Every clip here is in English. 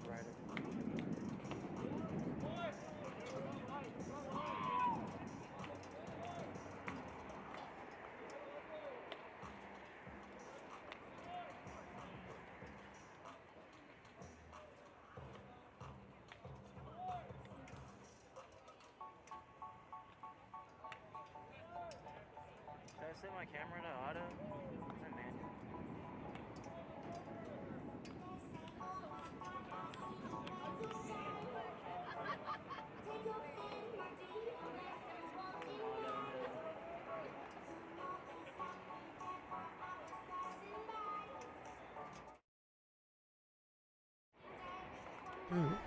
brighter. Should I set my camera to auto? Is that manual? Mm.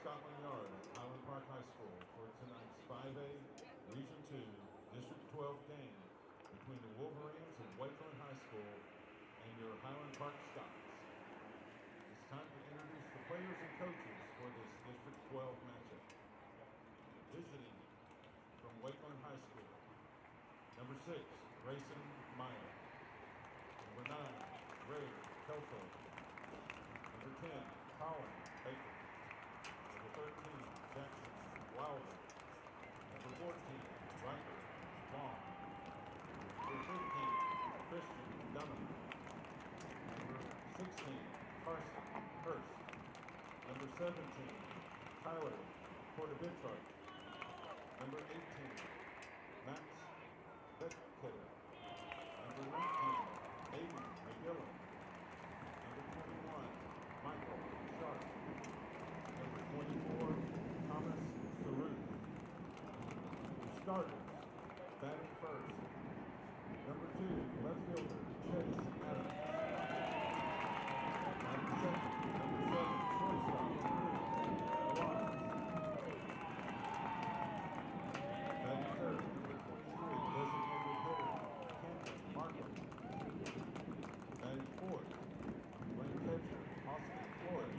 Scotland Yard at Highland Park High School for tonight's 5A Region 2 District 12 game between the Wolverines of Wakeland High School and your Highland Park Scots. It's time to introduce the players and coaches for this District 12 matchup. Visiting from Wakeland High School, number 6, Grayson Meyer. Number 9, Ray Kelso. Number 10, Colin Baker. Number 13, Jackson Wilder. Number 14, Ryder Long. Number 15, Christian Dunham. Number 16, Carson Hurst. Number 17, Tyler Portabitrart. Number 18, Max Beckett. Number 19, Aiden McGillen. Number 21, Michael Sharp. Number 24, Thomas Saru. Starters, batting first. Number 2, left fielder, Chase Adams. Number 7, shortstop, Lawrence. Batting third, number 23, designated hitter, Camden Markham. Batting fourth, playing catcher, Austin Flores.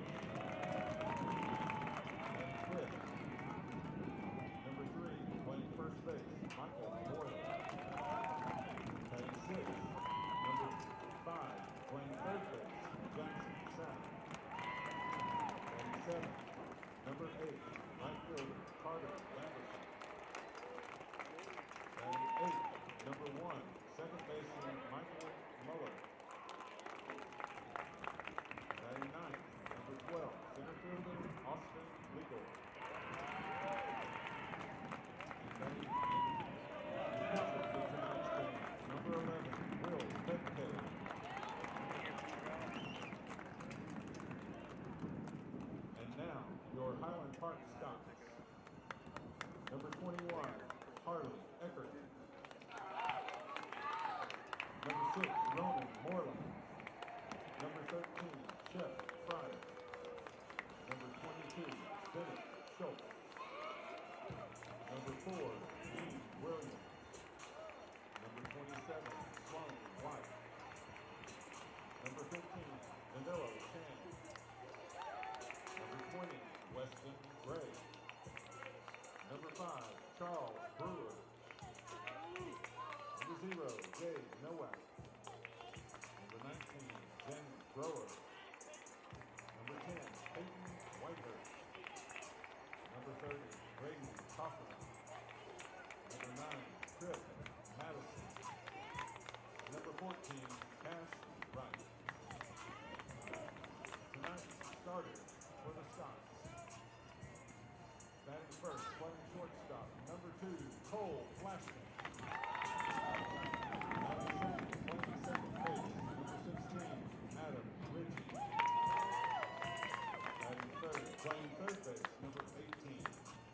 Batting fifth, number 3, playing first base, Michael Boyle. Batting sixth, number 5, playing third base, Jackson Sapp. Batting seventh, number 8, right fielder, Carter Lamberson. Batting eighth, number 1, second baseman, Michael Muller. Batting ninth, number 12, center fielder, Austin Legal. Batting pitcher for tonight's game, number 11, Will Beckett. And now, your Highland Park Scots. Number 21, Harley Eckert. Number 6, Roman Moreland. Number 13, Chef Fryer. Number 22, Bennett Schultz. Number 4, Dean Williams. Number 27, Sloan White. Number 15, Danilo Chan. Number 20, Weston Gray. Number 5, Charles Brewer. Number 0, Jay Nowak. Number 19, Jen Grower. Number 10, Peyton Whitehurst. Number 30, Braden Kaufman. Number 9, Tripp Madison. Number 14, Cash Wright. Tonight's starters for the Scots. Batting first, playing shortstop, number 2, Cole Flashman. Batting second, playing second base, number 16, Adam Ritchie. Batting third, playing third base, number 18,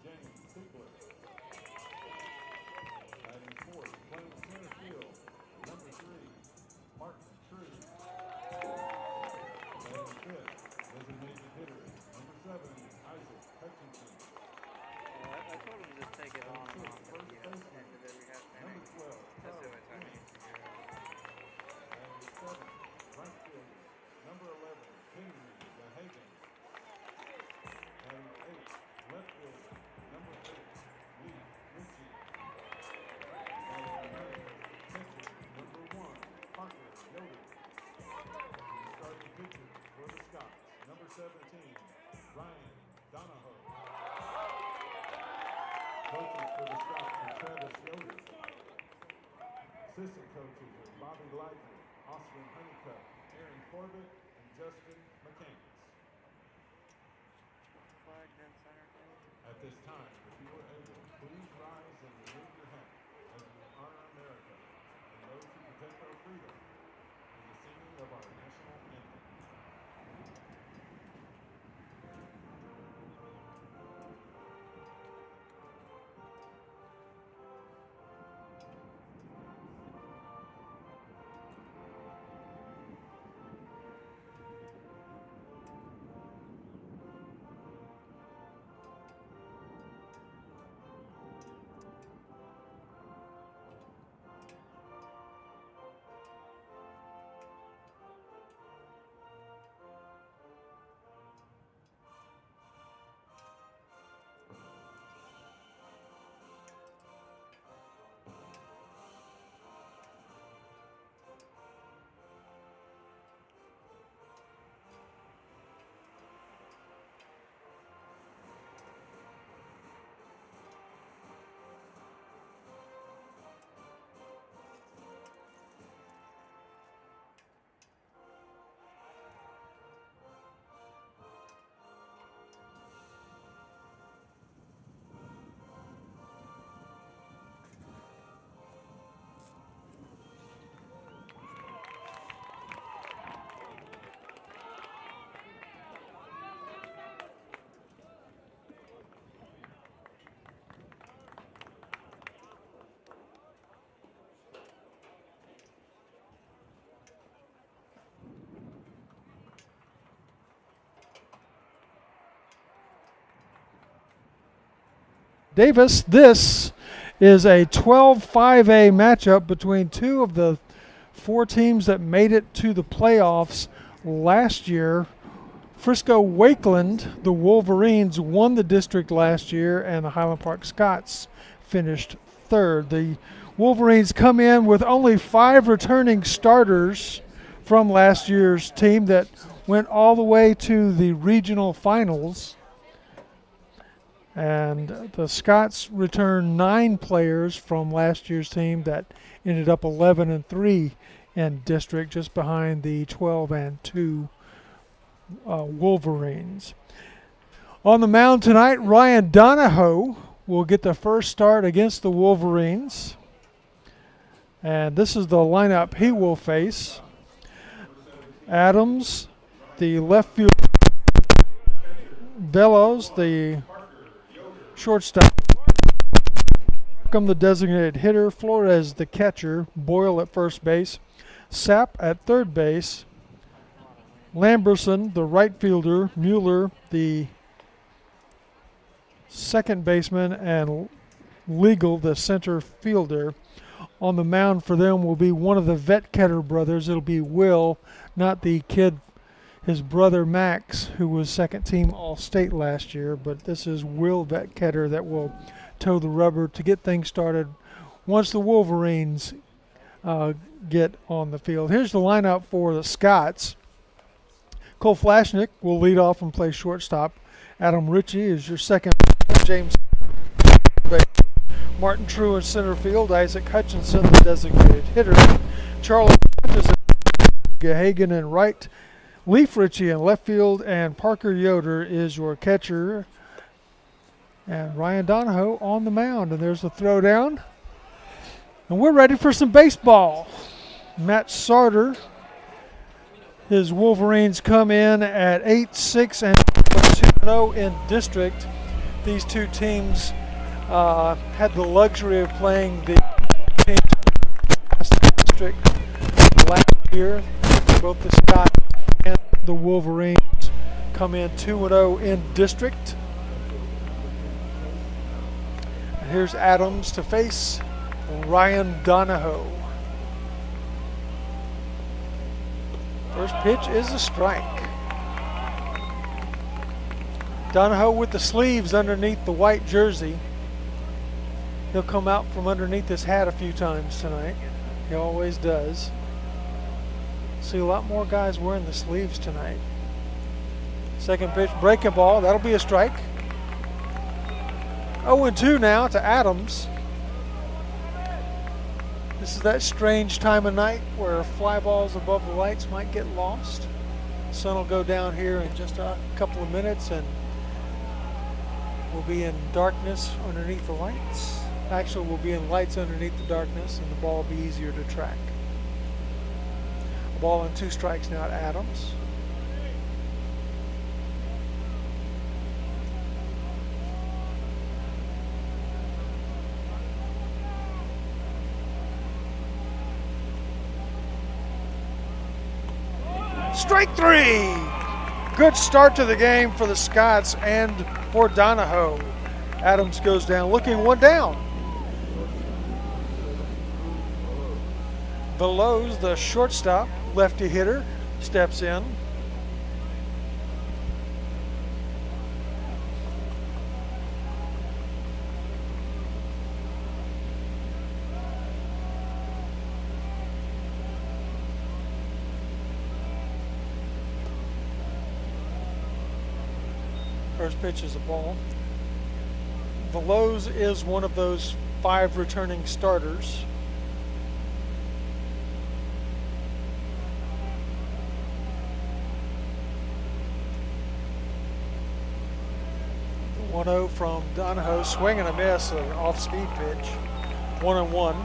James Tickler. Batting fourth, playing center field, number 3, Martin True. Batting fifth, designated hitter, number 7, Isaac Hutchinson. I told him to just take it on and off at First the end baseman, of every half number inning. 12, That's the Charles only time he Green. needs to do it. Batting 7, right fielder, number 11, Henry DeHagen. Batting 8, left fielder, number 8, Lee Ritchie. Batting 9, catcher, number 1, Parker Yoder. Starting pitcher for the Scots, number 17, Ryan Donahoe. Coaches for the Scots are Travis Yoder. Assistant coaches are Bobby Lively, Austin Honeycutt, Aaron Corbett, and Justin McCants. Flag then center field. At this time, if you are able, please rise and remove your hat as we honor America and those who protect our freedom in the singing of our national anthem. Davis. This is a 12-5A matchup between two of the four teams that made it to the playoffs last year. Frisco Wakeland, the Wolverines, won the district last year, and the Highland Park Scots finished third. The Wolverines come in with only 5 returning starters from last year's team that went all the way to the regional finals. And the Scots returned 9 players from last year's team that ended up 11-3 in district, just behind the 12-2 Wolverines. On the mound tonight, Ryan Donahoe will get the first start against the Wolverines. And this is the lineup he will face. Adams, the left field. Bellows, the shortstop. Markham, the designated hitter. Flores, the catcher. Boyle at first base. Sapp at third base. Lamberson, the right fielder. Mueller, the second baseman. And Legal, the center fielder. On the mound for them will be one of the Vetketter brothers. It'll be Will, not the kid, his brother Max, who was second team All-State last year. But this is Will Vetketter that will toe the rubber to get things started once the Wolverines get on the field. Here's the lineup for the Scots. Cole Flashnick will lead off and play shortstop. Adam Ritchie is your second. James Martin True in center field. Isaac Hutchinson, the designated hitter. Charlie Gahagan in right. Leaf Ritchie in left field. And Parker Yoder is your catcher. And Ryan Donahoe on the mound. And there's the throwdown. And we're ready for some baseball. Matt Sarter. His Wolverines come in at 8-6 and 2-0 in district. These two teams had the luxury of playing the district last year. Both the Scots and the Wolverines come in 2-0 in district. And here's Adams to face Ryan Donahoe. First pitch is a strike. Donahoe with the sleeves underneath the white jersey. He'll come out from underneath his hat a few times tonight. He always does. See a lot more guys wearing the sleeves tonight. Second pitch, breaking ball. That'll be a strike. 0-2 now to Adams. This is that strange time of night where fly balls above the lights might get lost. The sun will go down here in just a couple of minutes and we'll be in darkness underneath the lights. Actually, we'll be in lights underneath the darkness and the ball will be easier to track. A ball and 2 strikes now to Adams. Strike 3! Good start to the game for the Scots and for Donahoe. Adams goes down, looking one down. Veloz, the shortstop, lefty hitter, steps in. First pitch is a ball. Veloz is one of those 5 returning starters. The 1-0 from Donahoe, swing and a miss, an off-speed pitch. 1-1.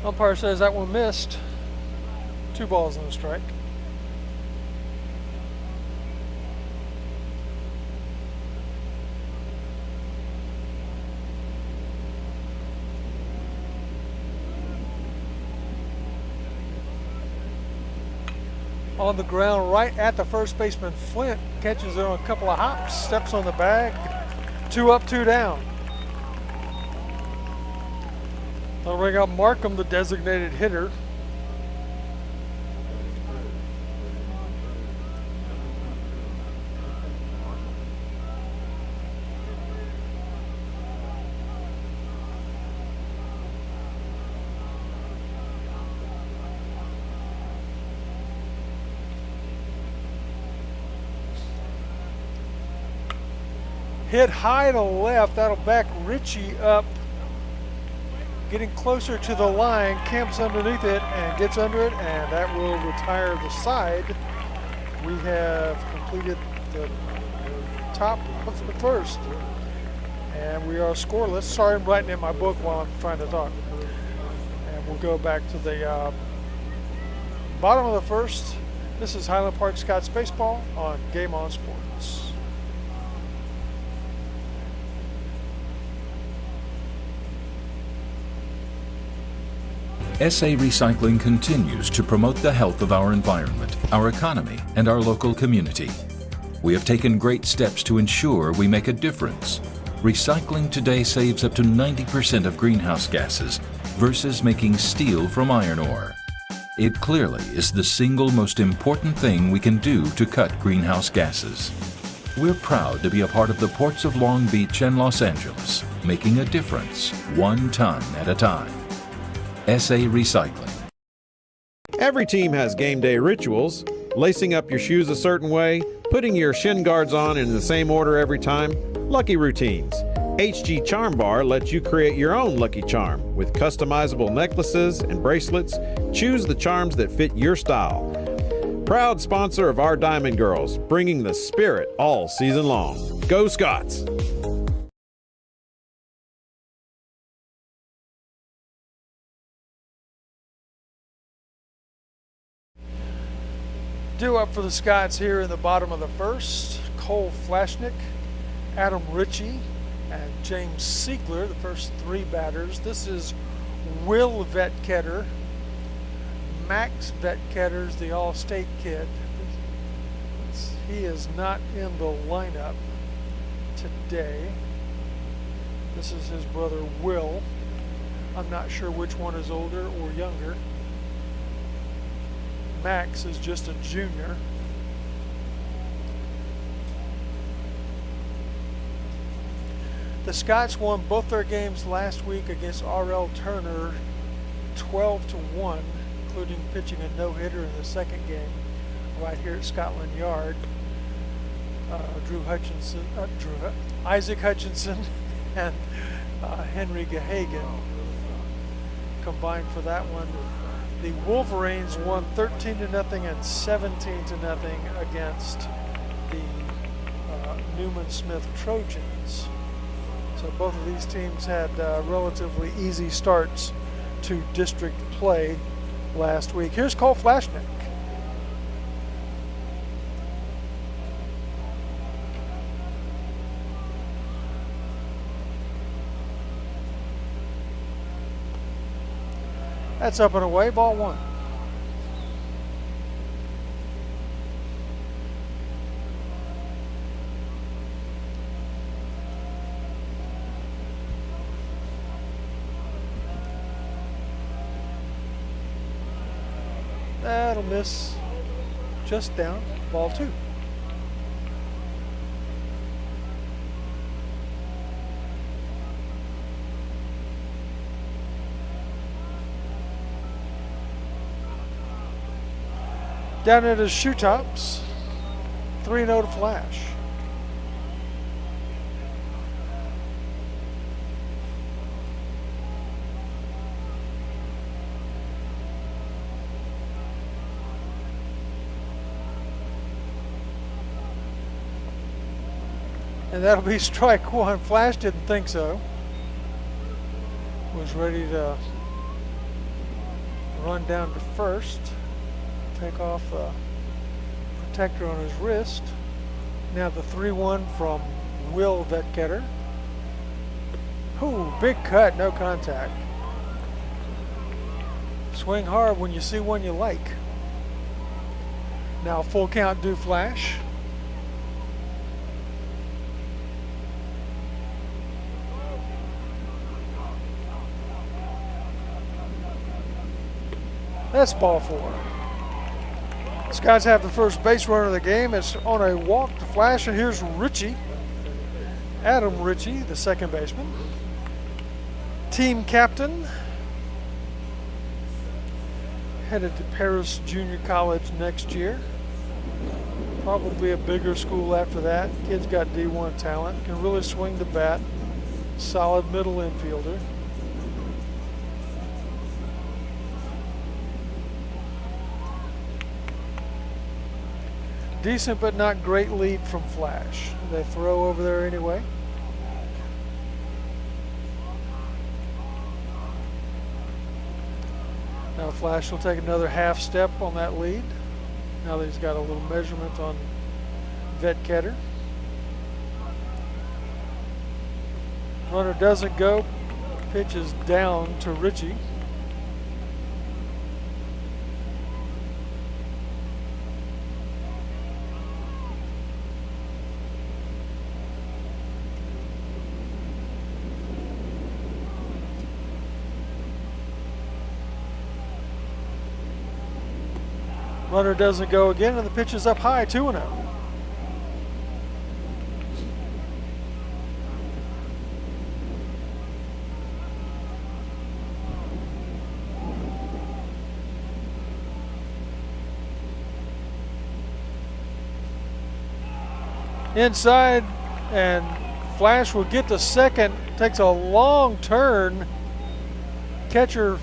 Umpire says that one missed. 2 balls and a strike. on the ground right at the first baseman. Flint catches it on a couple of hops, steps on the bag. 2 up, 2 down. They'll bring up Markham, the designated hitter. Hit high to left, that'll back Ritchie up. Getting closer to the line, camps underneath it and gets under it, and that will retire the side. We have completed the top of the first, and we are scoreless. Sorry, I'm writing in my book while I'm trying to talk. And we'll go back to the bottom of the first. This is Highland Park Scots Baseball on Game On Sports. SA Recycling continues to promote the health of our environment, our economy, and our local community. We have taken great steps to ensure we make a difference. Recycling today saves up to 90% of greenhouse gases versus making steel from iron ore. It clearly is the single most important thing we can do to cut greenhouse gases. We're proud to be a part of the ports of Long Beach and Los Angeles, making a difference 1 ton at a time. SA Recycling. Every team has game day rituals. Lacing up your shoes a certain way, putting your shin guards on in the same order every time. Lucky routines. HG Charm Bar lets you create your own Lucky Charm with customizable necklaces and bracelets. Choose the charms that fit your style. Proud sponsor of our Diamond Girls, bringing the spirit all season long. Go Scots! Due up for the Scots here in the bottom of the first. Cole Flashnick, Adam Ritchie, and James Siegler, the first 3 batters. This is Will Vetketter. Max Vetketters, the All-State kid. He is not in the lineup today. This is his brother Will. I'm not sure which one is older or younger. Max is just a junior. The Scots won both their games last week against R.L. Turner 12-1, including pitching a no-hitter in the second game right here at Scotland Yard. Isaac Hutchinson and Henry Gahagan combined for that one. The Wolverines won 13-0 and 17-0 against the Newman Smith Trojans. So both of these teams had relatively easy starts to district play last week. Here's Cole Flashnick. That's up and away, ball 1. That'll miss just down, ball 2. Down at his shoe tops, 3-0 to Flash. And that'll be strike 1. Flash didn't think so. Was ready to run down to first. Take off the protector on his wrist. Now the 3-1 from Will Vetketter. Ooh, big cut, no contact. Swing hard when you see one you like. Now full count due flash. That's ball 4. Scots have the first base runner of the game. It's on a walk to flash, and here's Ritchie. Adam Ritchie, the second baseman. Team captain. Headed to Paris Junior College next year. Probably a bigger school after that. Kid's got D1 talent. Can really swing the bat. Solid middle infielder. Decent but not great lead from Flash. They throw over there anyway. Now Flash will take another half step on that lead. Now that he's got a little measurement on Vetketter. Runner doesn't go. Pitch is down to Ritchie. Runner doesn't go again, and the pitch is up high, 2-0. Inside, and Flash will get to second. Takes a long turn. Catcher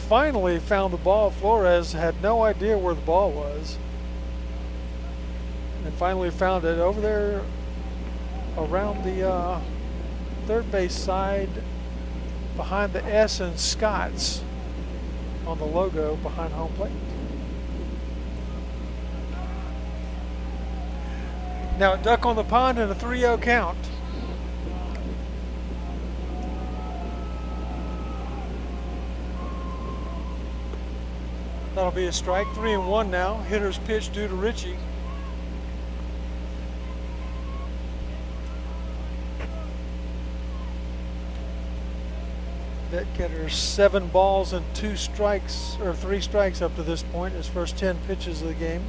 finally found the ball. Flores had no idea where the ball was, and finally found it over there around the third base side behind the S and Scots on the logo behind home plate. Now a duck on the pond and a 3-0 count. That'll be a strike. 3-1 now. Hitter's pitch due to Ritchie. Vetketter 7 balls and 2 strikes, or 3 strikes up to this point. His first 10 pitches of the game.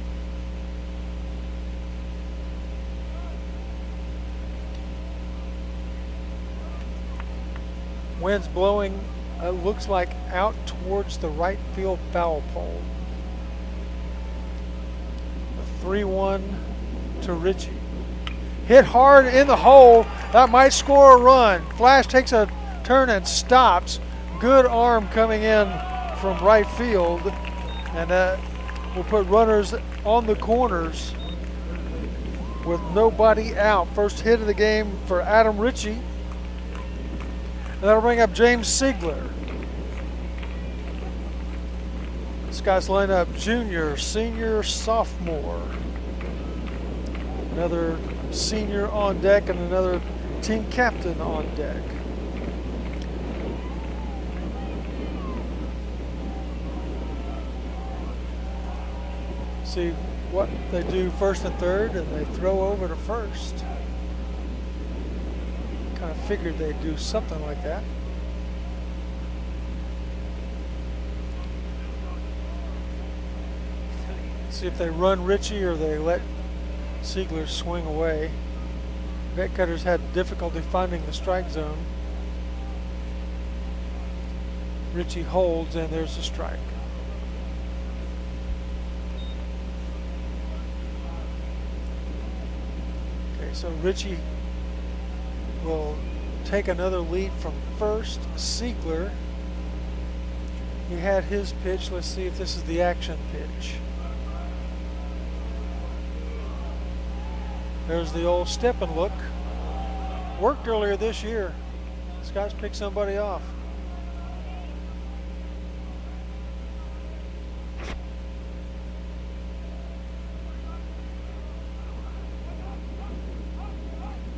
Wind's blowing. Looks like out towards the right field foul pole. 3-1 to Ritchie. Hit hard in the hole. That might score a run. Flash takes a turn and stops. Good arm coming in from right field. And that will put runners on the corners with nobody out. First hit of the game for Adam Ritchie. And that'll bring up James Siegler. This guy's lineup: junior, senior, sophomore. Another senior on deck and another team captain on deck. See what they do first and third, and they throw over to first. Kind of figured they'd do something like that. See if they run Ritchie or they let Siegler swing away. Vetketter's had difficulty finding the strike zone. Ritchie holds, and there's a strike. Okay, so Ritchie will take another lead from first. Siegler, he had his pitch. Let's see if this is the action pitch. There's the old step and look. Worked earlier this year. This guy's picked somebody off.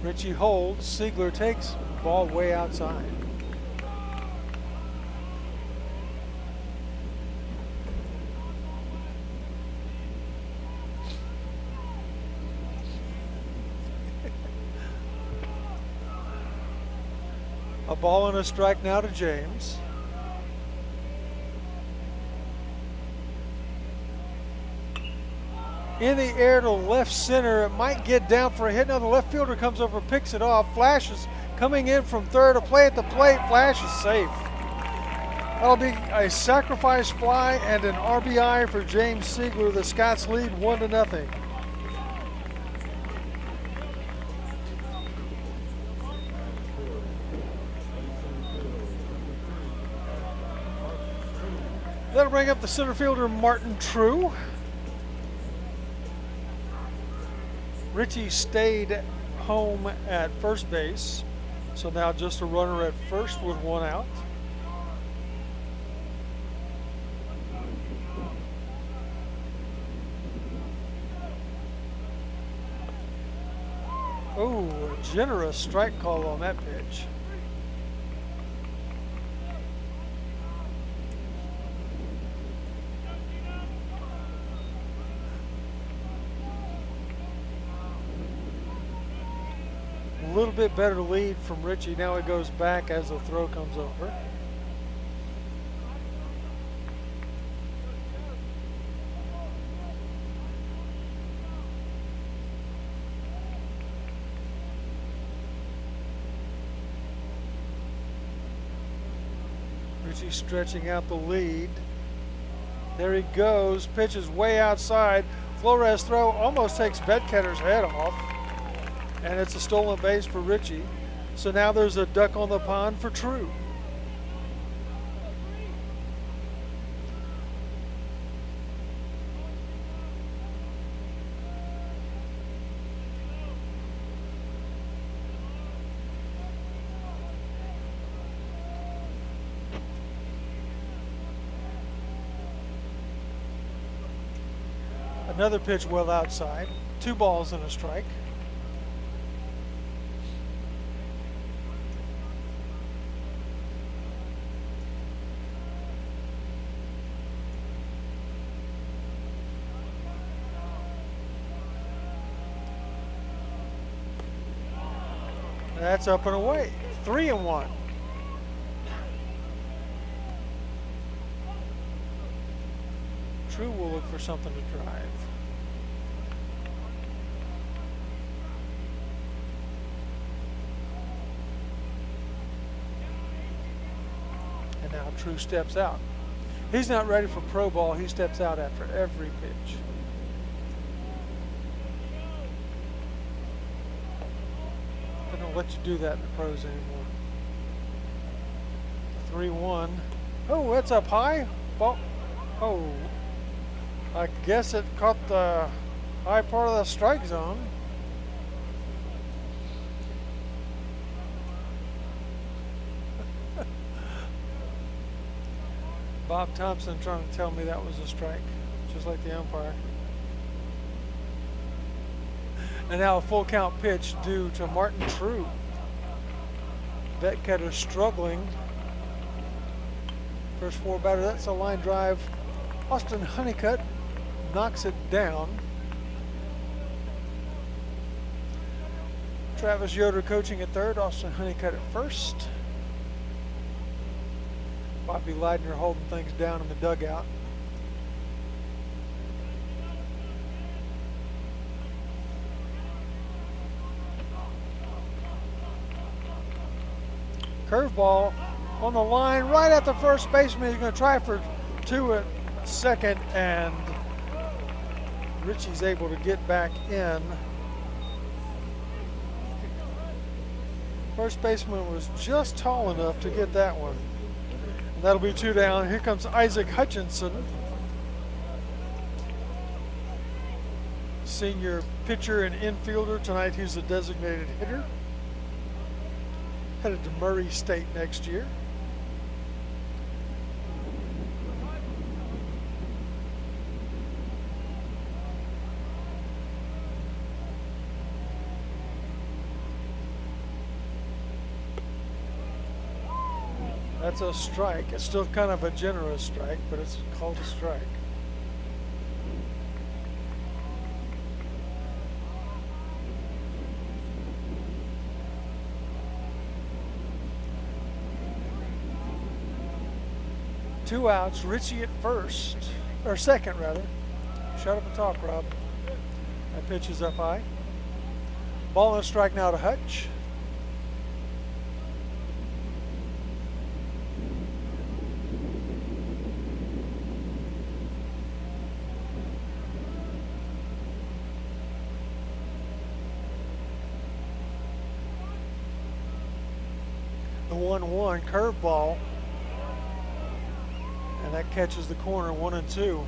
Ritchie holds. Siegler takes ball way outside. A ball and a strike now to James. In the air to left center. It might get down for a hit. Now the left fielder comes over, picks it off. Flash is coming in from third. A play at the plate. Flash is safe. That'll be a sacrifice fly and an RBI for James Siegler. The Scots lead 1-0. That'll bring up the center fielder, Martin True. Richie stayed home at first base, so now just a runner at first with one out. Oh, a generous strike call on that pitch. A little bit better lead from Richie. Now it goes back as the throw comes over. Richie stretching out the lead. There he goes. Pitch is way outside. Flores throw almost takes Bedketter's head off. And it's a stolen base for Richie. So now there's a duck on the pond for True. Another pitch well outside. 2 balls and a strike. That's up and away. 3-1. True will look for something to drive. And now True steps out. He's not ready for pro ball. He steps out after every pitch. They don't let you do that in the pros anymore. 3-1. Oh, that's up high. Ball. Oh, I guess it caught the high part of the strike zone. Bob Thompson trying to tell me that was a strike, just like the umpire. And now a full count pitch due to Martin True. Betketter struggling. First 4 batter, that's a line drive. Austin Honeycutt knocks it down. Travis Yoder coaching at third, Austin Honeycutt at first. Bobby Leidner holding things down in the dugout. Curveball on the line right at the first baseman. He's going to try for 2 at second, and Richie's able to get back in. First baseman was just tall enough to get that one. And that'll be 2 down. Here comes Isaac Hutchinson, senior pitcher and infielder. Tonight he's a designated hitter. Headed to Murray State next year. That's a strike. It's still kind of a generous strike, but it's called a strike. 2 outs. Ritchie at first, or second rather. Shut up and talk, Rob. That pitch is up high. Ball and a strike now to Hutch. The 1-1 curveball, and that catches the corner. 1-2.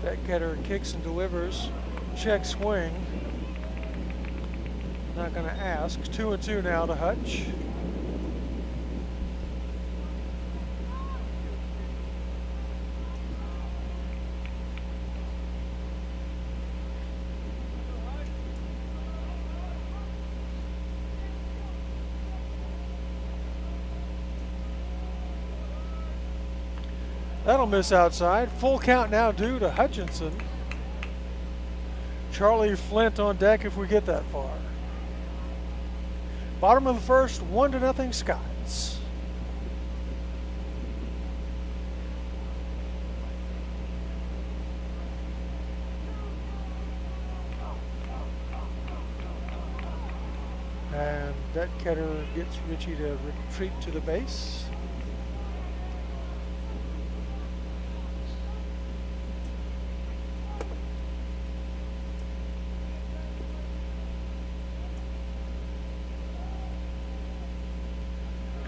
That getter kicks and delivers. Check swing. Not going to ask. 2-2 now to Hutch. That'll miss outside. Full count now due to Hutchinson. Charlie Flint on deck if we get that far. Bottom of the first, 1-0 Scots. And that getter gets Ritchie to retreat to the base.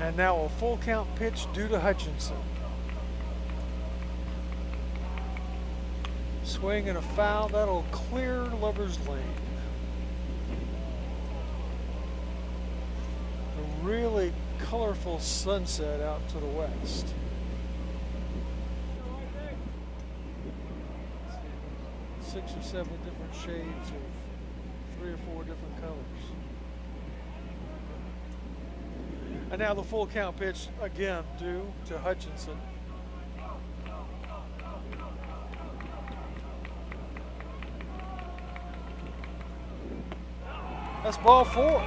And now a full count pitch due to Hutchinson. Swing and a foul. That'll clear Lover's Lane. A really colorful sunset out to the west. 6 or 7 different shades of 3 or 4 different colors. And now the full count pitch again due to Hutchinson. That's ball 4.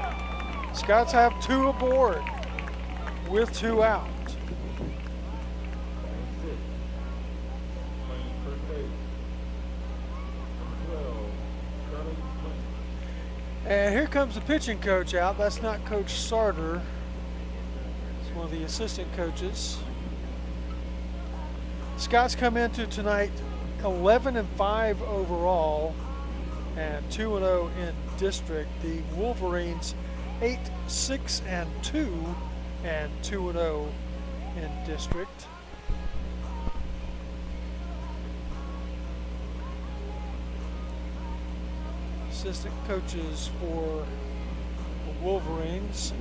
Scots have 2 aboard with 2 out. And here comes the pitching coach out. That's not Coach Sarter. One of the assistant coaches. Scots come into tonight 11-5 overall and 2-0 in district. The Wolverines 8-6-2 and 2-0 in district. Assistant coaches for the Wolverines: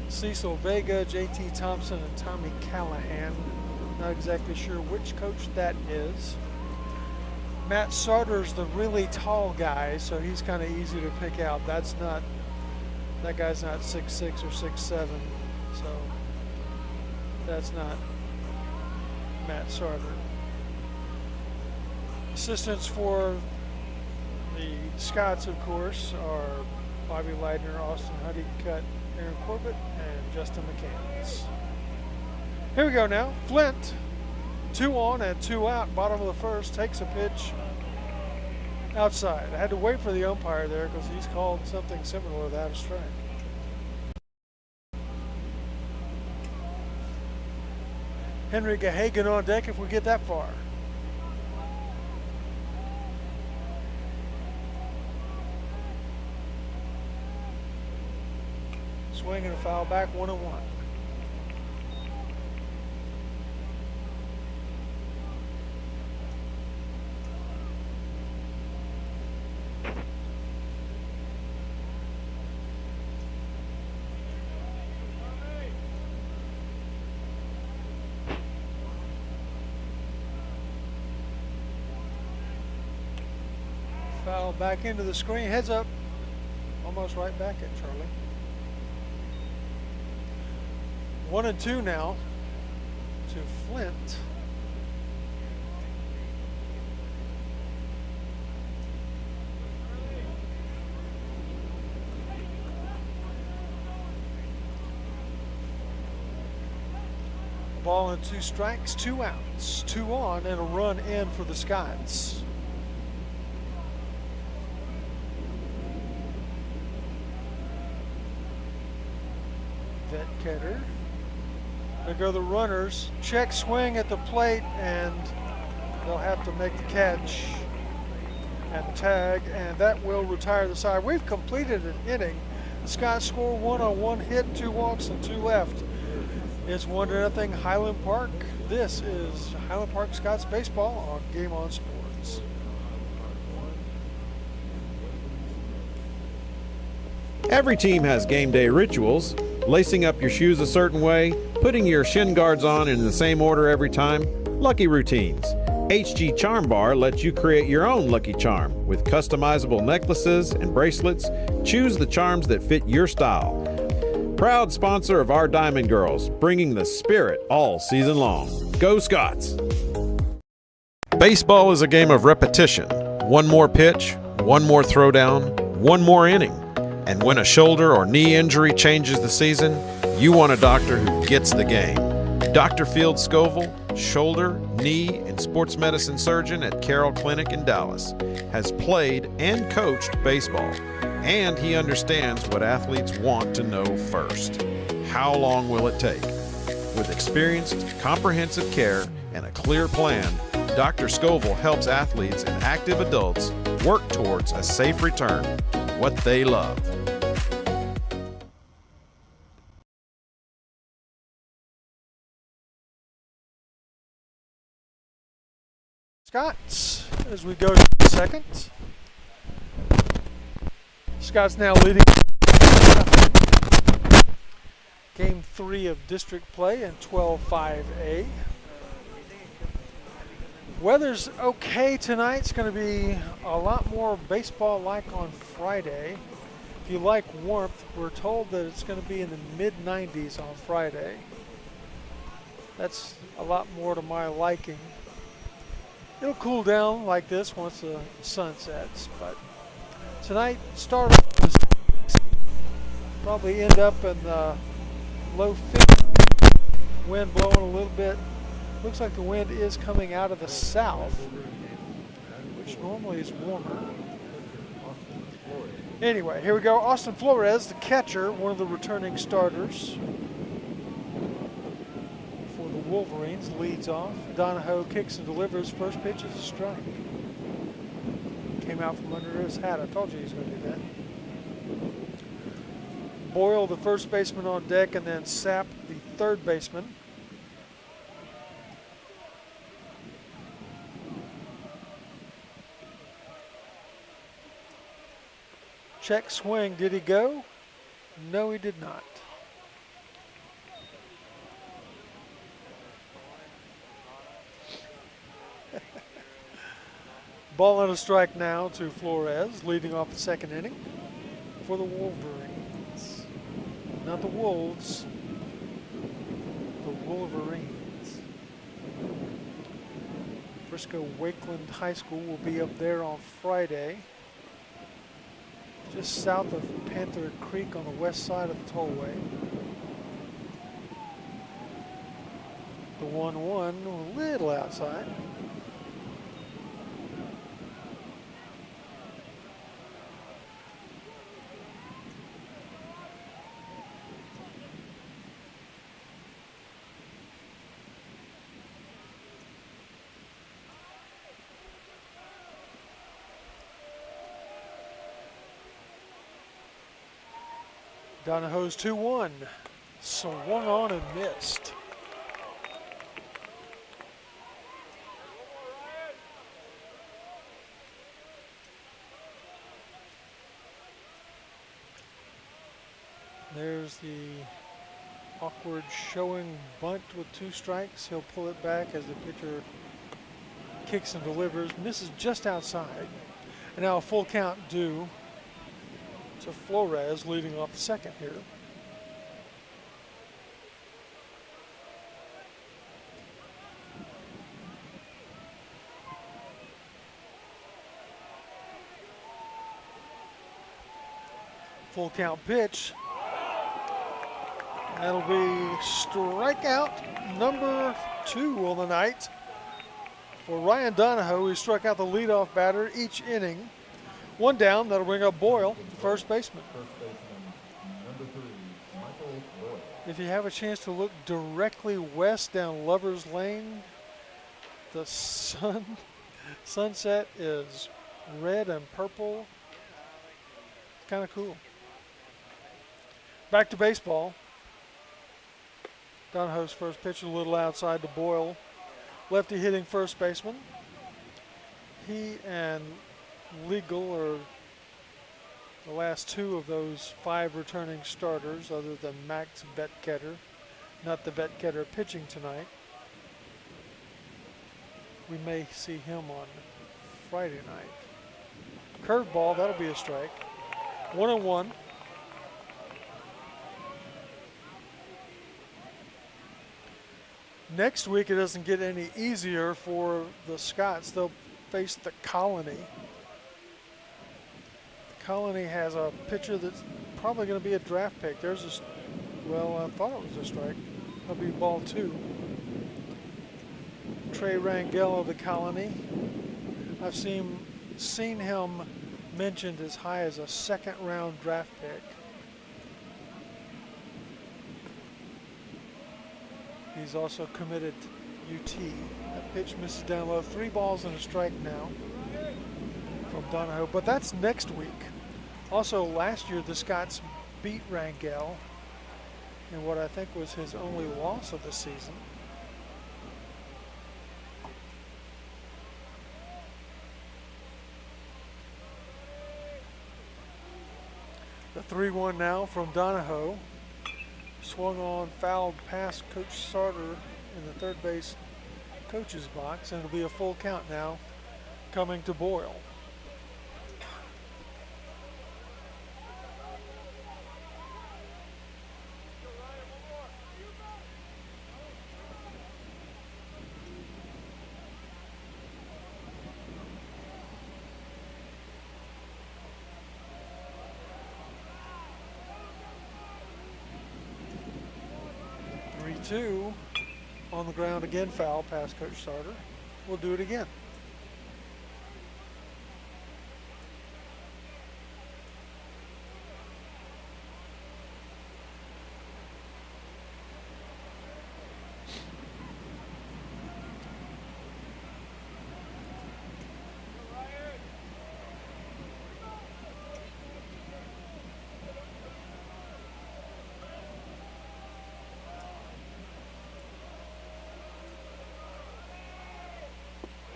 Cecil Vega, JT Thompson, and Tommy Callahan. Not exactly sure which coach that is. Matt Sarter's the really tall guy, so he's kind of easy to pick out. That guy's not 6'6" or 6'7", so that's not Matt Sarter. Assistants for the Scots, of course, are Bobby Leidner, Austin Honeycutt, Aaron Corbett, and Justin McCants. Here we go now. Flint, 2 on and 2 out. Bottom of the first, takes a pitch outside. I had to wait for the umpire there because he's called something similar to that a strike. Henry Gahagan on deck if we get that far. Swing and a foul back, 1-1. Foul back into the screen, heads up, almost right back at Charlie. 1-2 now to Flint. Ball and 2 strikes, 2 outs, 2 on, and a run in for the Scots. Vetketter. There go the runners. Check swing at the plate, and they'll have to make the catch and tag, and that will retire the side. We've completed an inning. The Scots score 1 on 1 hit, 2 walks, and 2 left. It's 1-0 Highland Park. This is Highland Park Scots baseball on Game On Sports. Every team has game day rituals. Lacing up your shoes a certain way, putting your shin guards on in the same order every time. Lucky routines. HG Charm Bar lets you create your own lucky charm with customizable necklaces and bracelets. Choose the charms that fit your style. Proud sponsor of our Diamond Girls, bringing the spirit all season long. Go Scots! Baseball is a game of repetition. One more pitch, one more throwdown, one more inning. And when a shoulder or knee injury changes the season, you want a doctor who gets the game. Dr. Field Scoville, shoulder, knee, and sports medicine surgeon at Carroll Clinic in Dallas, has played and coached baseball. And he understands what athletes want to know first. How long will it take? With experienced, comprehensive care and a clear plan, Dr. Scoville helps athletes and active adults work towards a safe return to what they love. Scots, as we go to the second. Scots now leading Game 3 of district play in 12-5A. Weather's okay tonight. It's going to be a lot more baseball-like on Friday. If you like warmth, we're told that it's going to be in the mid-90s on Friday. That's a lot more to my liking. It'll cool down like this once the sun sets, but tonight start off probably end up in the low 50s. Wind blowing a little bit. Looks like the wind is coming out of the south, which normally is warmer. Anyway, here we go. Austin Flores, the catcher, one of the returning starters for the Wolverines, leads off. Donahoe kicks and delivers. First pitch is a strike. Came out from under his hat. I told you he was going to do that. Boyle, the first baseman, on deck, and then Sapp, the third baseman. Check swing. Did he go? No, he did not. Ball and a strike now to Flores, leading off the second inning for the Wolverines. Not the Wolves, the Wolverines. Frisco Wakeland High School will be up there on Friday, just south of Panther Creek on the west side of the tollway. The 1-1, a little outside. Donahoe's 2-1, swung on and missed. There's the awkward showing bunt with 2 strikes. He'll pull it back as the pitcher kicks and delivers, misses just outside. And now a full count due to Flores, leading off the second here. Full count pitch. That'll be strikeout number 2 on the night for Ryan Donahoe, who struck out the leadoff batter each inning. 1 down, that'll bring up Boyle, the first baseman. Number 3, Michael Boyle. If you have a chance to look directly west down Lover's Lane, the sunset is red and purple. It's kind of cool. Back to baseball. Donahoe's first pitch a little outside to Boyle. Lefty hitting first baseman. He and Legal are the last 2 of those 5 returning starters, other than Max Betketter. Not the Betketter pitching tonight. We may see him on Friday night. Curveball, that'll be a strike. 1-1. Next week, it doesn't get any easier for the Scots. They'll face the Colony. The Colony has a pitcher that's probably going to be a draft pick. There's a, well, I thought it was a strike. That'll be ball 2. Trey Rangel of the Colony. I've seen him mentioned as high as a 2nd-round draft pick. He's also committed to UT. That pitch misses down low. 3 balls and a strike now from Donahoe, but that's next week. Also, last year, the Scots beat Rangel in what I think was his only loss of the season. The 3-1 now from Donahoe. Swung on, fouled past Coach Sarter in the third base coach's box, and it'll be a full count now coming to Boyle. Two on the ground again, foul past Coach Sarter. We'll do it again.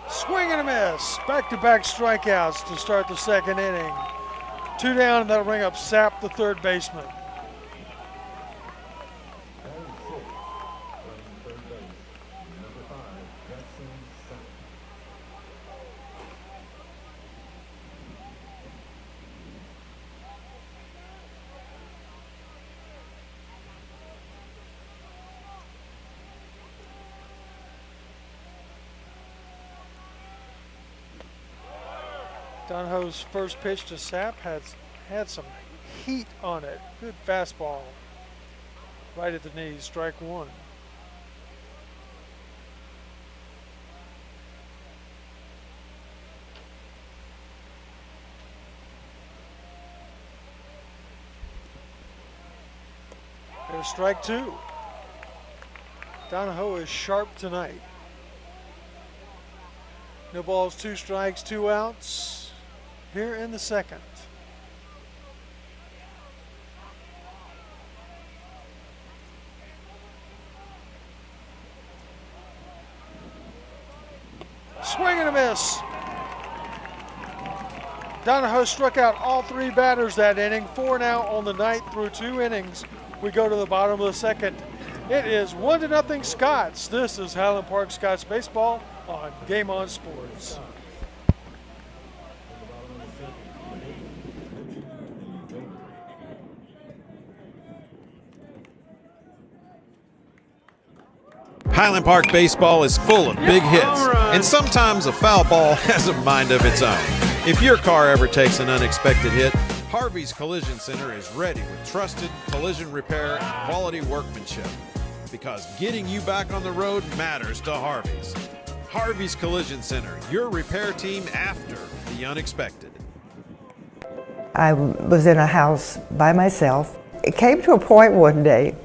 Swing and a miss. Back-to-back strikeouts to start the 2nd inning. 2 down, and that'll bring up Sapp, the third baseman. Donahoe's first pitch to Sapp had some heat on it. Good fastball. Right at the knees, strike 1. There's strike 2. Donahoe is sharp tonight. No balls, 2 strikes, 2 outs. Here in the 2nd. Swing and a miss. Donahoe struck out all 3 batters that inning. 4 now on the night through 2 innings. We go to the bottom of the 2nd. It is 1-0 Scots. This is Highland Park Scots baseball on Game On Sports. Highland Park baseball is full of big hits, and sometimes a foul ball has a mind of its own. If your car ever takes an unexpected hit, Harvey's Collision Center is ready with trusted collision repair and quality workmanship, because getting you back on the road matters to Harvey's. Harvey's Collision Center, your repair team after the unexpected. I was in a house by myself. It came to a point one day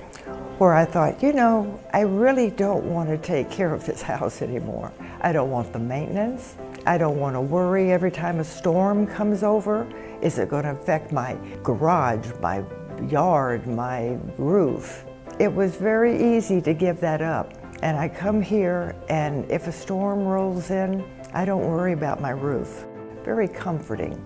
where I thought, you know, I really don't want to take care of this house anymore. I don't want the maintenance. I don't want to worry every time a storm comes over. Is it going to affect my garage, my yard, my roof? It was very easy to give that up. And I come here, and if a storm rolls in, I don't worry about my roof. Very comforting.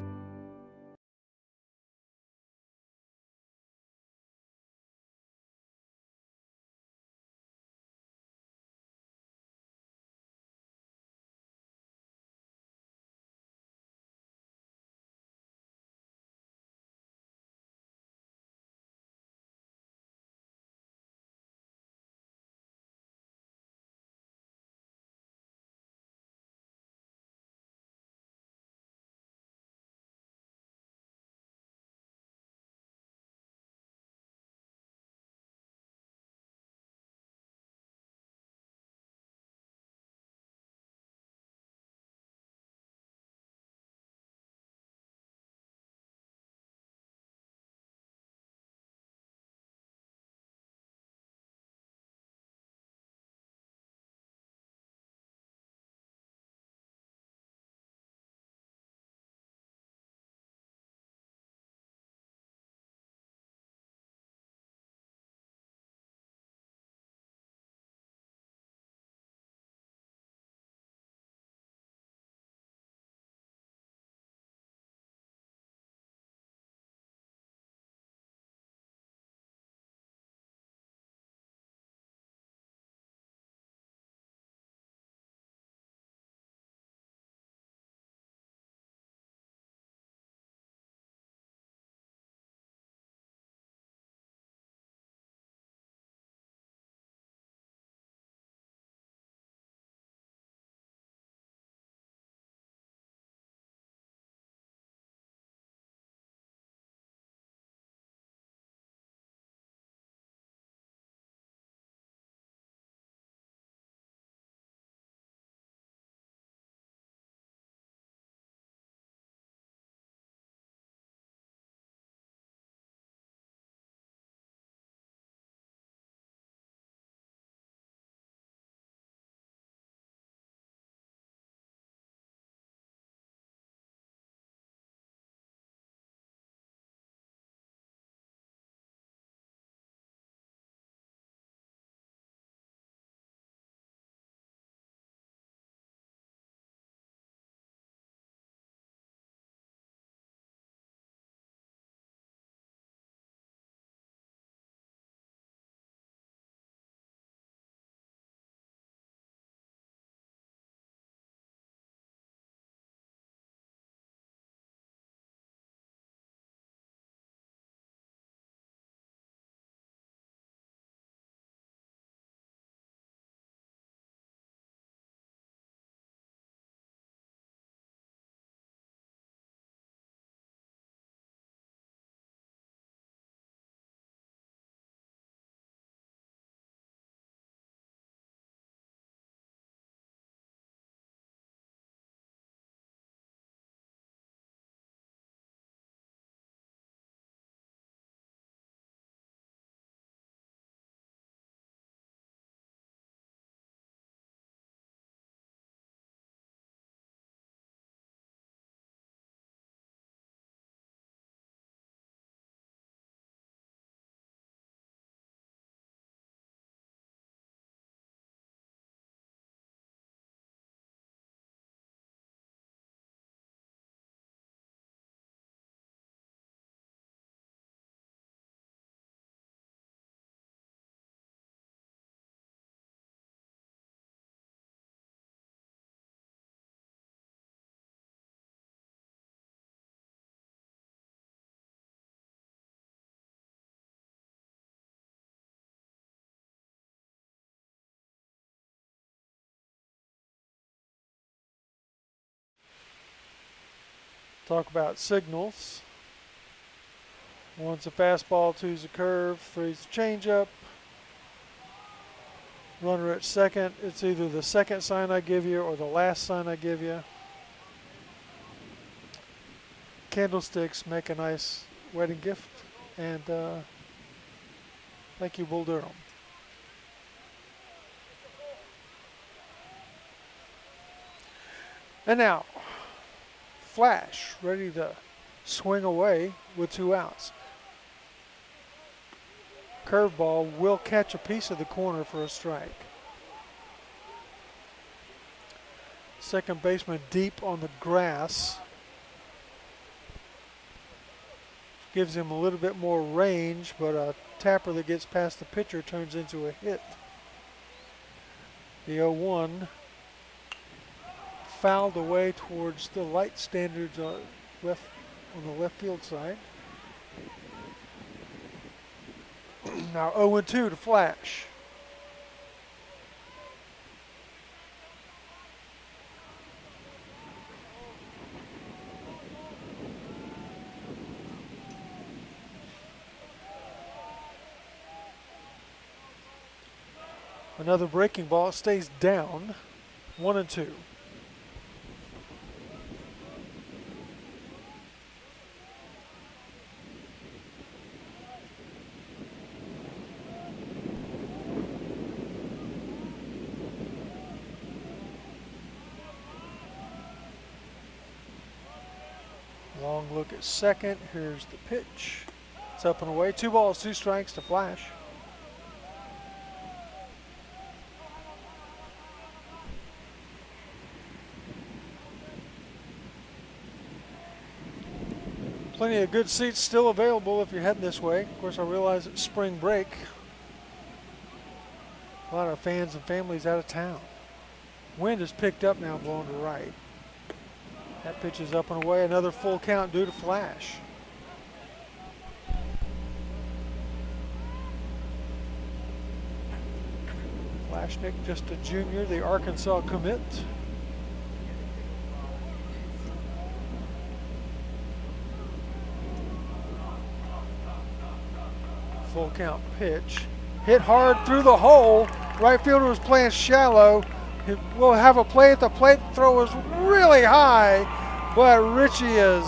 Talk about signals. One's a fastball, two's a curve, three's a changeup. Runner at second. It's either the second sign I give you or the last sign I give you. Candlesticks make a nice wedding gift. And thank you, Bull Durham. And now, Flash, ready to swing away with 2 outs. Curveball will catch a piece of the corner for a strike. Second baseman deep on the grass. Gives him a little bit more range, but a tapper that gets past the pitcher turns into a hit. The 0-1 fouled away towards the light standards on the left field side. Now 0-2 to Flash. Another breaking ball, stays down, 1-2. Long look at second. Here's the pitch. It's up and away. 2 balls, 2 strikes to Flash. Plenty of good seats still available if you're heading this way. Of course, I realize it's spring break. A lot of fans and families out of town. Wind has picked up now, blowing to right. That pitch is up and away. Another full count due to Flash. Flashnick, just a junior, the Arkansas commit. Full count pitch. Hit hard through the hole. Right fielder was playing shallow. We'll have a play at the plate. Throw is really high, but Richie is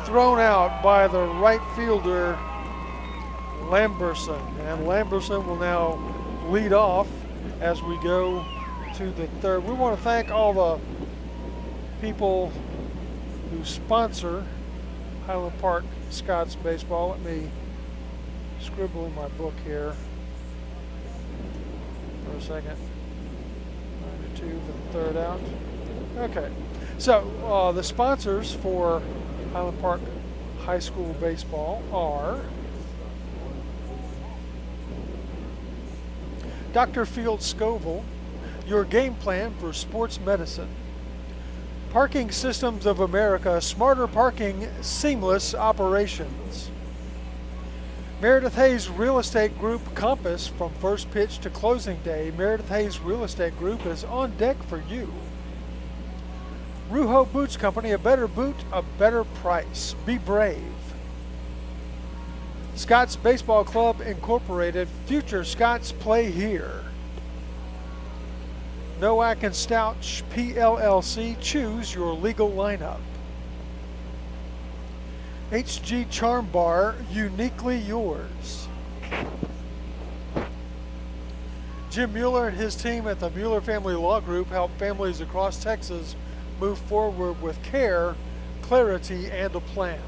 thrown out by the right fielder, Lamberson. And Lamberson will now lead off as we go to the third. We want to thank all the people who sponsor Highland Park Scots Baseball. Let me scribble in my book here for a second. 2 for the third out. Okay, so the sponsors for Highland Park High School Baseball are Dr. Field Scoville, your game plan for sports medicine. Parking Systems of America, smarter parking, seamless operations. Meredith Hayes Real Estate Group Compass, from first pitch to closing day, Meredith Hayes Real Estate Group is on deck for you. Ruho Boots Company, a better boot, a better price. Be brave. Scots Baseball Club Incorporated, future Scots play here. Nowak and Stouch PLLC, choose your legal lineup. HG Charm Bar, uniquely yours. Jim Mueller and his team at the Mueller Family Law Group help families across Texas move forward with care, clarity, and a plan.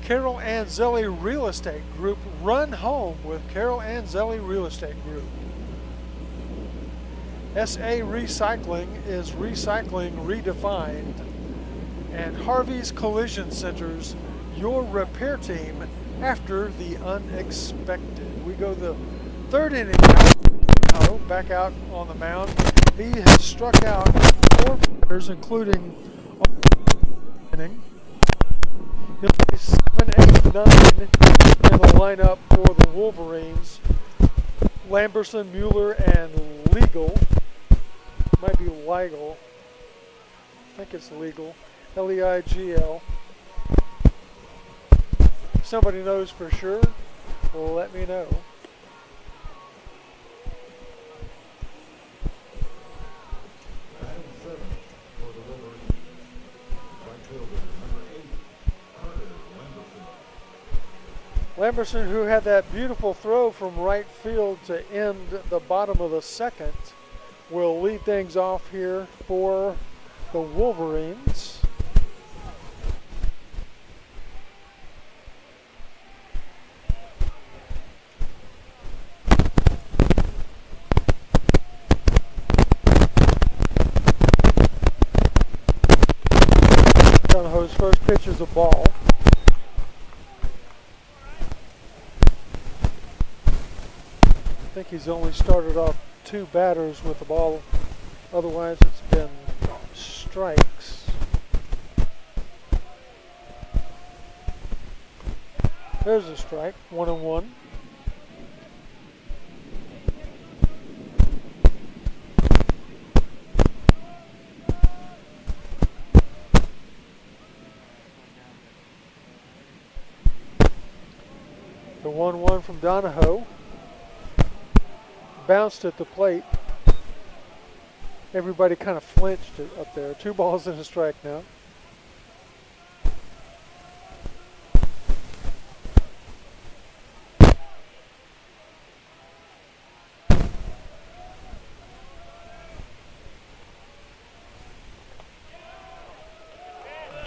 Carol Anzelli Real Estate Group, run home with Carol Anzelli Real Estate Group. SA Recycling is recycling redefined. And Harvey's Collision Centers, your repair team after the unexpected. We go the third inning now, back out on the mound. He has struck out 4 batters, including inning. He'll be 7, 8, 9 in the lineup for the Wolverines. Lamberson, Mueller, and Legal. Might be Leigel. I think it's Legal. Leigl. somebody knows for sure, let me know. Batting seventh for the Wolverines. Right fielder, number 8, Carter Lamberson. Lamberson, who had that beautiful throw from right field to end the bottom of the second, will lead things off here for the Wolverines. Donahoe's first pitch is a ball. I think he's only started off 2 batters with the ball. Otherwise, it's been strikes. There's a strike, 1-1. The 1-1 from Donahoe. Bounced at the plate. Everybody kind of flinched it up there. 2 balls and a strike now.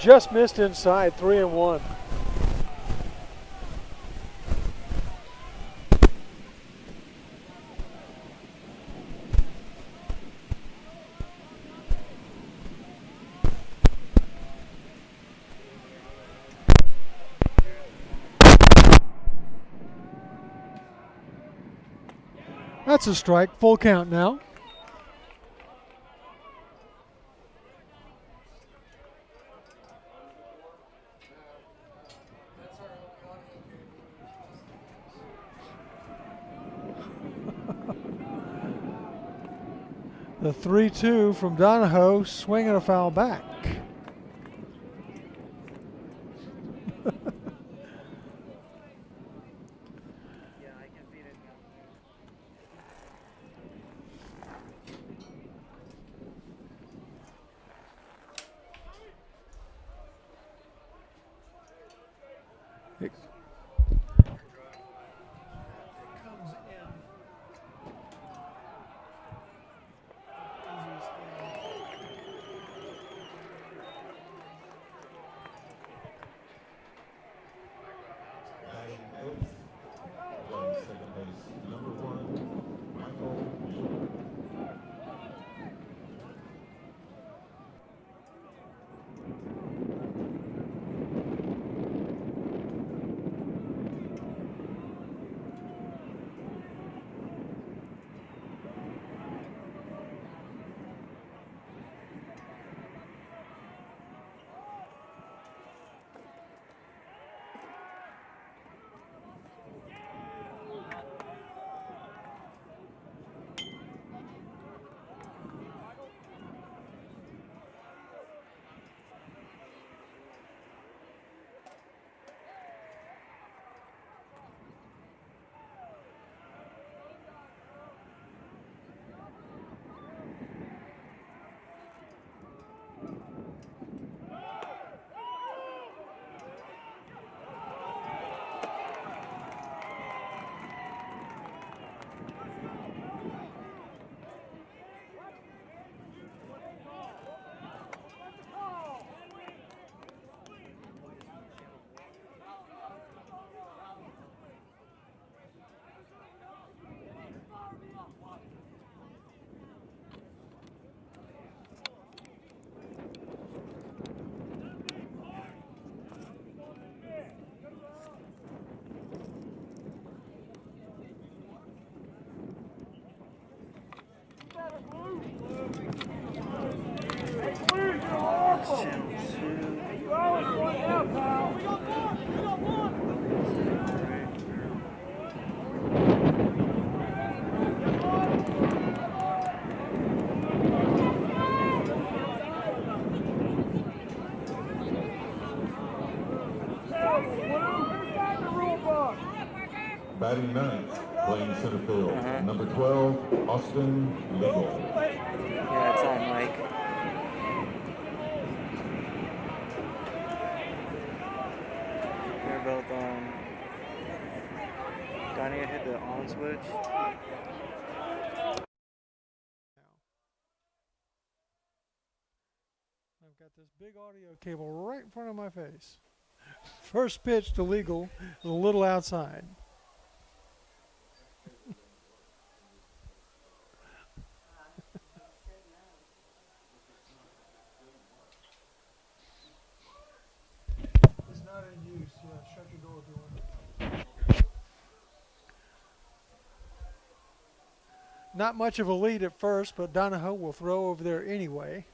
Just missed inside, 3-1. That's a strike, full count now. The 3-2 from Donahoe, swinging a foul back. Batting ninth, playing center field, number 12, Austin Legal. Yeah, it's on Mike. They're both on. Do I need to hit the on switch? I've got this big audio cable right in front of my face. First pitch to Legal is a little outside. It's not in use. Yeah, shut your door if you want. Not much of a lead at first, but Donahoe will throw over there anyway.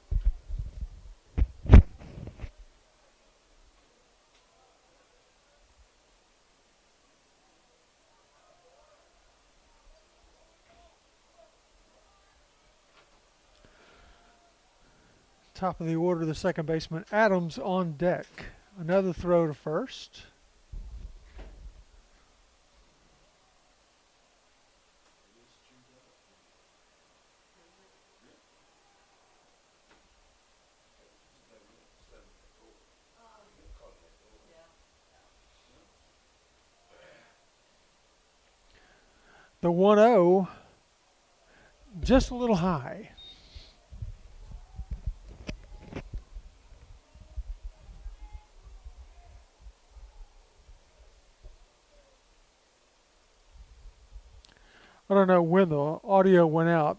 Top of the order, the second baseman, Adams on deck. Another throw to first. The 1-0, just a little high. I don't know when the audio went out.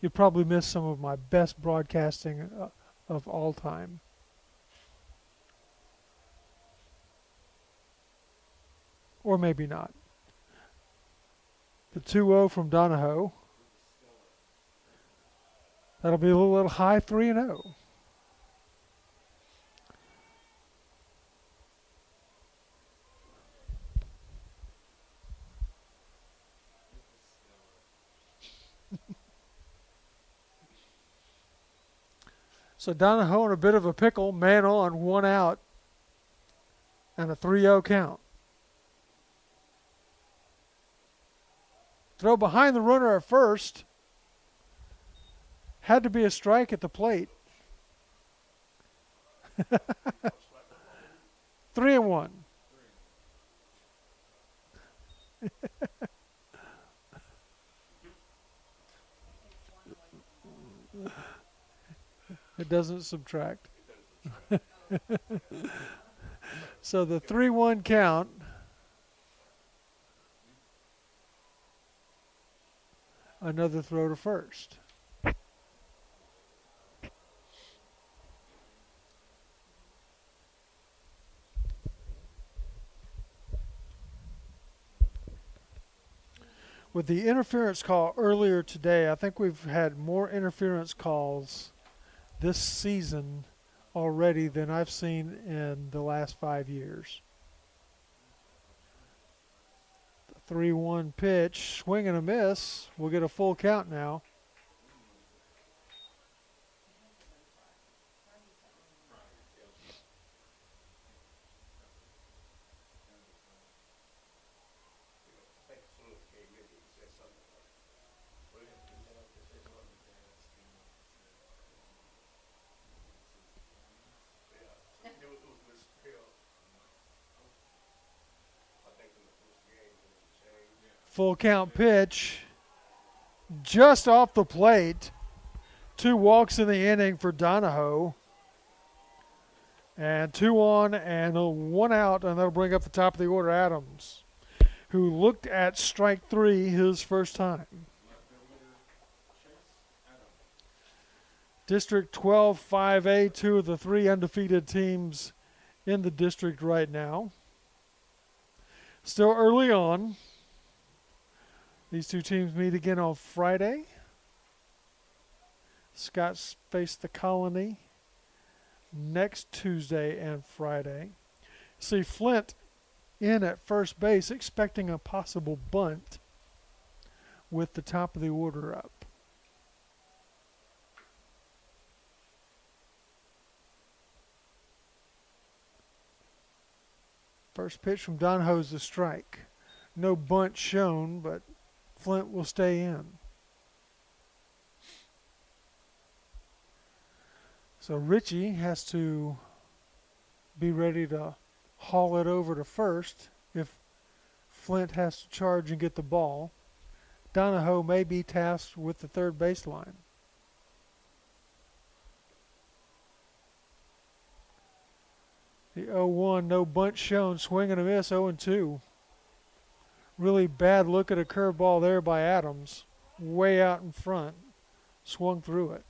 You probably missed some of my best broadcasting of all time. Or maybe not. The 2-0 from Donahoe. That'll be a little high, 3-0. So Donahoe in a bit of a pickle, man on, 1 out, and a 3-0 count. Throw behind the runner at first. Had to be a strike at the plate. 3-1. It doesn't subtract. So the 3-1 count. Another throw to first. With the interference call earlier today, I think we've had more interference calls this season already than I've seen in the last 5 years. The 3-1 pitch, swing and a miss. We'll get a full count now. Full count pitch, just off the plate. 2 walks in the inning for Donahoe. And 2 on and 1 out, and that'll bring up the top of the order, Adams, who looked at strike 3 his first time. District 12 5A, 2 of the 3 undefeated teams in the district right now. Still early on. These 2 teams meet again on Friday. Scots face the Colony next Tuesday and Friday. See Flint in at first base, expecting a possible bunt with the top of the order up. First pitch from Donahoe's a strike. No bunt shown, but Flint will stay in. So Richie has to be ready to haul it over to first if Flint has to charge and get the ball. Donahoe may be tasked with the third baseline. The 0-1, no bunt shown, swing and a miss, 0-2. Really bad look at a curveball there by Adams. Way out in front. Swung through it.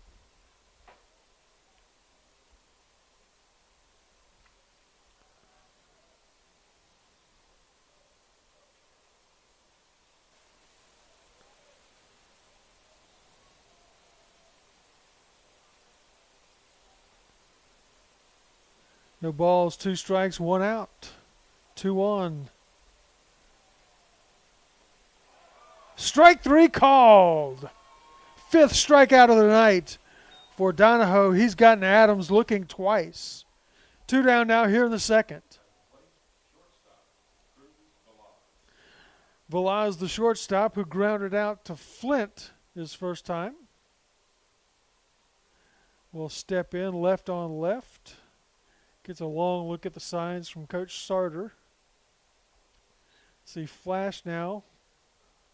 No balls, 2 strikes, 1 out. 2 on. Strike 3 called. 5th strikeout of the night for Donahoe. He's gotten Adams looking twice. 2 down now here in the second. Velaz, the shortstop, who grounded out to Flint his first time, will step in left on left. Gets a long look at the signs from Coach Sarter. See Flash now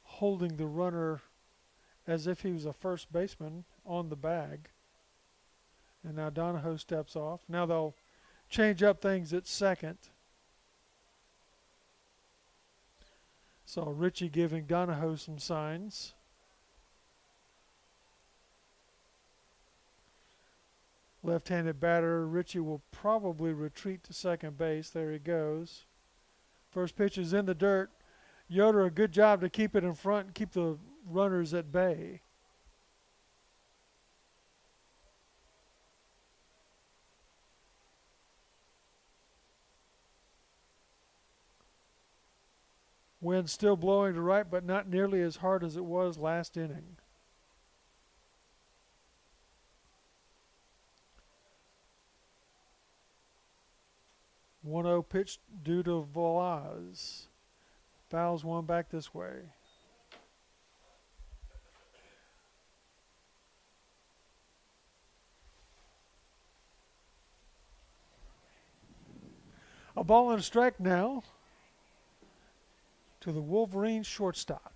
holding the runner as if he was a first baseman on the bag. And now Donahoe steps off. Now they'll change up things at second. So Richie giving Donahoe some signs. Left-handed batter, Richie will probably retreat to second base. There he goes. First pitch is in the dirt. Yoder, a good job to keep it in front and keep the runners at bay. Wind still blowing to right, but not nearly as hard as it was last inning. 1-0 pitch due to Velaz. Fouls one back this way. A ball and a strike now to the Wolverine shortstop.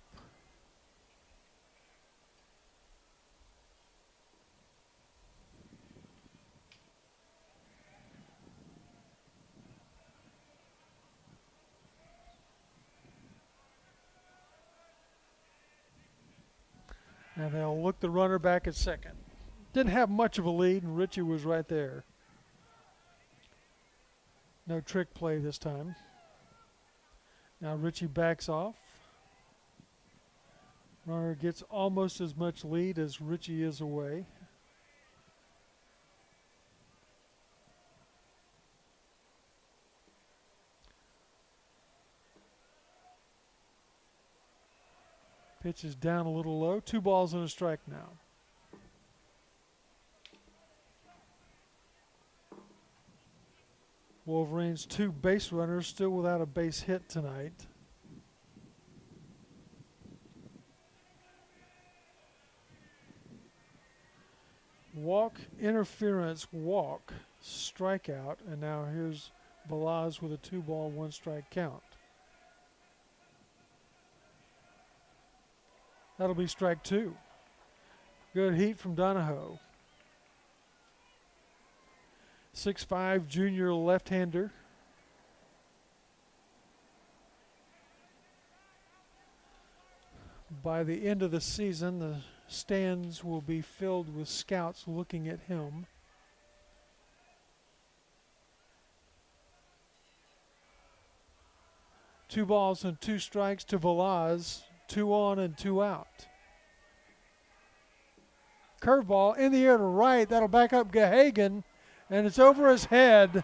And they'll look the runner back at second. Didn't have much of a lead, and Richie was right there. No trick play this time. Now Richie backs off. Runner gets almost as much lead as Richie is away. Pitch is down a little low. 2 balls and a strike now. Wolverines 2 base runners still without a base hit tonight. Walk, interference, walk, strikeout, and now here's Velaz with a 2-ball, 1-strike count. That'll be strike 2. Good heat from Donahoe. 6'5" junior left-hander. By the end of the season, the stands will be filled with scouts looking at him. Two balls and 2 strikes to Velaz. 2 on and 2 out. Curveball in the air to right. That'll back up Gahagan, and it's over his head.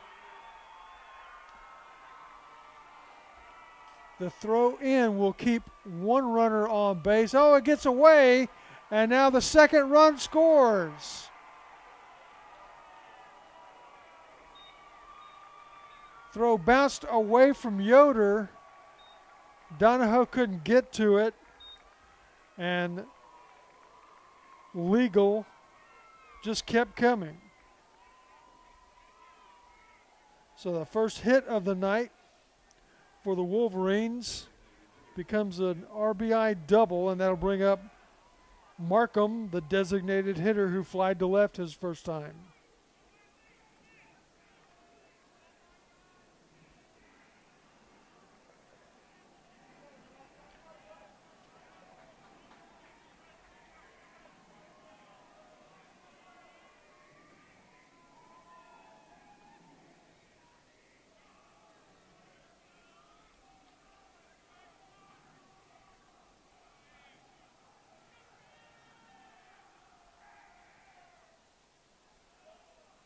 The throw in will keep 1 runner on base. Oh, it gets away, and now the second run scores. Throw bounced away from Yoder. Donahoe couldn't get to it, and Legal just kept coming. So the first hit of the night for the Wolverines becomes an RBI double, and that'll bring up Markham, the designated hitter who flied to left his first time.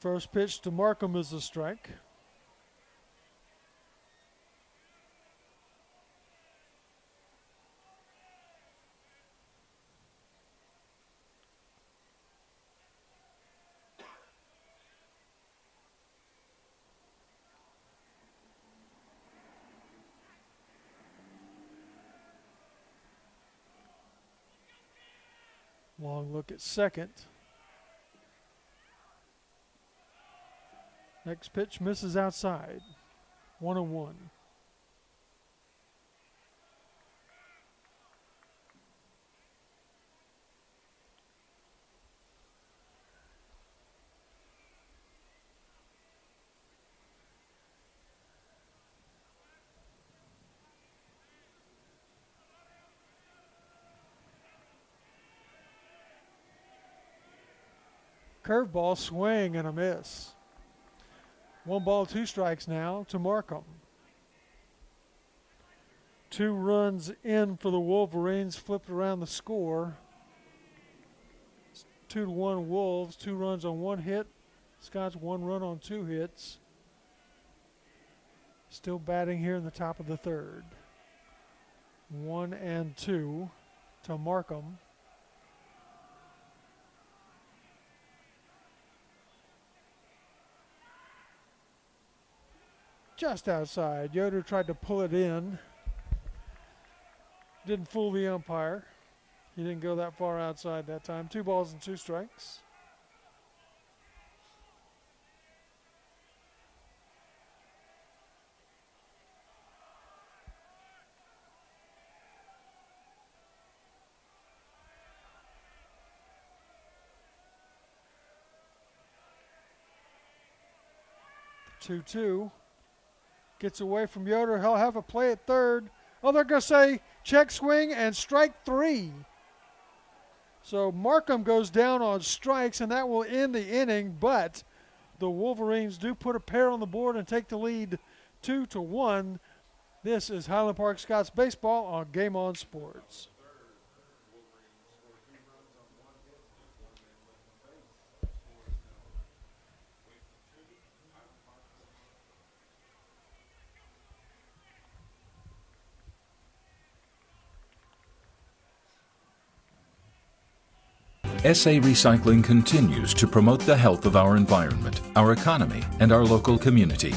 First pitch to Markham is a strike. Long look at second. Next pitch misses outside. 1-1. Curveball, swing and a miss. 1 ball, 2 strikes now to Markham. 2 runs in for the Wolverines, flipped around the score. It's 2-1 Wolves, 2 runs on 1 hit. Scott's 1 run on 2 hits. Still batting here in the top of the third. 1-2 to Markham. Just outside. Yoder tried to pull it in. Didn't fool the umpire. He didn't go that far outside that time. 2 balls and 2 strikes. The 2-2. Gets away from Yoder. He'll have a play at third. Oh, they're going to say check swing and strike 3. So Markham goes down on strikes, and that will end the inning. But the Wolverines do put a pair on the board and take the lead 2-1. This is Highland Park Scots Baseball on Game On Sports. SA Recycling continues to promote the health of our environment, our economy, and our local community.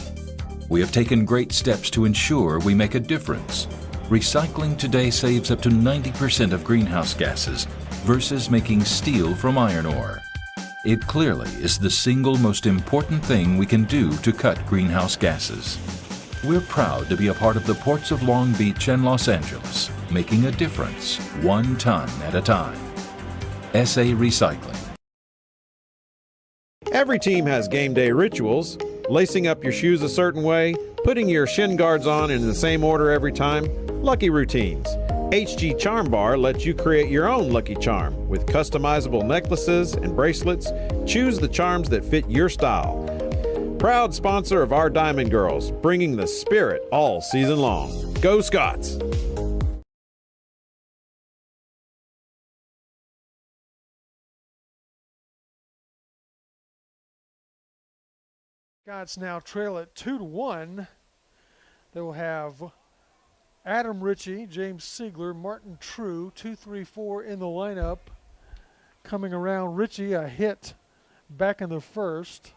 We have taken great steps to ensure we make a difference. Recycling today saves up to 90% of greenhouse gases versus making steel from iron ore. It clearly is the single most important thing we can do to cut greenhouse gases. We're proud to be a part of the ports of Long Beach and Los Angeles, making a difference, 1 ton at a time. SA Recycling. Every team has game day rituals. Lacing up your shoes a certain way, putting your shin guards on in the same order every time. Lucky routines. HG Charm Bar lets you create your own lucky charm with customizable necklaces and bracelets. Choose the charms that fit your style. Proud sponsor of our Diamond Girls, bringing the spirit all season long. Go Scots! Scots now trail at 2-1. They will have Adam Ritchie, James Siegler, Martin True, 2-3-4 in the lineup. Coming around, Ritchie a hit back in the first.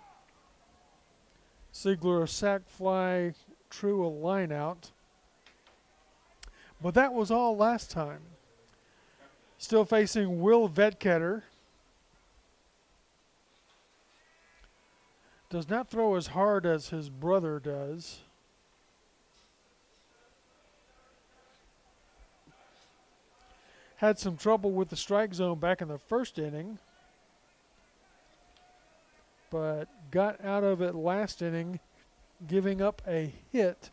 Siegler a sac fly, True a line out. But that was all last time. Still facing Will Vetketter. Does not throw as hard as his brother does. Had some trouble with the strike zone back in the first inning, but got out of it last inning, giving up a hit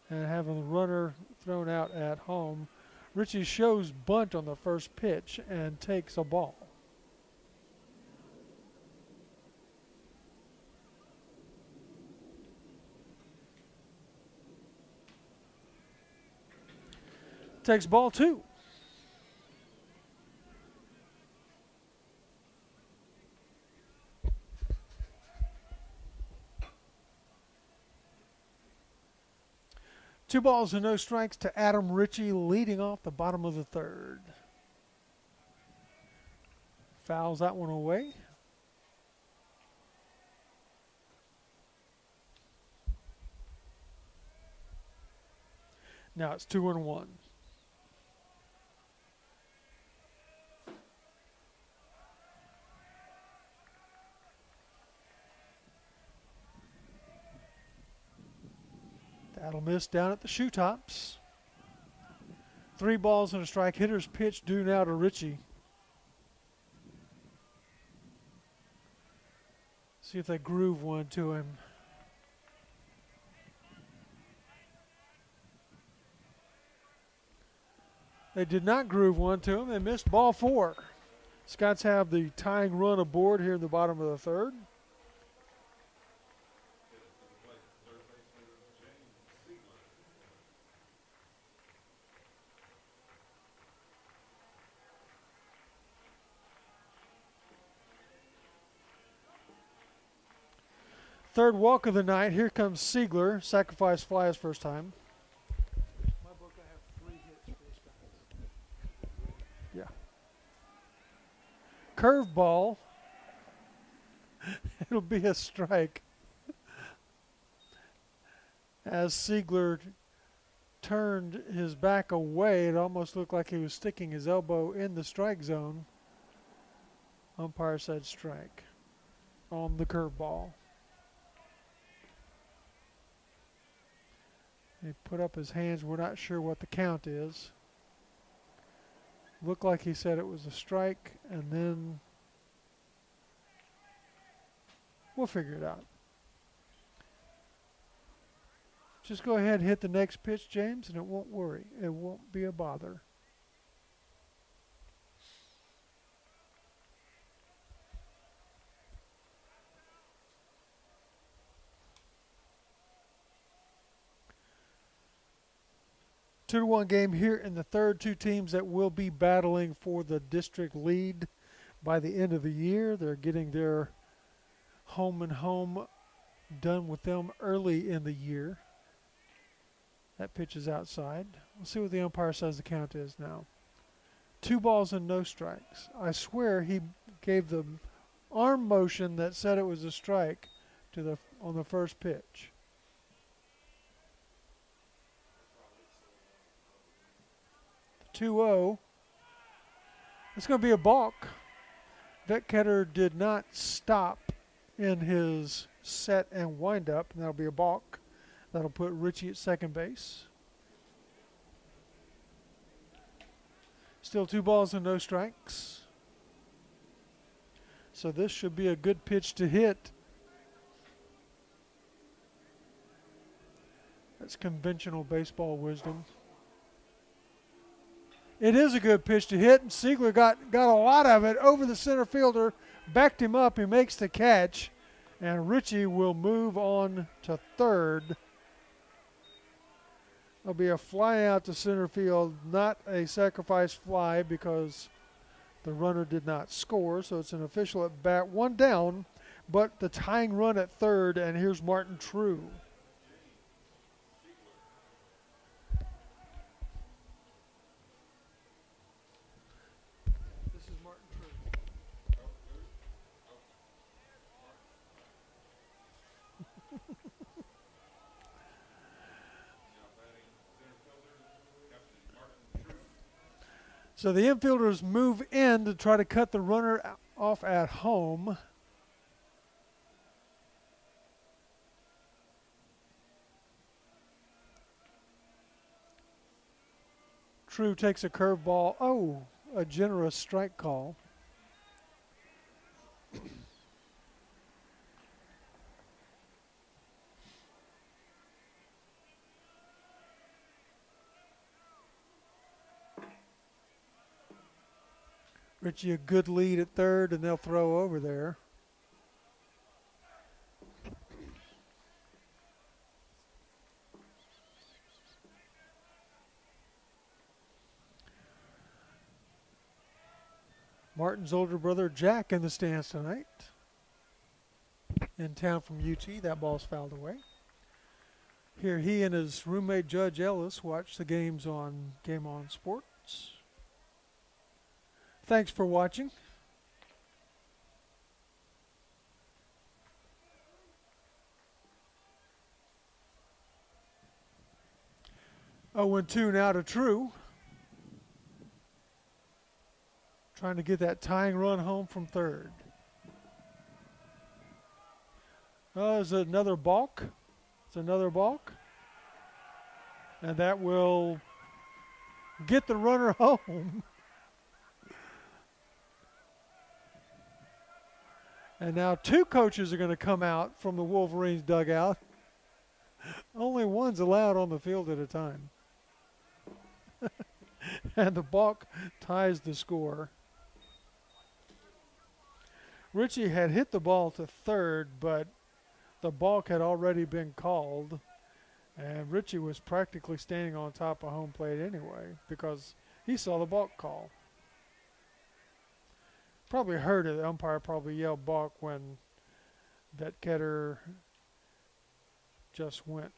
and having the runner thrown out at home. Richie shows bunt on the first pitch and takes a ball. Takes ball 2. Two balls and no strikes to Adam Ritchie, leading off the bottom of the third. Fouls that one away. Now it's 2-1. That'll miss down at the shoe tops. 3 balls and a strike. Hitter's pitch due now to Ritchie. See if they groove one to him. They did not groove one to him. They missed ball 4. Scots have the tying run aboard here in the bottom of the third. Third walk of the night. Here comes Siegler. Sacrifice fly his first time. My book, I have 3 hits for this guy. Yeah. Curveball. It'll be a strike. As Siegler turned his back away, it almost looked like he was sticking his elbow in the strike zone. Umpire said strike on the curveball. He put up his hands. We're not sure what the count is. Looked like he said it was a strike, and then we'll figure it out. Just go ahead and hit the next pitch, James, and it won't worry. It won't be a bother. Two-to-one game here in the third. 2 teams that will be battling for the district lead by the end of the year. They're getting their home and home done with them early in the year. That pitch is outside. We'll see what the umpire says the count is now. 2 balls and no strikes. I swear he gave the arm motion that said it was a strike to on the first pitch. The 2-0. It's going to be a balk. Vetketter did not stop in his set and wind up, and that'll be a balk. That'll put Ritchie at second base. Still 2 balls and no strikes. So this should be a good pitch to hit. That's conventional baseball wisdom. It is a good pitch to hit, and Siegler got a lot of it over the center fielder, backed him up. He makes the catch, and Ritchie will move on to third. There'll be a fly out to center field, not a sacrifice fly because the runner did not score, so it's an official at bat. 1 down, but the tying run at third, and here's Martin True. This is Martin True. So the infielders move in to try to cut the runner off at home. True takes a curveball. Oh, a generous strike call. Richie a good lead at third, and they'll throw over there. Martin's older brother Jack in the stands tonight. In town from UT, that ball's fouled away. Here he and his roommate Judge Ellis watch the games on Game On Sports. Thanks for watching. Oh, and 2 now to True. Trying to get that tying run home from third. Oh, is it another balk? It's another balk. And that will get the runner home. And now 2 coaches are going to come out from the Wolverines dugout. Only one's allowed on the field at a time. And the balk ties the score. Richie had hit the ball to third, but the balk had already been called. And Richie was practically standing on top of home plate anyway because he saw the balk call. Probably heard it. The umpire probably yelled balk when Vetketter just went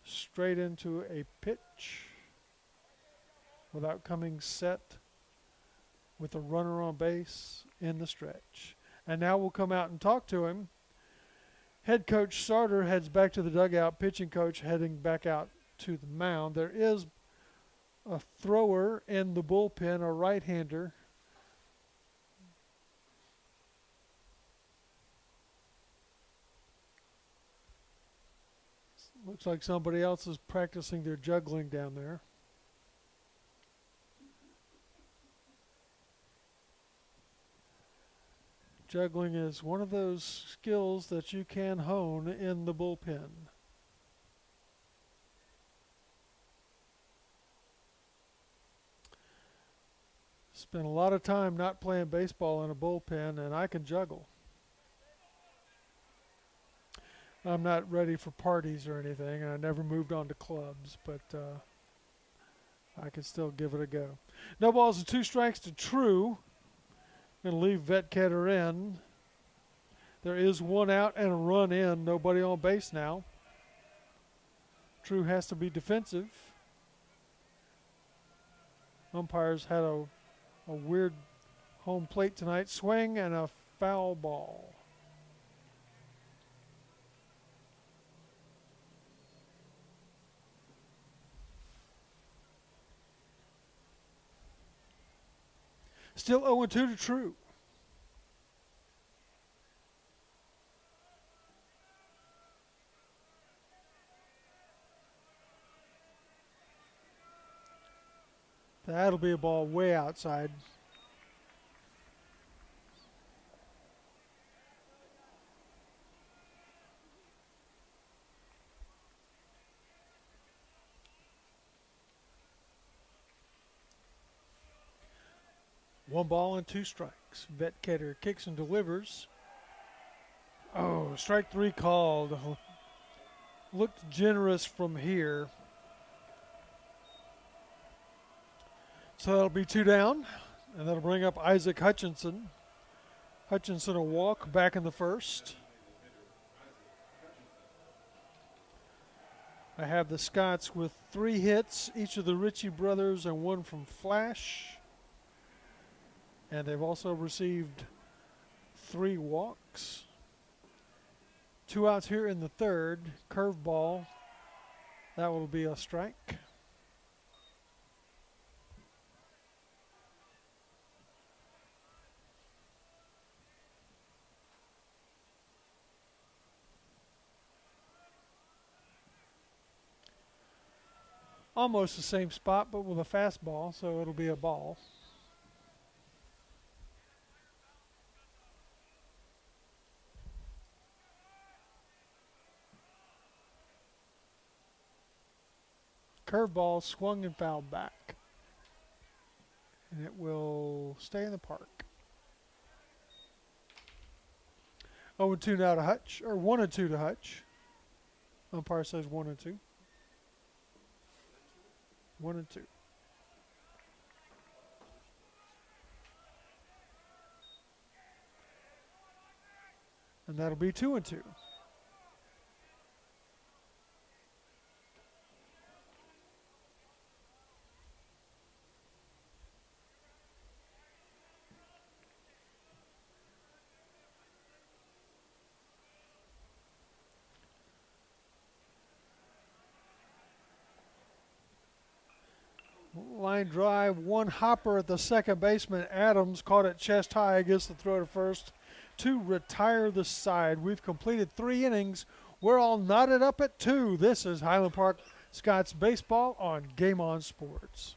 straight into a pitch without coming set with a runner on base in the stretch. And now we'll come out and talk to him. Head coach Sarter heads back to the dugout. Pitching coach heading back out to the mound. There is a thrower in the bullpen, a right-hander. Looks like somebody else is practicing their juggling down there. Juggling is one of those skills that you can hone in the bullpen. Spent a lot of time not playing baseball in a bullpen, and I can juggle. I'm not ready for parties or anything, and I never moved on to clubs, but I can still give it a go. No balls and 2 strikes to True. Going to leave Vetketter in. There is 1 out and a run in. Nobody on base now. True has to be defensive. Umpires had a weird home plate tonight. Swing and a foul ball. Still 0-2 to True. That'll be a ball way outside. One ball and 2 strikes. Vetketter kicks and delivers. Oh, strike 3 called. Looked generous from here. So that'll be 2 down, and that'll bring up Isaac Hutchinson. Hutchinson a walk back in the first. I have the Scots with 3 hits, each of the Ritchie brothers and 1 from Flash. And they've also received 3 walks. 2 outs here in the third. Curveball. That will be a strike. almost the same spot, but with a fastball, so it'll be a ball. Curveball swung and fouled back. And it will stay in the park. 0-2 now to Hutch, or 1-2 to Hutch. Umpire says 1-2. 1-2. And that'll be 2-2. Line drive, one hopper at the second baseman. Adams caught it chest high, gets the throw to first to retire the side. We've completed 3 innings. We're all knotted up at 2. This is Highland Park Scots Baseball on Game On Sports.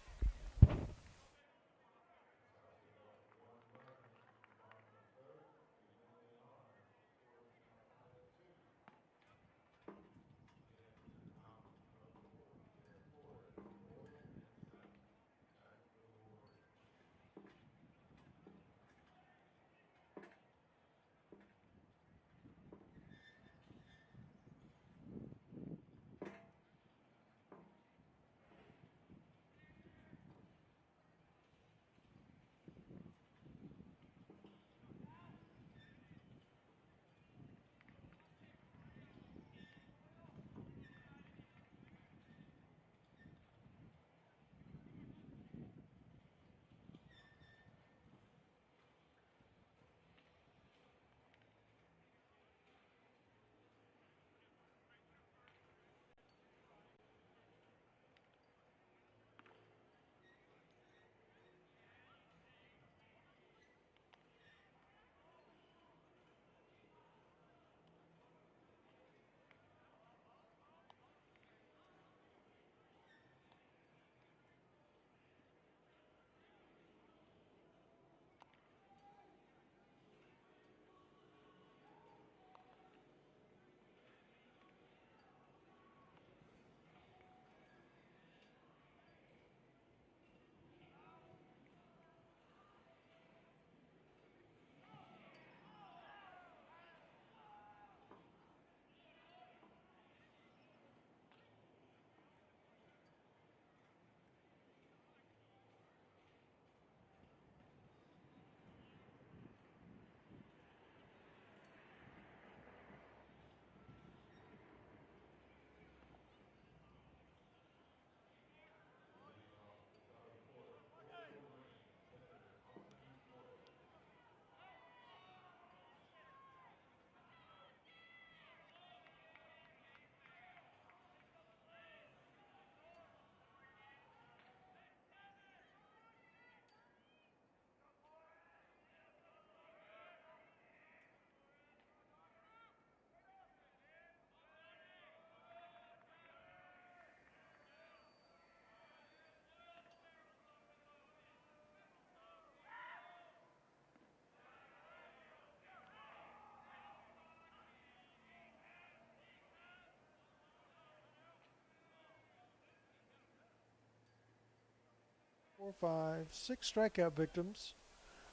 Four, five, 6 strikeout victims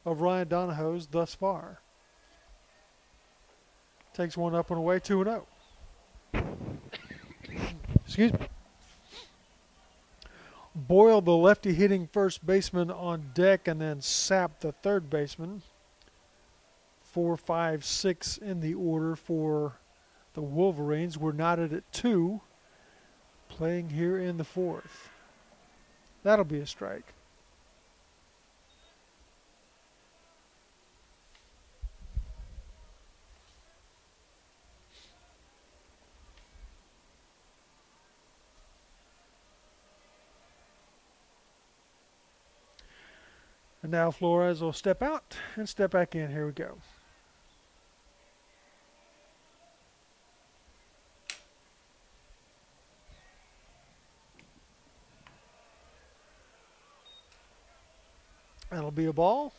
of Ryan Donahoe's thus far. Takes one up and away, 2-0. Excuse me. Boyle, the lefty hitting first baseman, on deck, and then Sapp, the third baseman. 4, 5, 6 in the order for the Wolverines. We're knotted at 2, playing here in the 4th. That'll be a strike. And now Flores will step out and step back in. Here we go. That'll be a ball.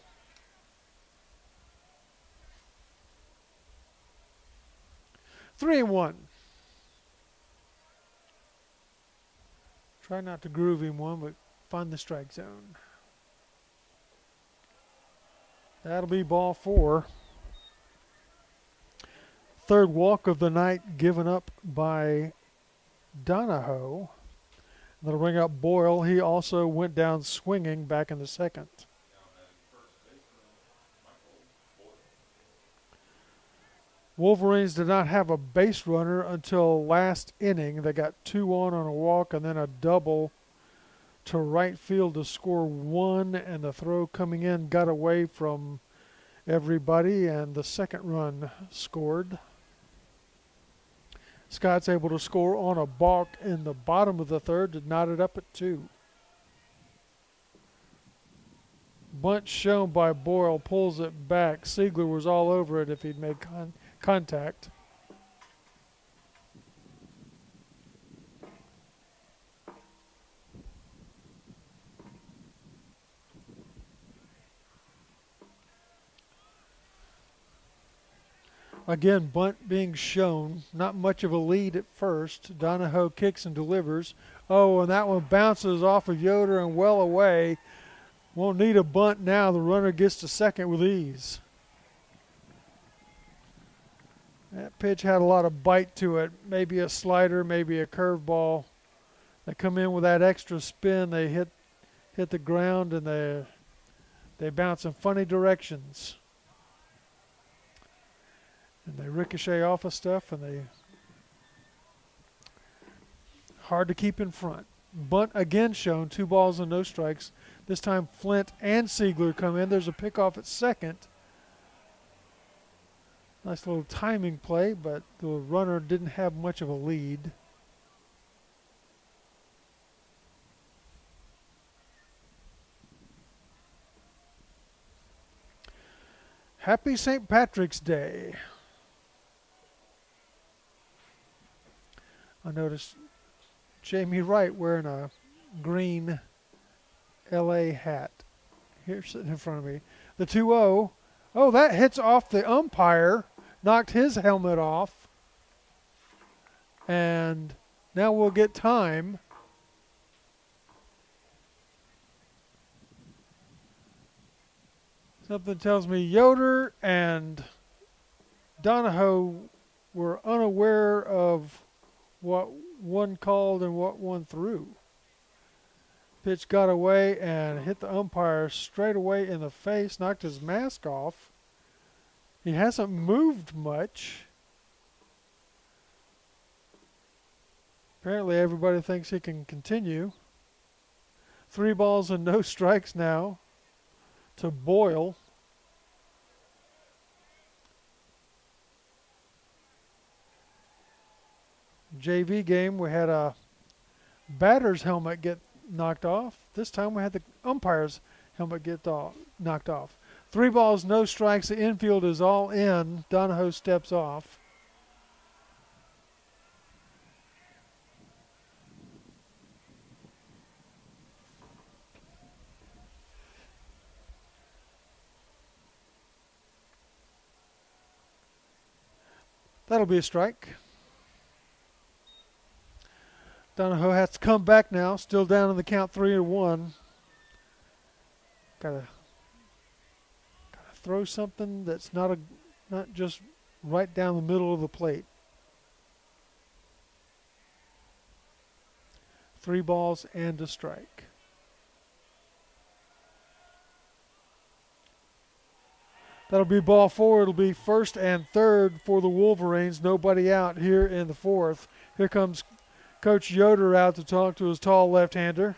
Three and one. Try not to groove him one, but find the strike zone. That'll be ball four. Third walk of the night given up by Donahoe. That'll bring up Boyle. He also went down swinging back in the second. Wolverines did not have a base runner until last inning. They got 2 on a walk and then a double to right field to score 1, and the throw coming in got away from everybody, and the second run scored. Scott's able to score on a balk in the bottom of the third to knot it up at 2. Bunt shown by Boyle, pulls it back. Siegler was all over it if he'd made contact. Again, bunt being shown. Not much of a lead at first. Donahoe kicks and delivers. Oh, and that one bounces off of Yoder and well away. Won't need a bunt now. The runner gets to second with ease. That pitch had a lot of bite to it. Maybe a slider, maybe a curveball. They come in with that extra spin. They hit the ground and they bounce in funny directions. And they ricochet off of stuff, and they hard to keep in front. Bunt again shown, 2 balls and no strikes. This time Flint and Siegler come in. There's a pickoff at second. Nice little timing play, but the runner didn't have much of a lead. Happy St. Patrick's Day. I noticed Jamie Wright wearing a green LA hat here sitting in front of me. The 2-0. Oh, that hits off the umpire, knocked his helmet off. And now we'll get time. Something tells me Yoder and Donahoe were unaware of what one called and what one threw. Pitch got away and hit the umpire straight away in the face, knocked his mask off. He hasn't moved much. Apparently everybody thinks he can continue. 3 balls and no strikes now to Boyle. JV game, we had a batter's helmet get knocked off. This time we had the umpire's helmet get knocked off. 3 balls, no strikes. The infield is all in. Donahoe steps off. That'll be a strike. Donahoe has to come back now, still down in the count 3-1. Gotta throw something that's not just right down the middle of the plate. 3 balls and a strike. That'll be ball 4. It'll be first and third for the Wolverines. Nobody out here in the 4th. Here comes Coach Yoder out to talk to his tall left-hander.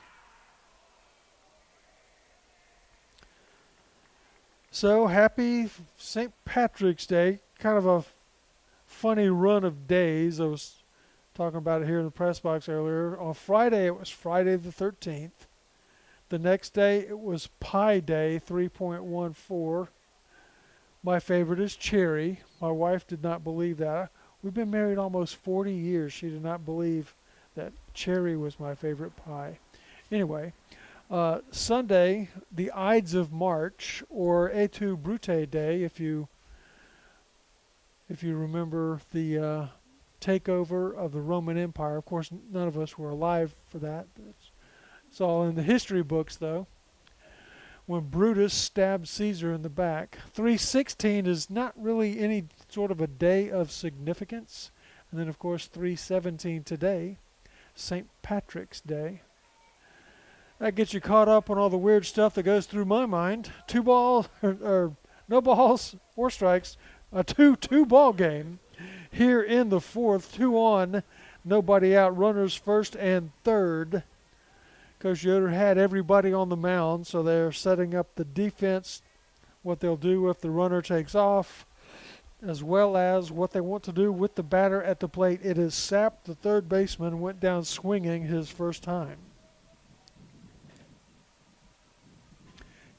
So happy St. Patrick's Day. Kind of a funny run of days. I was talking about it here in the press box earlier. On Friday, it was Friday the 13th. The next day, it was Pie Day, 3.14. My favorite is cherry. My wife did not believe that. We've been married almost 40 years. She did not believe that cherry was my favorite pie. Anyway, Sunday, the Ides of March, or Et tu, Brute Day, if you remember the takeover of the Roman Empire. Of course, none of us were alive for that. But it's all in the history books, though. When Brutus stabbed Caesar in the back. 316 is not really any sort of a day of significance. And then, of course, 317 today, St. Patrick's Day. That gets you caught up on all the weird stuff that goes through my mind. Two balls, or no balls or strikes, a 2-2 ball game. Here in the fourth, 2 on, nobody out, runners first and third. Coach Yoder had everybody on the mound, so they're setting up the defense, what they'll do if the runner takes off, as well as what they want to do with the batter at the plate. It is Sapp, the third baseman, went down swinging his first time.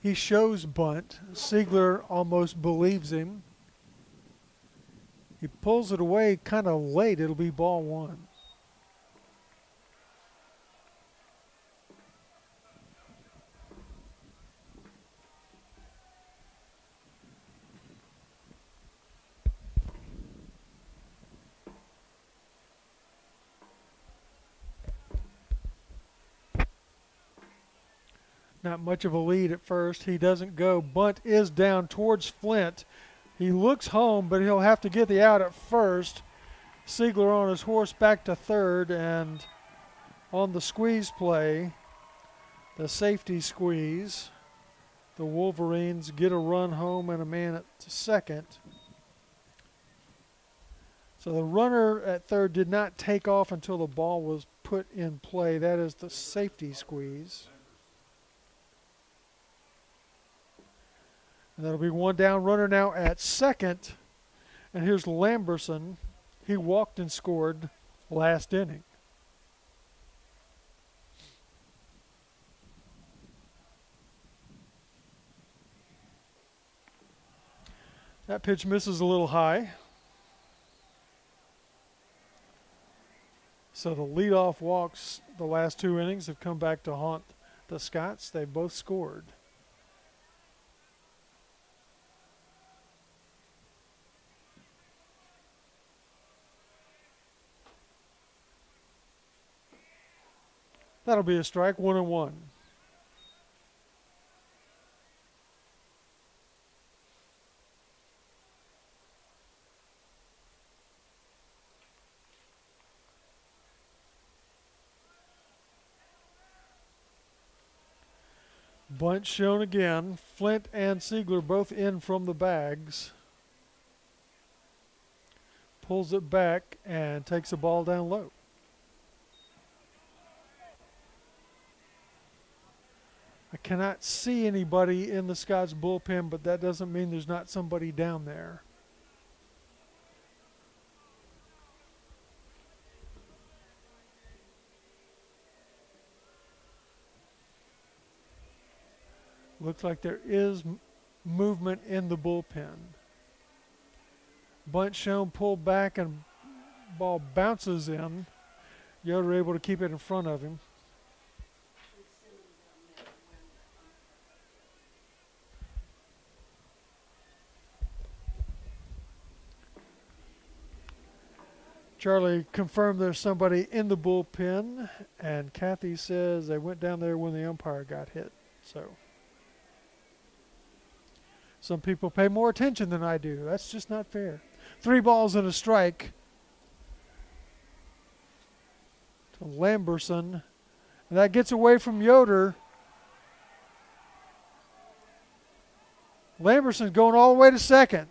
He shows bunt. Siegler almost believes him. He pulls it away kind of late. It'll be ball one. Not much of a lead at first. He doesn't go. Bunt is down towards Flint. He looks home, but he'll have to get the out at first. Siegler on his horse back to third, and on the squeeze play, the safety squeeze, the Wolverines get a run home and a man at second. So the runner at third did not take off until the ball was put in play. That is the safety squeeze. And that'll be one down, runner now at second. And here's Lamberson. He walked and scored last inning. That pitch misses a little high. So the leadoff walks the last 2 innings have come back to haunt the Scots. They both scored. That'll be a strike, 1-1. Bunt shown again. Flint and Siegler both in from the bags. Pulls it back and takes the ball down low. I cannot see anybody in the Scots bullpen, but that doesn't mean there's not somebody down there. Looks like there is movement in the bullpen. Bunt shown, pulled back, and ball bounces in. Yoder able to keep it in front of him. Charlie confirmed there's somebody in the bullpen, and Kathy says they went down there when the umpire got hit. So some people pay more attention than I do. That's just not fair. 3 balls and a strike to Lamberson. And that gets away from Yoder. Lamberson's going all the way to second.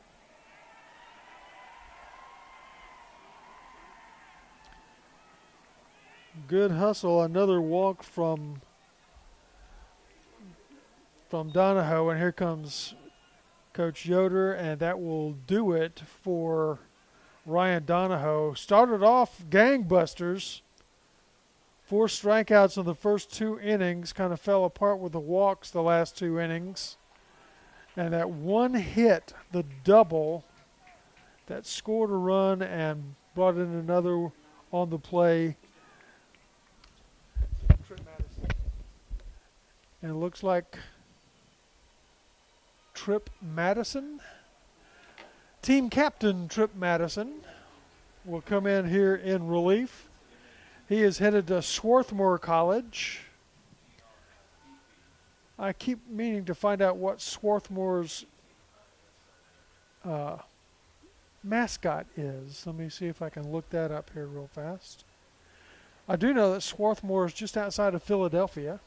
Good hustle. Another walk from Donahoe, and here comes Coach Yoder, and that will do it for Ryan Donahoe. Started off gangbusters. 4 strikeouts in the first 2 innings. Kind of fell apart with the walks the last 2 innings. And that one hit, the double, that scored a run and brought in another on the play. And it looks like Trip Madison, team captain Trip Madison, will come in here in relief. He is headed to Swarthmore College. I keep meaning to find out what Swarthmore's mascot is. Let me see if I can look that up here real fast. I do know that Swarthmore is just outside of Philadelphia.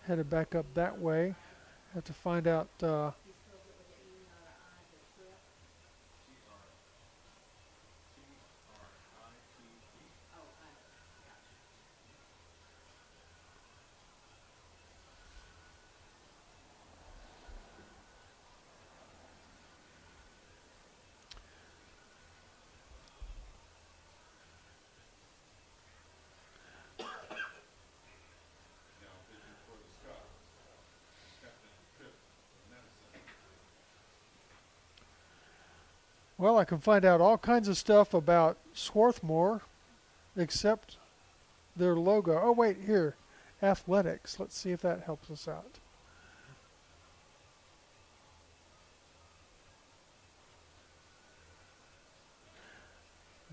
Headed back up that way. Have to find out. Well, I can find out all kinds of stuff about Swarthmore, except their logo. Oh, wait, here. Athletics. Let's see if that helps us out.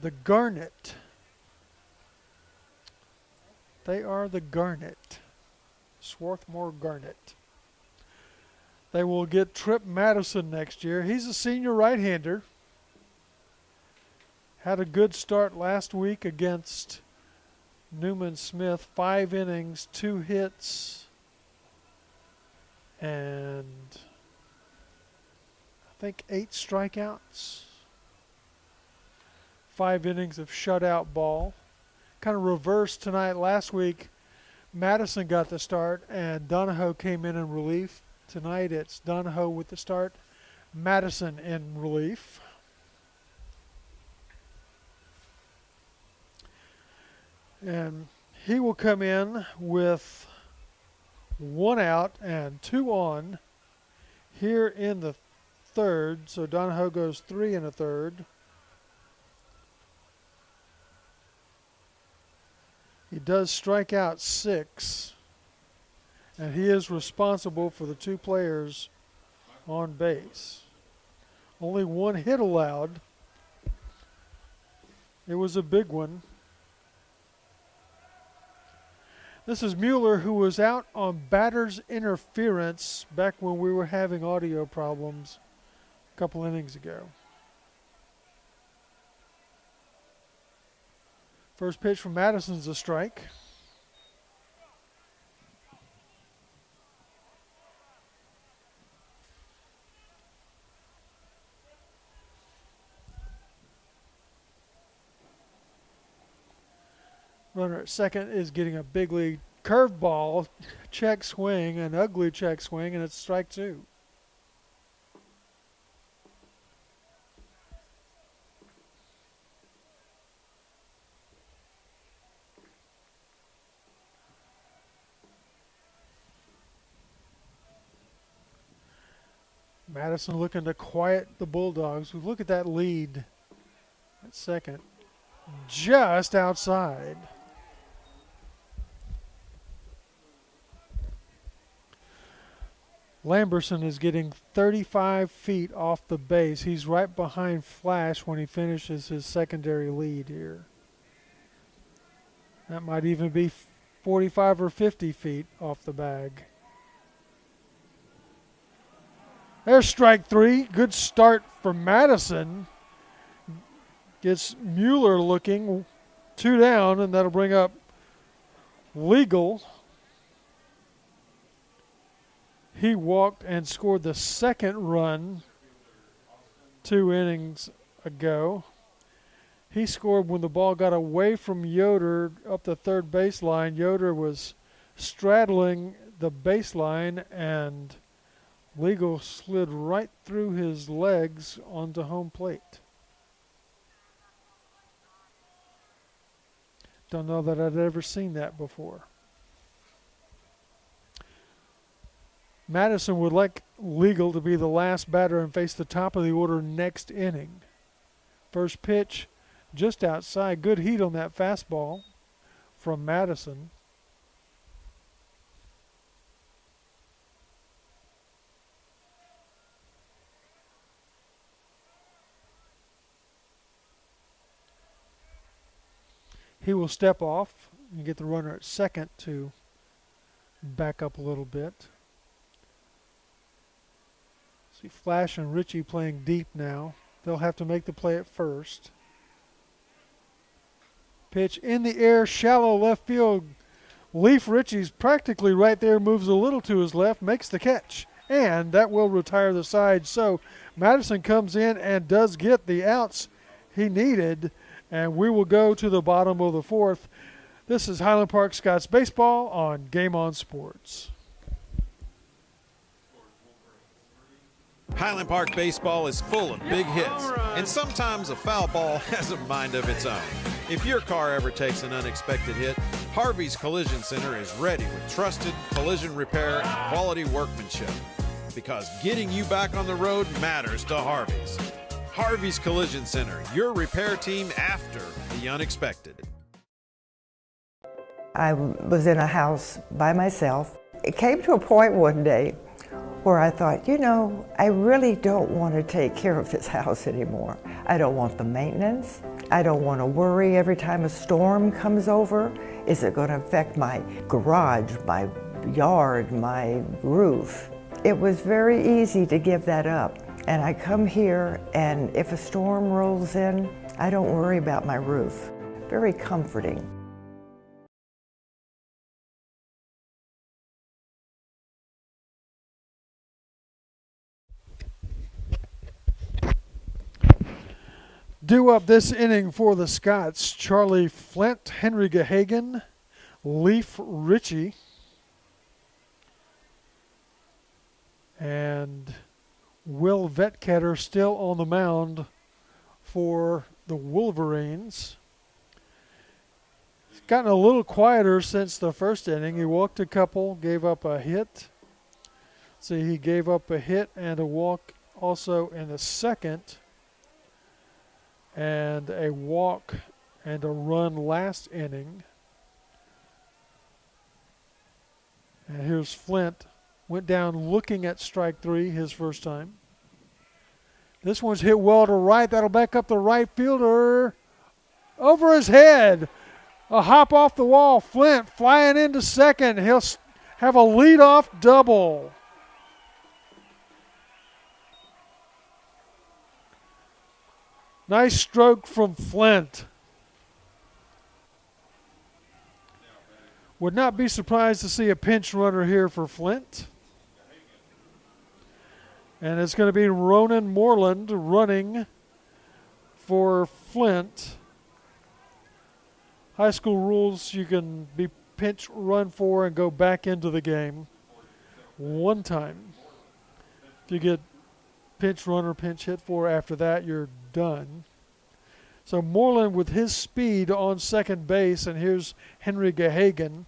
The Garnet. They are the Garnet. Swarthmore Garnet. They will get Trip Madison next year. He's a senior right-hander. Had a good start last week against Newman Smith. 5 innings, 2 hits, and I think 8 strikeouts. 5 innings of shutout ball. Kind of reversed tonight. Last week, Madison got the start, and Donahoe came in relief. Tonight, it's Donahoe with the start, Madison in relief. And he will come in with 1 out and 2 on here in the third. So Donahoe goes 3 1/3. He does strike out 6. And he is responsible for the 2 players on base. Only 1 hit allowed. It was a big one. This is Mueller, who was out on batter's interference back when we were having audio problems a couple innings ago. First pitch from Madison's a strike. Runner at second is getting a big league curveball, check swing, an ugly check swing, and it's strike 2. Madison looking to quiet the Bulldogs. Look at that lead at second. Just outside. Lamberson is getting 35 feet off the base. He's right behind Flash when he finishes his secondary lead here. That might even be 45 or 50 feet off the bag. There's strike 3. Good start for Madison. Gets Mueller looking. 2 down, and that'll bring up Legal. He walked and scored the second run 2 innings ago. He scored when the ball got away from Yoder up the third baseline. Yoder was straddling the baseline, and Legal slid right through his legs onto home plate. Don't know that I'd ever seen that before. Madison would like Legal to be the last batter and face the top of the order next inning. First pitch just outside. Good heat on that fastball from Madison. He will step off and get the runner at second to back up a little bit. See Flash and Ritchie playing deep now. They'll have to make the play at first. Pitch in the air, shallow left field. Leaf Ritchie's practically right there, moves a little to his left, makes the catch. And that will retire the side. So Madison comes in and does get the outs he needed. And we will go to the bottom of the fourth. This is Highland Park Scots Baseball on Game On Sports. Highland Park Baseball is full of big hits, and sometimes a foul ball has a mind of its own. If your car ever takes an unexpected hit, Harvey's Collision Center is ready with trusted collision repair and quality workmanship. Because getting you back on the road matters to Harvey's. Harvey's Collision Center, your repair team after the unexpected. I was in a house by myself. It came to a point one day where I thought, you know, I really don't want to take care of this house anymore. I don't want the maintenance. I don't want to worry every time a storm comes over. Is it going to affect my garage, my yard, my roof? It was very easy to give that up. And I come here, and if a storm rolls in, I don't worry about my roof. Very comforting. Due up this inning for the Scots, Charlie Flint, Henry Gahagan, Leaf Ritchie, and Will Vetketter still on the mound for the Wolverines. He's gotten a little quieter since the first inning. He walked a couple, gave up a hit. See, he gave up a hit and a walk also in the second, and a walk and a run last inning. And here's Flint. Went down looking at strike three his first time. This one's hit well to right. That'll back up the right fielder. Over his head. A hop off the wall. Flint flying into second. He'll have a leadoff double. Nice stroke from Flint. Would not be surprised to see a pinch runner here for Flint. And it's going to be Ronan Moreland running for Flint. High school rules, you can be pinch run for and go back into the game one time. If you get pinch run or pinch hit for after that, you're done. So Moreland with his speed on second base, and here's Henry Gahagan.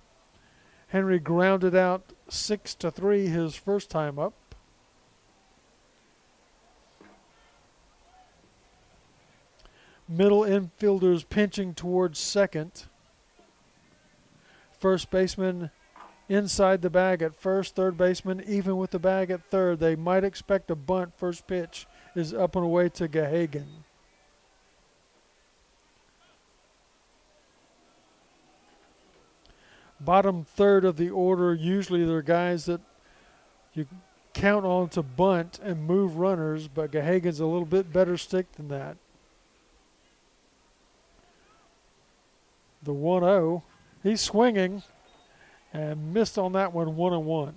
Henry grounded out 6-3 his first time up. Middle infielders pinching towards second. First baseman inside the bag at first. Third baseman even with the bag at third. They might expect a bunt. First pitch is up and away to Gahagan. Bottom third of the order, usually they're guys that you count on to bunt and move runners, but Gahagan's a little bit better stick than that. The 1-0, he's swinging and missed on that one, 1-1.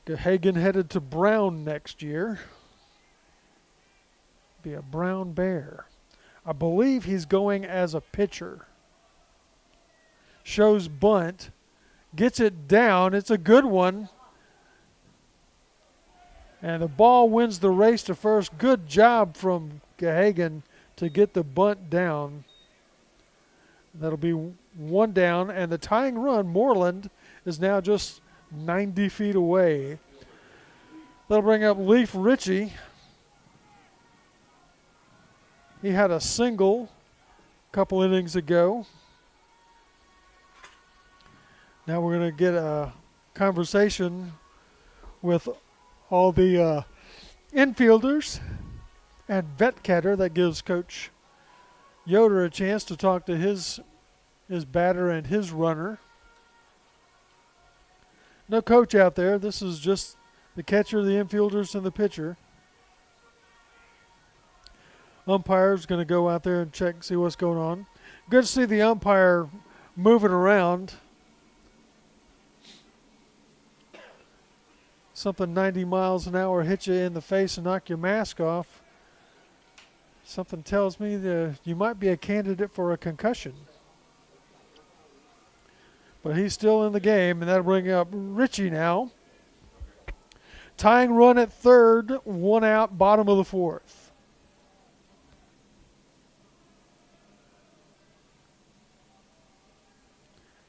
Gahagan headed to Brown next year. Be a Brown Bear. I believe he's going as a pitcher. Shows bunt, gets it down. It's a good one. And the ball wins the race to first. Good job from Gahagan to get the bunt down. That'll be one down. And the tying run, Moreland, is now just 90 feet away. That'll bring up Leaf Ritchie. He had a single a couple innings ago. Now we're going to get a conversation with all the infielders and vet catter. That gives Coach Yoder a chance to talk to his batter and his runner. No coach out there. This is just the catcher, the infielders, and the pitcher. Umpire's going to go out there and check, see what's going on. Good to see the umpire moving around. Something 90 miles an hour hit you in the face and knock your mask off. Something tells me that you might be a candidate for a concussion. But he's still in the game, and that'll bring up Richie now. Tying run at third, 1 out, bottom of the 4th.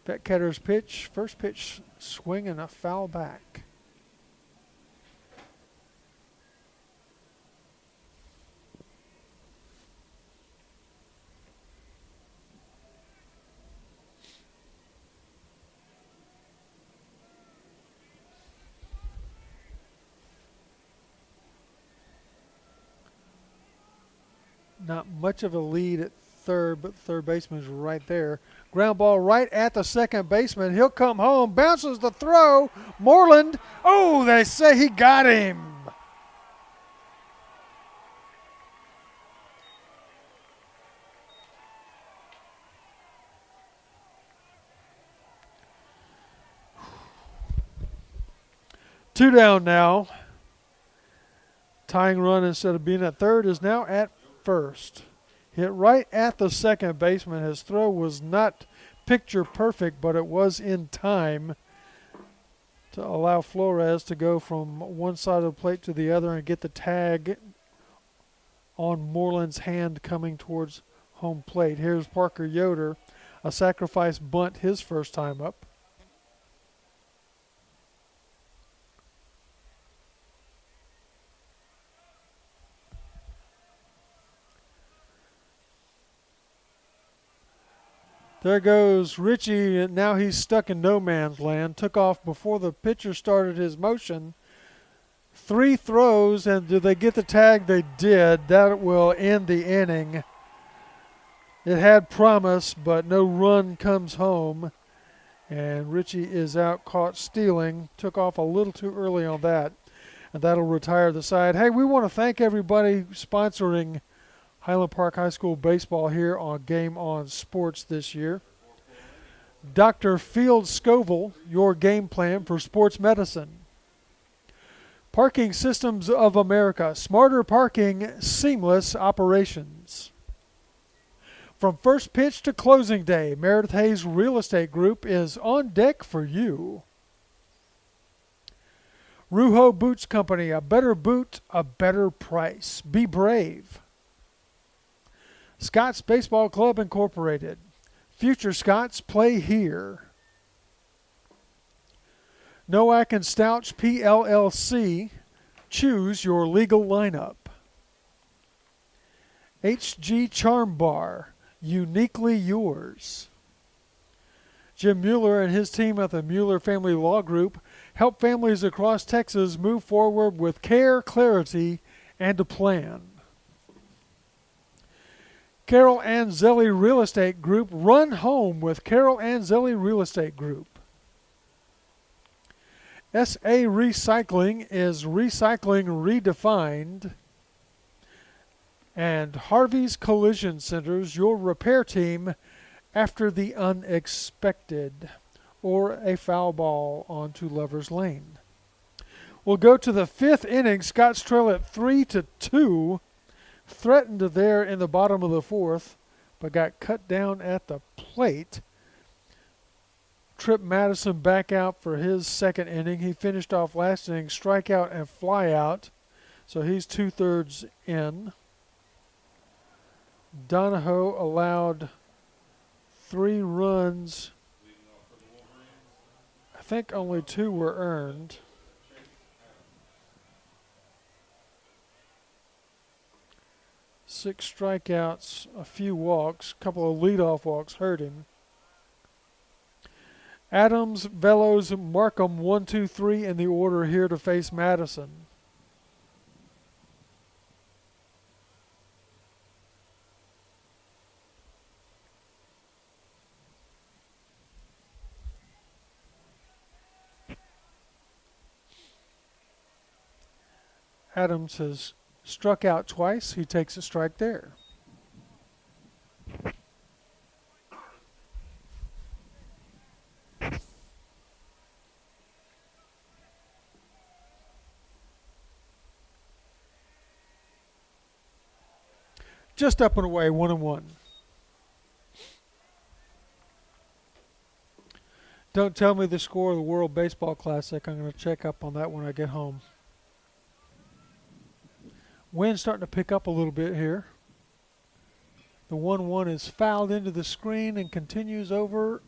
Petcatter's pitch, first pitch swing and a foul back. Not much of a lead at third, but the third baseman is right there. Ground ball right at the second baseman. He'll come home. Bounces the throw. Moreland. Oh, they say he got him. Two down now. Tying run, instead of being at third, is now at first. Hit right at the second baseman. His throw was not picture perfect, but it was in time to allow Flores to go from one side of the plate to the other and get the tag on Moreland's hand coming towards home plate. Here's Parker Yoder, a sacrifice bunt his first time up. There goes Richie, and now he's stuck in no man's land. Took off before the pitcher started his motion. 3 throws, and did they get the tag? They did. That will end the inning. It had promise, but no run comes home. And Richie is out caught stealing. Took off a little too early on that. And that'll retire the side. Hey, we want to thank everybody sponsoring Highland Park High School baseball here on Game On Sports this year. Dr. Field Scoville, your game plan for sports medicine. Parking Systems of America, smarter parking, seamless operations. From first pitch to closing day, Meredith Hayes Real Estate Group is on deck for you. Ruho Boots Company, a better boot, a better price. Be brave. Scott's Baseball Club Incorporated. Future Scots play here. Nowak and Stouch PLLC. Choose your legal lineup. HG Charm Bar. Uniquely yours. Jim Mueller and his team at the Mueller Family Law Group help families across Texas move forward with care, clarity, and a plan. Carol Anzelli Real Estate Group. Run home with Carol Anzelli Real Estate Group. SA Recycling is recycling redefined. And Harvey's Collision Centers, your repair team after the unexpected or a foul ball onto Lover's Lane. We'll go to the 5th inning. Scott's trail at 3-2. Threatened there in the bottom of the 4th, but got cut down at the plate. Trip Madison back out for his 2nd inning. He finished off last inning, strikeout and flyout, so he's 2/3 in. Donahoe allowed 3 runs. I think only 2 were earned. 6 strikeouts, a few walks, a couple of leadoff walks hurt him. Adams, Velos, Markham, 1, 2, 3 in the order here to face Madison. Adams has struck out twice. He takes a strike there. Just up and away, 1-1. Don't tell me the score of the World Baseball Classic. I'm going to check up on that when I get home. Wind's starting to pick up a little bit here. The 1-1 is fouled into the screen and continues over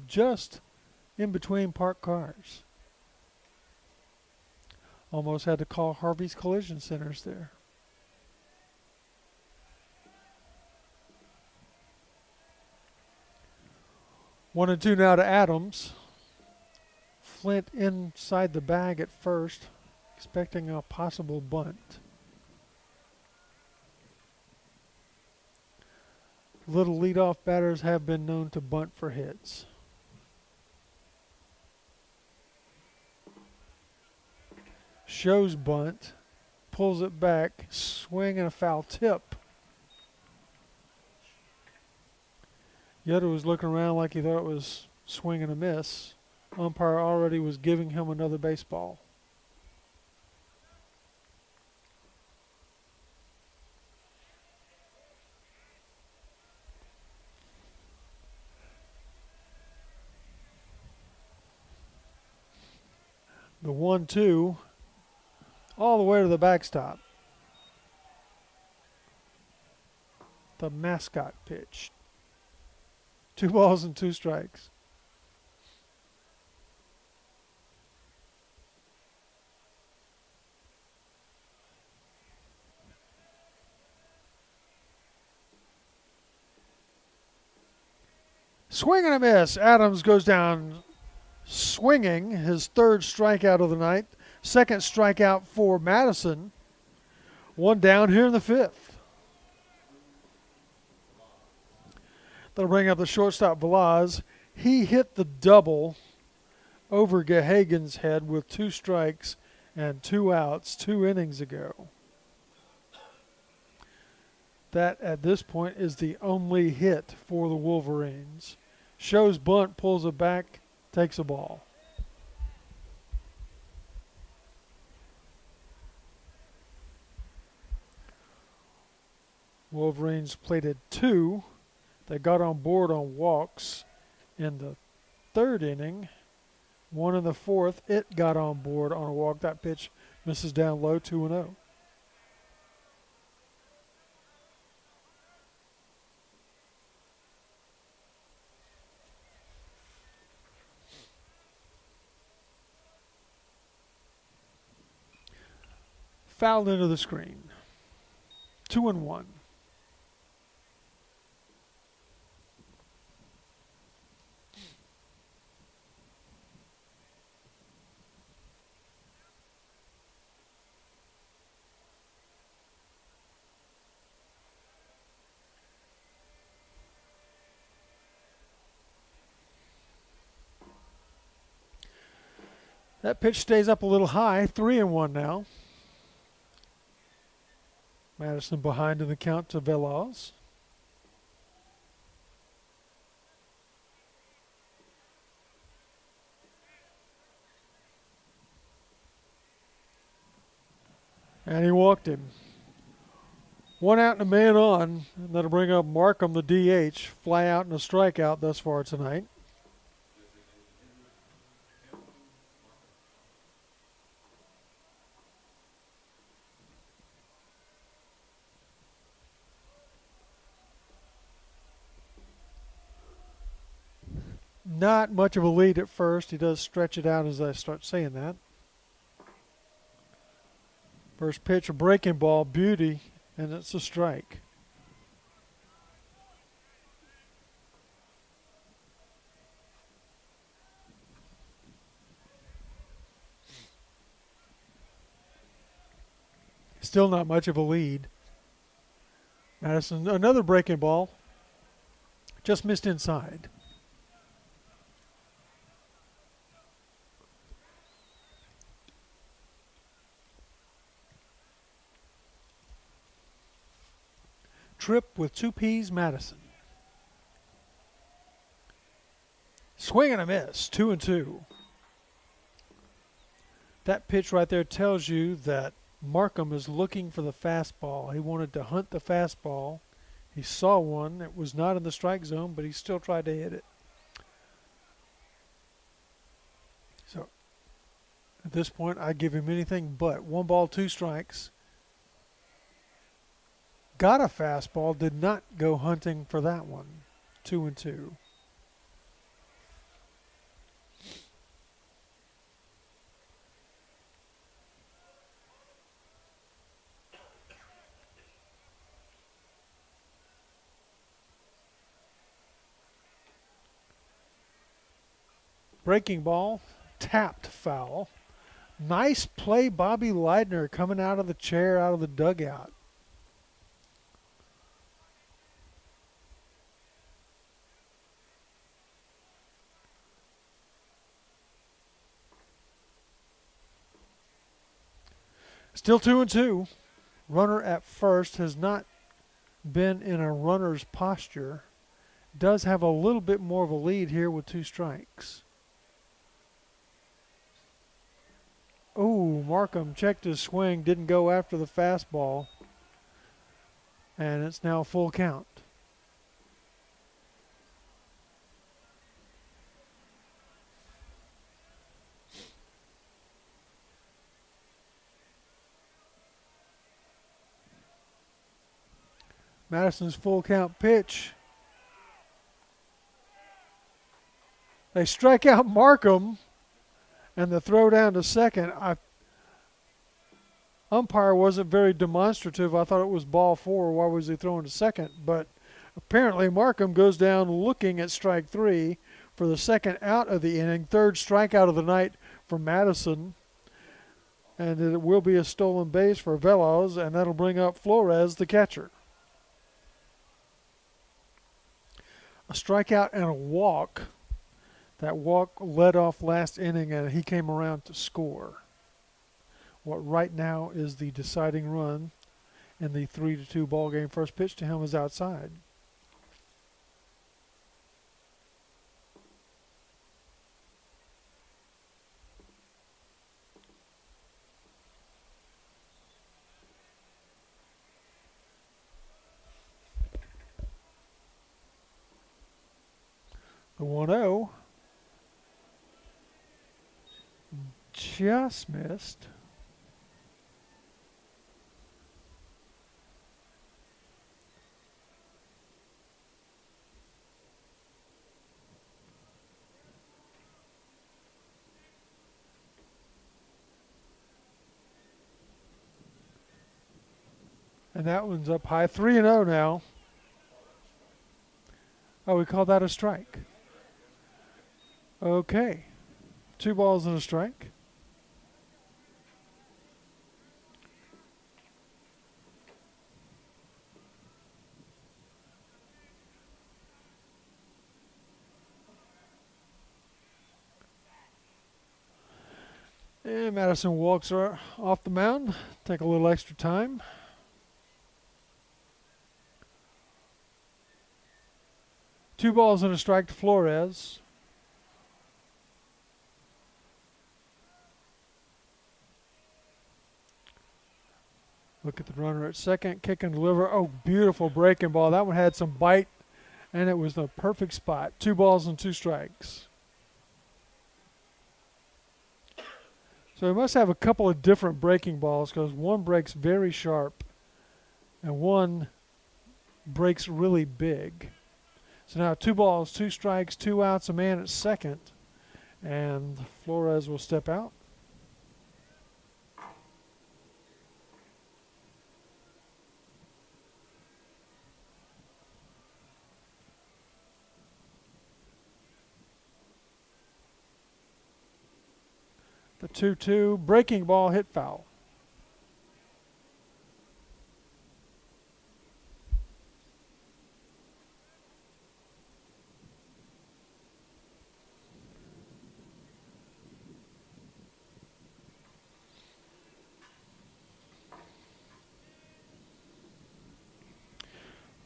just in between parked cars. Almost had to call Harvey's Collision Centers there. One and two now to Adams. Flint inside the bag at first, expecting a possible bunt. Little leadoff batters have been known to bunt for hits. Shows bunt, pulls it back, swing and a foul tip. Yoder was looking around like he thought it was swing and a miss. Umpire already was giving him another baseball. The 1-2 all the way to the backstop. The mascot pitch. 2 balls and 2 strikes. Swing and a miss. Adams goes down swinging, his 3rd strikeout of the night. 2nd strikeout for Madison. 1 down here in the 5th. They'll bring up the shortstop, Velaz. He hit the double over Gahagan's head with 2 strikes and 2 outs 2 innings ago. That, at this point, is the only hit for the Wolverines. Shows bunt, pulls it back, takes a ball. Wolverines plated 2. They got on board on walks in the 3rd inning. 1 in the 4th. It got on board on a walk. That pitch misses down low, 2-0. Fouled into the screen. 2-1. That pitch stays up a little high, 3-1 now. Madison behind in the count to Velaz. And he walked him. 1 out and a man on, and that'll bring up Markham, the DH. Fly out and a strikeout thus far tonight. Not much of a lead at first. He does stretch it out as I start saying that. First pitch, a breaking ball, beauty, and it's a strike. Still not much of a lead. Madison, another breaking ball. Just missed inside. Trip with 2 Ps, Madison. Swing and a miss, 2-2. That pitch right there tells you that Markham is looking for the fastball. He wanted to hunt the fastball. He saw one. It was not in the strike zone, but he still tried to hit it. So at this point, I give him anything but 1 ball, 2 strikes. Got a fastball, did not go hunting for that one. 2-2. Breaking ball, tapped foul. Nice play, Bobby Leidner coming out of the chair, out of the dugout. Still 2-2. Runner at first has not been in a runner's posture. Does have a little bit more of a lead here with 2 strikes. Oh, Markham checked his swing, didn't go after the fastball. And it's now full count. Madison's full count pitch. They strike out Markham. And the throw down to second, umpire wasn't very demonstrative. I thought it was ball 4. Why was he throwing to second? But apparently Markham goes down looking at strike 3 for the second out of the inning. 3rd strikeout of the night for Madison. And it will be a stolen base for Veloz, and that'll bring up Flores, the catcher. A strikeout and a walk. That walk led off last inning, and he came around to score. What right now is the deciding run in the 3-2 ball game. First pitch to him is outside. The 1-0. Just missed. And that one's up high. 3-0 now. Oh, we call that a strike. Okay. 2 balls and a strike. And Madison walks off the mound. Take a little extra time. Two balls and a strike to Flores. Look at the runner at second. Kick and deliver. Oh, beautiful breaking ball. That one had some bite, and it was the perfect spot. 2 balls and 2 strikes. So he must have a couple of different breaking balls because one breaks very sharp and one breaks really big. So now 2 balls, 2 strikes, 2 outs, a man at second, and Flores will step out. The 2-2 breaking ball hit foul.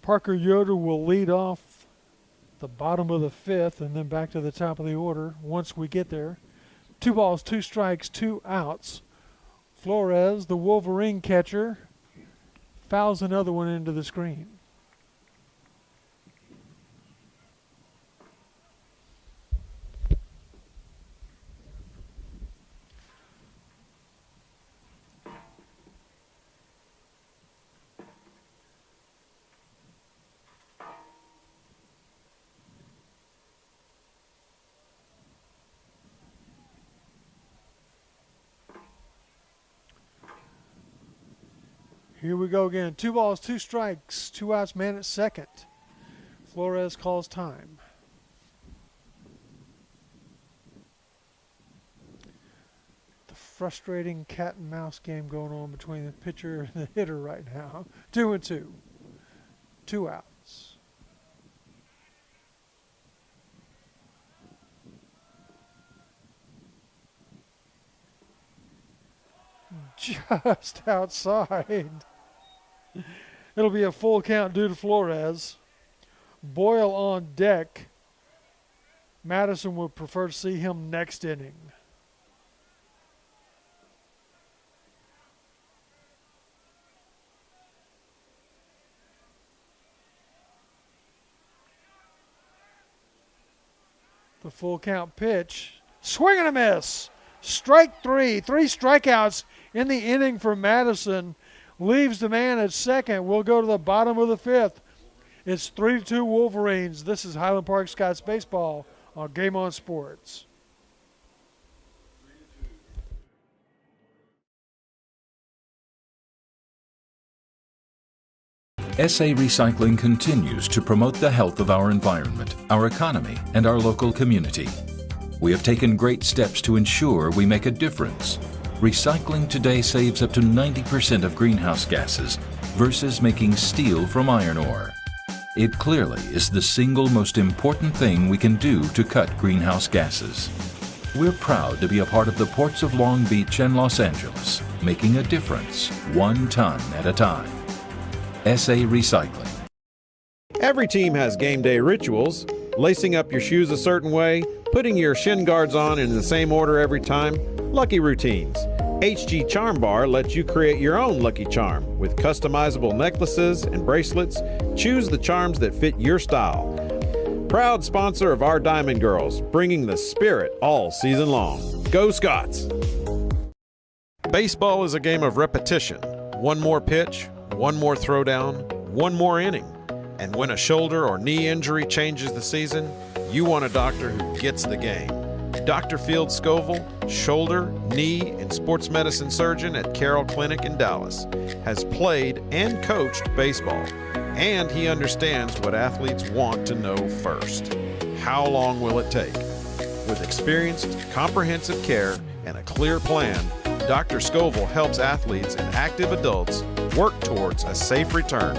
Parker Yoder will lead off the bottom of the fifth and then back to the top of the order once we get there. 2 balls, 2 strikes, 2 outs. Flores, the Wolverine catcher, fouls another one into the screen. Here we go again. 2 balls, 2 strikes, 2 outs, man at second. Flores calls time. The frustrating cat and mouse game going on between the pitcher and the hitter right now. 2-2. 2 outs. Just outside. It'll be a full count due to Flores. Boyle on deck. Madison would prefer to see him next inning. The full count pitch. Swing and a miss. Strike 3. 3 strikeouts in the inning for Madison. Leaves the man at second. We'll go to the bottom of the fifth. It's 3-2 Wolverines. This is Highland Park Scots baseball on Game On Sports. SA Recycling continues to promote the health of our environment, our economy, and our local community. We have taken great steps to ensure we make a difference. Recycling today saves up to 90% of greenhouse gases versus making steel from iron ore. It clearly is the single most important thing we can do to cut greenhouse gases. We're proud to be a part of the ports of Long Beach and Los Angeles, making a difference 1 ton at a time. SA Recycling. Every team has game day rituals. Lacing up your shoes a certain way, putting your shin guards on in the same order every time. Lucky routines. HG Charm Bar lets you create your own lucky charm with customizable necklaces and bracelets. Choose the charms that fit your style. Proud sponsor of our Diamond Girls, bringing the spirit all season long. Go Scots! Baseball is a game of repetition. One more pitch, one more throwdown, one more inning. And when a shoulder or knee injury changes the season, you want a doctor who gets the game. Dr. Field Scoville, shoulder, knee, and sports medicine surgeon at Carroll Clinic in Dallas, has played and coached baseball, and he understands what athletes want to know first. How long will it take? With experienced, comprehensive care and a clear plan, Dr. Scoville helps athletes and active adults work towards a safe return,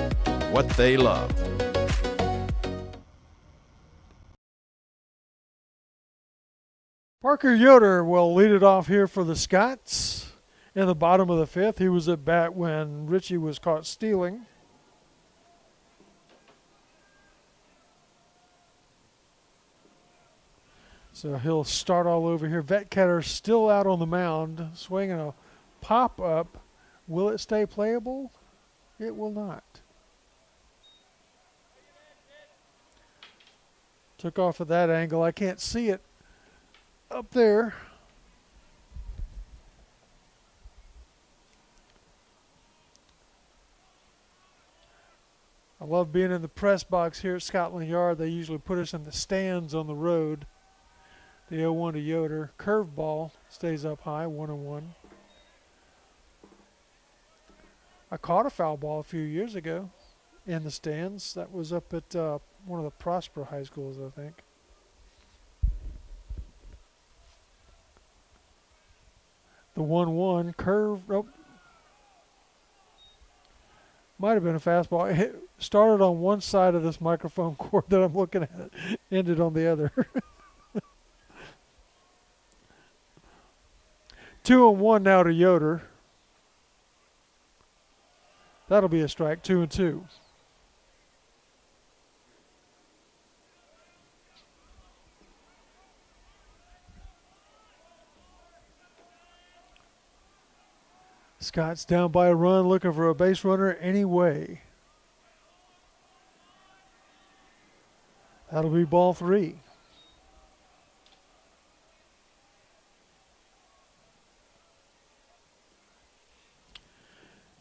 what they love. Parker Yoder will lead it off here for the Scots in the bottom of the fifth. He was at bat when Richie was caught stealing. So he'll start all over here. Vetketter still out on the mound, swinging a pop-up. Will it stay playable? It will not. Took off at that angle. I can't see it up there. I love being in the press box here at Scotland Yard. They usually put us in the stands on the road. The 0-1 to Yoder. Curveball stays up high, 1-1. I caught a foul ball a few years ago in the stands. That was up at one of the Prosper high schools, I think. The 1-1 curve. Nope. Might have been a fastball. It started on one side of this microphone cord that I'm looking at. Ended on the other. 2-1 now to Yoder. That'll be a strike. 2-2. Scott's down by a run, looking for a base runner anyway. That'll be ball 3.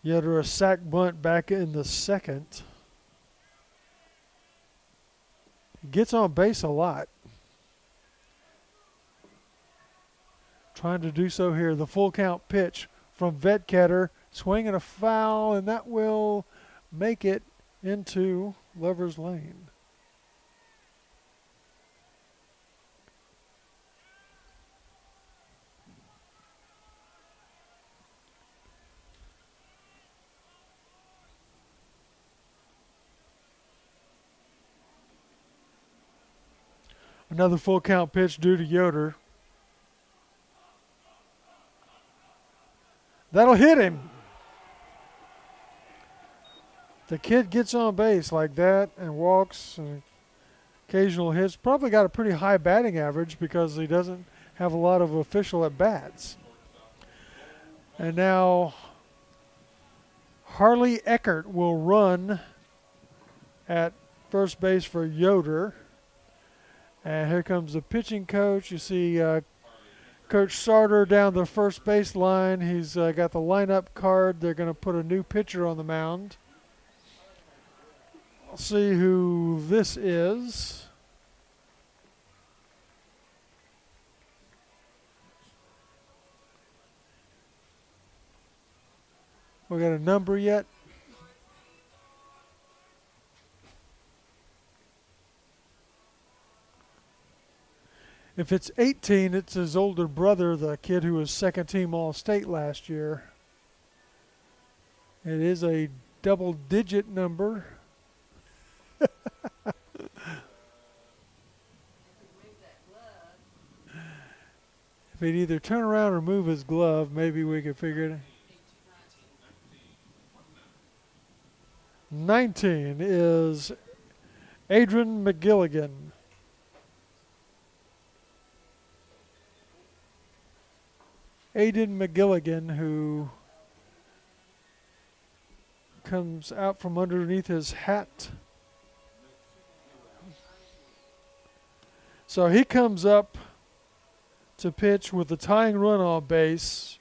Yoder a sac bunt back in the second. Gets on base a lot. Trying to do so here. The full count pitch from Vetketter, swinging a foul, and that will make it into Lover's Lane. Another full count pitch due to Yoder. That'll hit him. The kid gets on base like that and walks and occasional hits. Probably got a pretty high batting average because he doesn't have a lot of official at-bats. And now Harley Eckert will run at first base for Yoder. And here comes the pitching coach. You see Coach Sarter down the first base line. He's got the lineup card. They're going to put a new pitcher on the mound. I'll see who this is. We got a number yet? If it's 18, it's his older brother, the kid who was second team All-State last year. It is a double-digit number. If he'd either turn around or move his glove, maybe we could figure it out. 19 is Adrian McGilligan. Aiden McGilligan, who comes out from underneath his hat. So he comes up to pitch with the tying run on base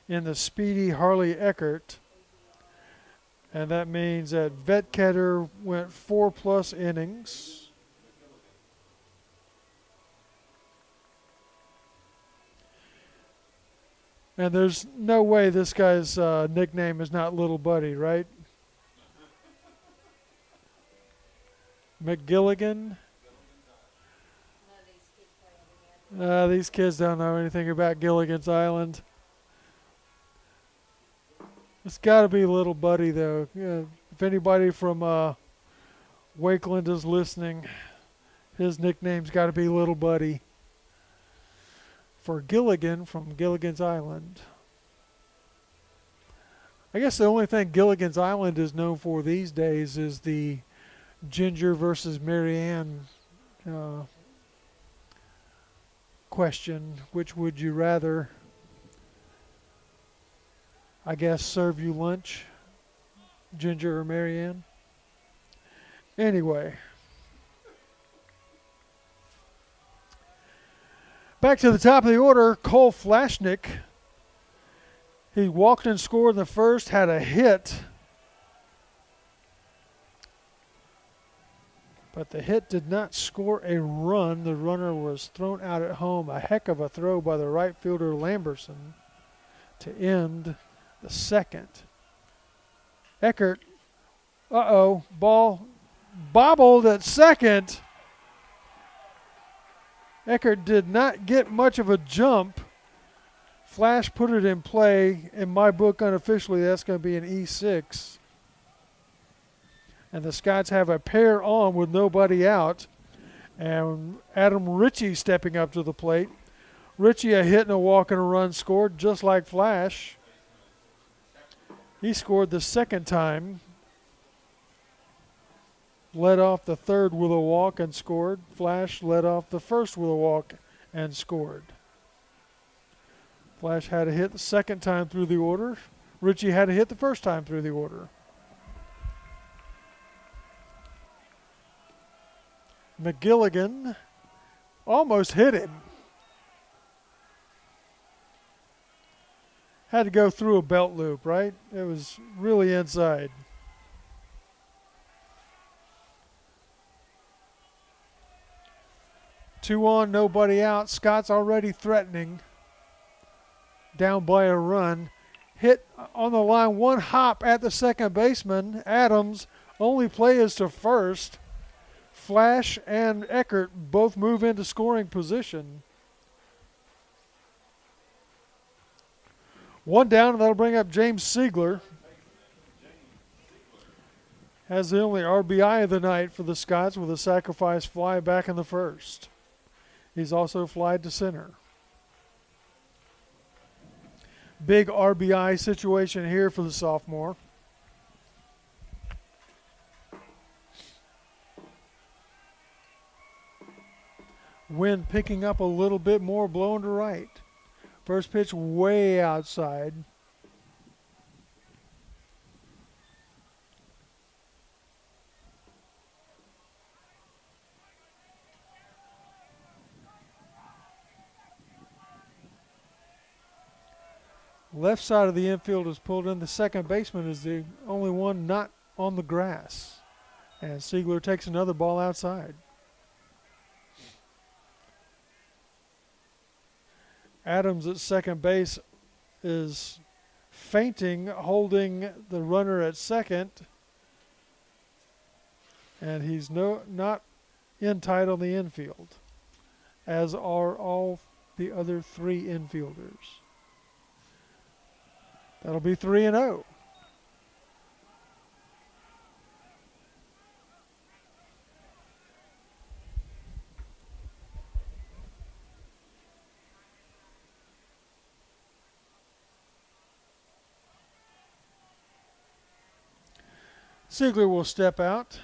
in the speedy Harley Eckert. And that means that Vetketter went 4+ innings. And there's no way this guy's nickname is not Little Buddy, right? McGilligan? These kids don't know anything about Gilligan's Island. It's got to be Little Buddy, though. If anybody from Wakeland is listening, his nickname's got to be Little Buddy. For Gilligan from Gilligan's Island. I guess the only thing Gilligan's Island is known for these days is the Ginger versus Marianne question. Which would you rather, I guess, serve you lunch, Ginger or Marianne? Anyway. Back to the top of the order, Cole Flashnick. He walked and scored in the first, had a hit. But the hit did not score a run. The runner was thrown out at home. A heck of a throw by the right fielder Lamberson to end the second. Eckert, ball bobbled at second. Eckert did not get much of a jump Flash put it in play. In my book, unofficially, that's going to be an E6. And the Scots have a pair on with nobody out. And Adam Ritchie stepping up to the plate. Ritchie a hit and a walk and a run scored, just like Flash. He scored the second time. Led off the third with a walk and scored. Flash led off the first with a walk and scored. Flash had a hit the second time through the order. Ritchie had a hit the first time through the order. McGilligan almost hit him. Had to go through a belt loop, right? It was really inside. Two on, nobody out. Scott's already threatening. Down by a run. Hit on the line, one hop at the second baseman. Adams, only play is to first. Flash and Eckert both move into scoring position. One down, and that'll bring up James Siegler. Has the only RBI of the night for the Scots with a sacrifice fly back in the first. He's also flied to center. Big RBI situation here for the sophomore. Wind picking up a little bit more, blowing to right. First pitch way outside. Left side of the infield is pulled in. The second baseman is the only one not on the grass. And Siegler takes another ball outside. Adams at second base is feinting, holding the runner at second. And he's not in tight on the infield, as are all the other three infielders. That'll be 3-0. Siegler will step out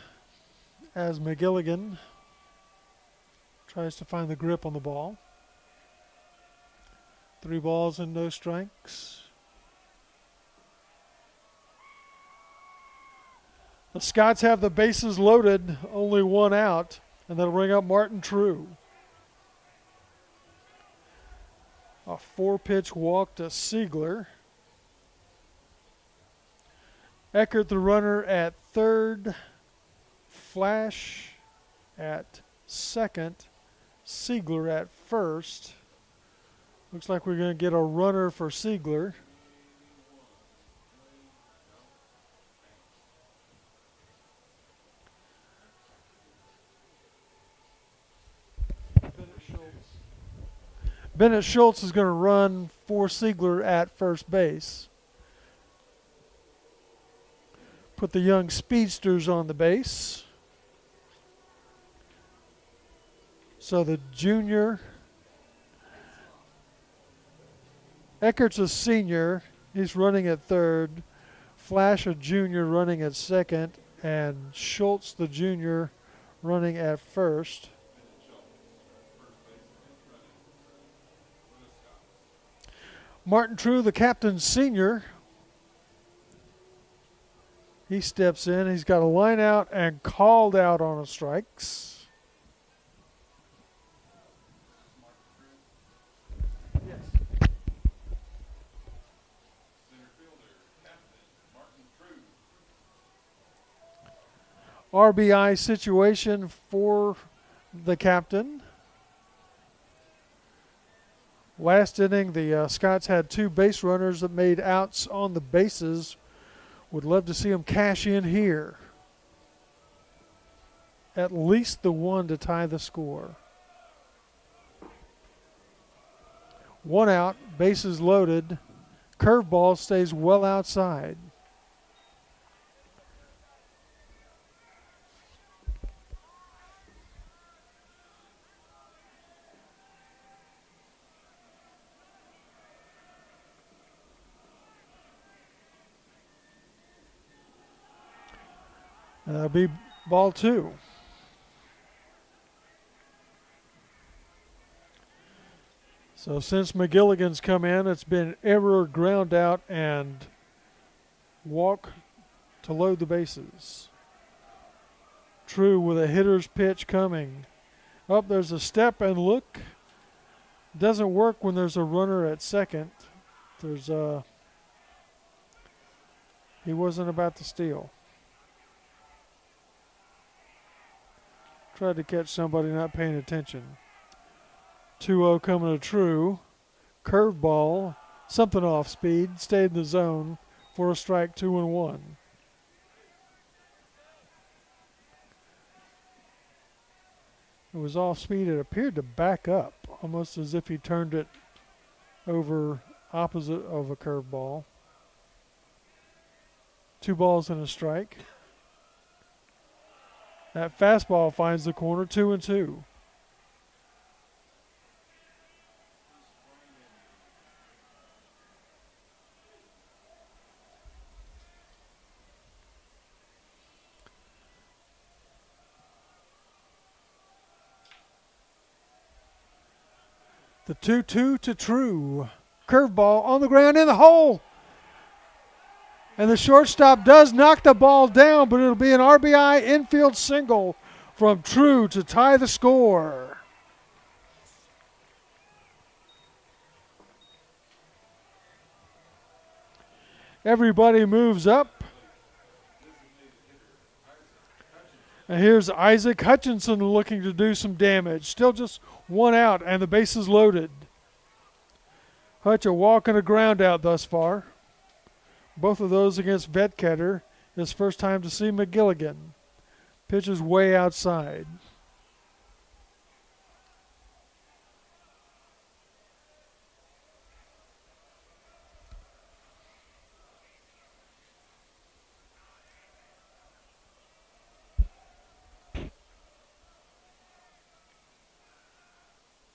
as McGilligan tries to find the grip on the ball. 3 balls and no strikes. The Scots have the bases loaded, only 1 out, and that'll bring up Martin True. A 4-pitch walk to Siegler. Eckert, the runner, at third. Flash at second. Siegler at first. Looks like we're going to get a runner for Siegler. Bennett Schultz is going to run for Siegler at first base. Put the young speedsters on the base. So the junior, Eckert's a senior. He's running at third. Flash, a junior, running at second. And Schultz, the junior, running at first. Martin True, the captain senior, he steps in. He's got a line out and called out on a strikes. Yes. RBI situation for the captain. Last inning, the Scots had 2 base runners that made outs on the bases. Would love to see them cash in here. At least the one to tie the score. 1 out, bases loaded. Curveball stays well outside. That'll be ball 2. So since McGilligan's come in, it's been error, ground out, and walk to load the bases. True with a hitter's pitch coming. Up, there's a step and look. Doesn't work when there's a runner at second. He wasn't about to steal. Tried to catch somebody not paying attention. 2-0 coming to True. Curveball, something off speed, stayed in the zone for a strike, 2-1. It was off speed. It appeared to back up, almost as if he turned it over opposite of a curveball. 2 balls and a strike. That fastball finds the corner, 2-2. The 2-2 to True. Curveball on the ground in the hole. And the shortstop does knock the ball down, but it'll be an RBI infield single from True to tie the score. Everybody moves up. And here's Isaac Hutchinson looking to do some damage. Still just 1 out and the bases loaded. Hutch a walk and a ground out thus far. Both of those against Vetketter. His first time to see McGilligan. Pitch is way outside.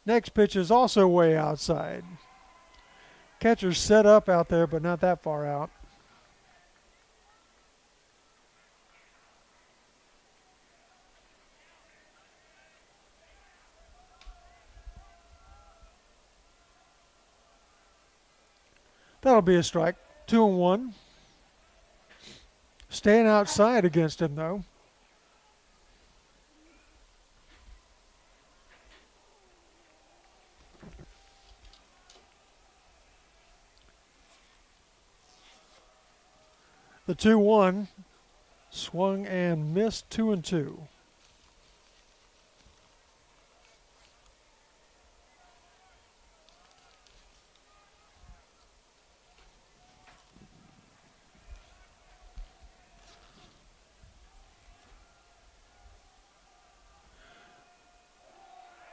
Next pitch is also way outside. Catcher's set up out there, but not that far out. That'll be a strike. 2-1. Staying outside against him, though. The 2-1 swung and missed, 2-2.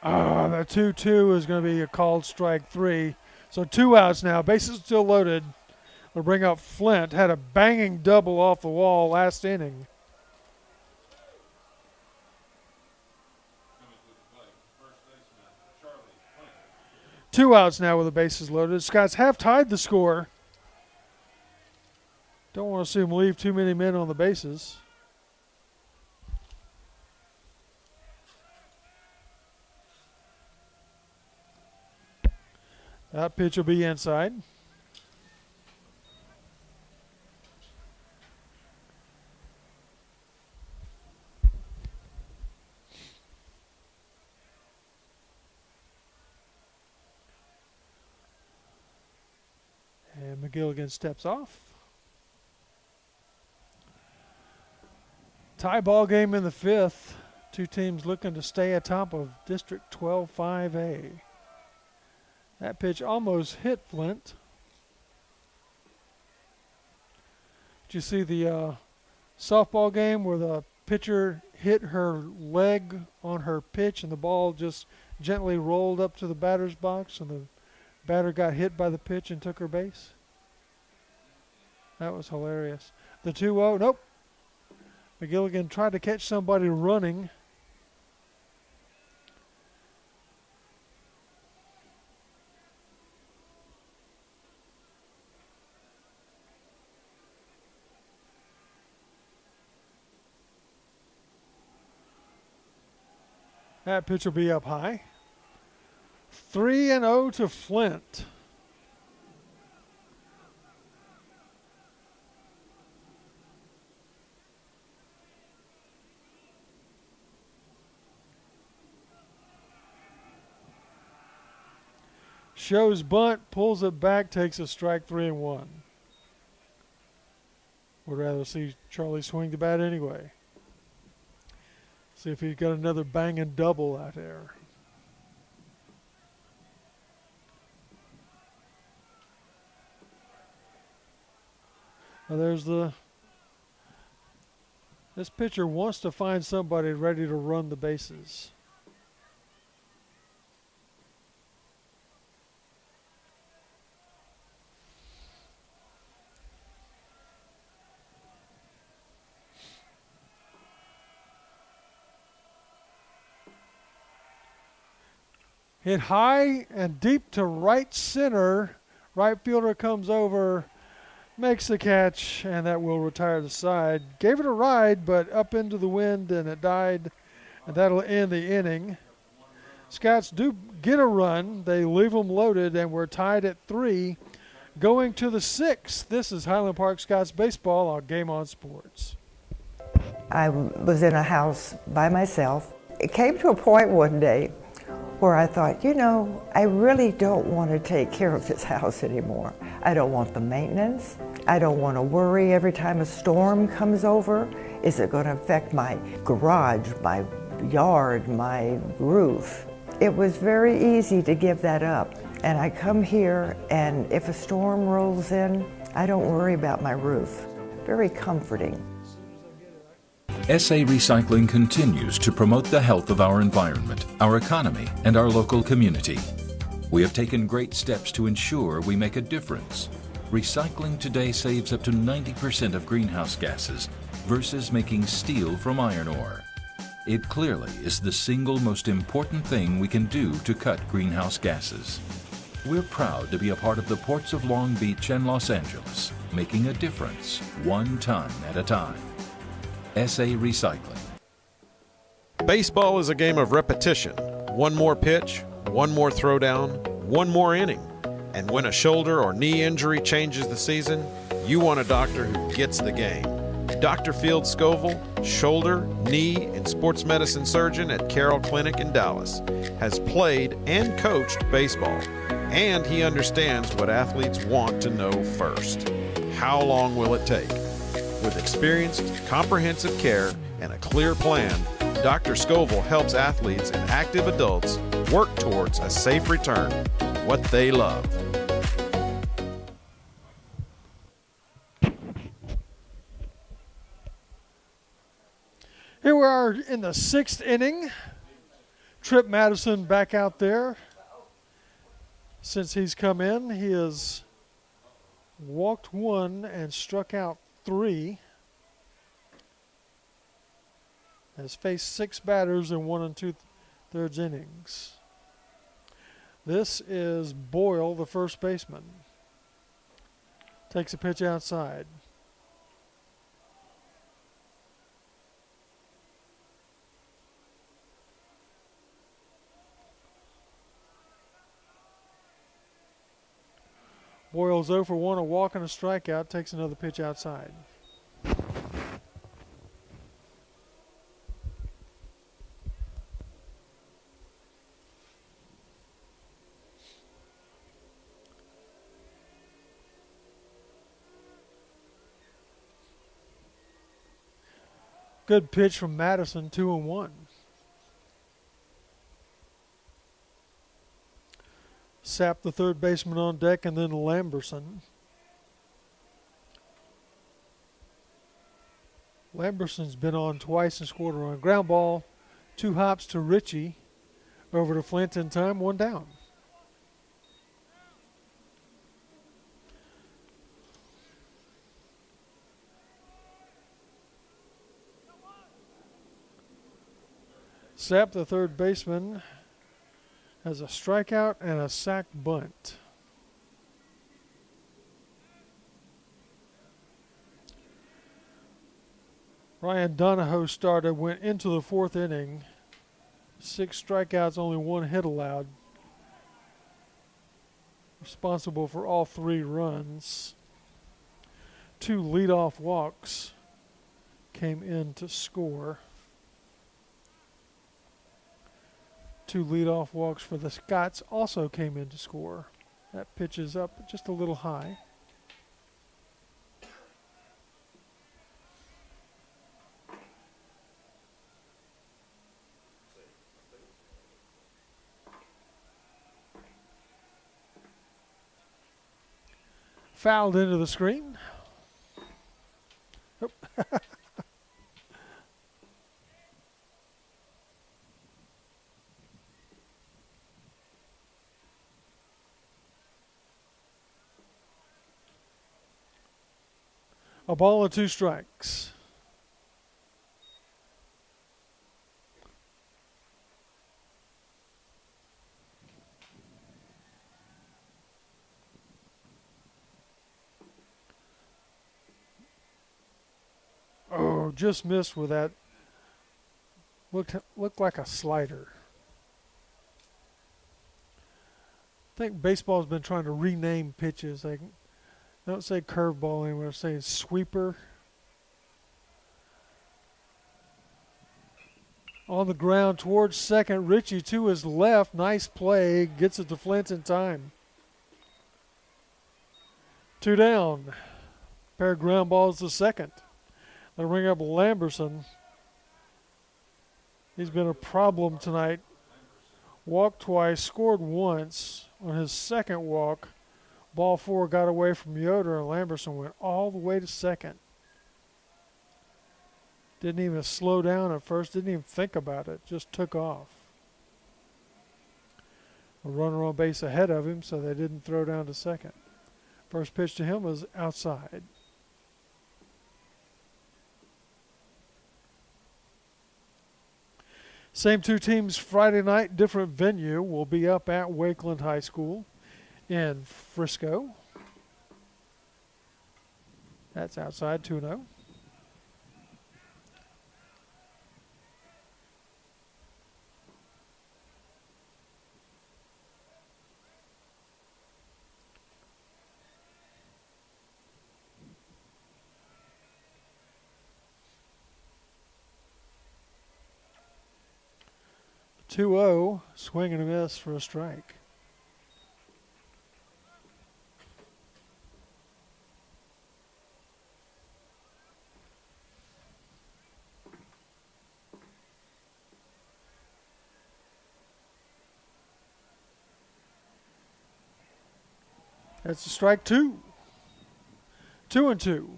That 2-2 is going to be a called strike 3. So 2 outs now. Bases still loaded. They'll bring up Flint. Had a banging double off the wall last inning. Two outs now with the bases loaded. Scots have tied the score. Don't want to see them leave too many men on the bases. That pitch will be inside. And McGilligan steps off. Tie ball game in the 5th. Two teams looking to stay atop of District 12 5A. That pitch almost hit Flint. Did you see the softball game where the pitcher hit her leg on her pitch and the ball just gently rolled up to the batter's box and the Batter got hit by the pitch and took her base. That was hilarious. The 2-0, nope. McGilligan tried to catch somebody running. That pitch will be up high. 3-0 to Flint. Shows bunt, pulls it back, takes a strike, 3-1. Would rather see Charlie swing the bat anyway. See if he's got another banging double out there. Now this pitcher wants to find somebody ready to run the bases. Hit high and deep to right center. Right fielder comes over, makes the catch, and that will retire the side. Gave it a ride, but up into the wind, and it died, and that'll end the inning. Scouts do get a run. They leave them loaded, and we're tied at 3. Going to the 6th, this is Highland Park Scouts baseball on Game On Sports. I was in a house by myself. It came to a point one day where I thought, you know, I really don't want to take care of this house anymore. I don't want the maintenance. I don't want to worry every time a storm comes over. Is it going to affect my garage, my yard, my roof? It was very easy to give that up. And I come here, and if a storm rolls in, I don't worry about my roof. Very comforting. SA Recycling continues to promote the health of our environment, our economy, and our local community. We have taken great steps to ensure we make a difference. Recycling today saves up to 90% of greenhouse gases versus making steel from iron ore. It clearly is the single most important thing we can do to cut greenhouse gases. We're proud to be a part of the ports of Long Beach and Los Angeles, making a difference 1 ton at a time. SA Recycling. Baseball is a game of repetition. One more pitch, one more throwdown, one more inning. And when a shoulder or knee injury changes the season, you want a doctor who gets the game. Dr. Field Scoville, shoulder, knee, and sports medicine surgeon at Carroll Clinic in Dallas, has played and coached baseball. And he understands what athletes want to know first. How long will it take? With experienced, comprehensive care and a clear plan, Dr. Scoville helps athletes and active adults work towards a safe return to what they love. Here we are in the 6th inning. Trip Madison back out there. Since he's come in, he has walked 1 and struck out 3. Has faced 6 batters in 1 2/3 innings. This is Boyle, the first baseman. Takes a pitch outside. Boyle's 0 for 1, a walk and a strikeout, takes another pitch outside. Good pitch from Madison, 2-1. Sapp, the third baseman, on deck, and then Lamberson. Lamberson's been on twice and scored a run. Ground ball, 2 hops to Ritchie. Over to Flint in time, 1 down. Sapp, the third baseman, has a strikeout and a sac bunt. Ryan Donahoe started, went into the fourth inning. 6 strikeouts, only 1 hit allowed. Responsible for all 3 runs. 2 leadoff walks came in to score. 2 leadoff walks for the Scots also came in to score. That pitch is up just a little high. Fouled into the screen. Oh. A ball and 2 strikes. Oh, just missed with that. Looked like a slider. I think baseball's been trying to rename pitches. They don't say curveball anymore. They're saying sweeper. On the ground towards second. Ritchie to his left. Nice play. Gets it to Flint in time. 2 down. Pair of ground balls to second. They ring up Lamberson. He's been a problem tonight. Walked twice, scored once. On his second walk, ball 4 got away from Yoder, and Lamberson went all the way to second. Didn't even slow down at first, didn't even think about it, just took off. A runner on base ahead of him, so they didn't throw down to second. First pitch to him was outside. Same 2 teams Friday night, different venue. Will be up at Wakeland High School in Frisco. That's outside, 2-0. Two-0, swing and a miss for a strike. That's a strike 2. 2-2.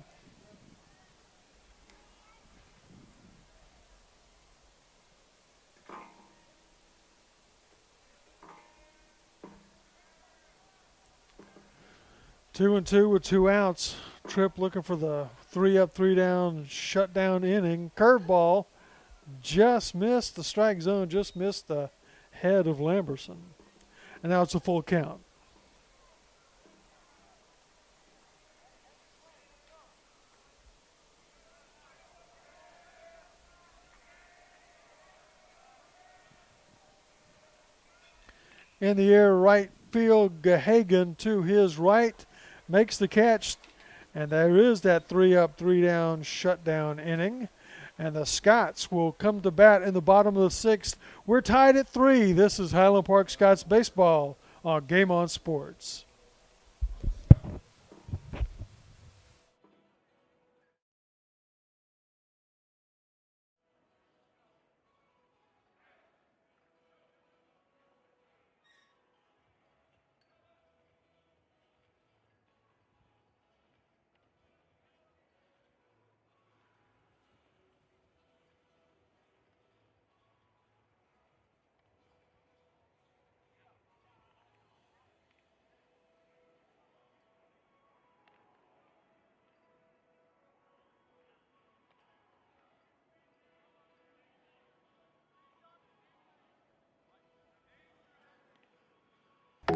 Two and two with 2 outs. Tripp looking for the 3 up, 3 down, shutdown inning. Curveball just missed the strike zone, just missed the head of Lamberson. And now it's a full count. In the air, right field, Gahagan to his right. Makes the catch, and there is that 3 up, 3 down shutdown inning. And the Scots will come to bat in the bottom of the 6th. We're tied at 3. This is Highland Park Scots baseball on Game On Sports.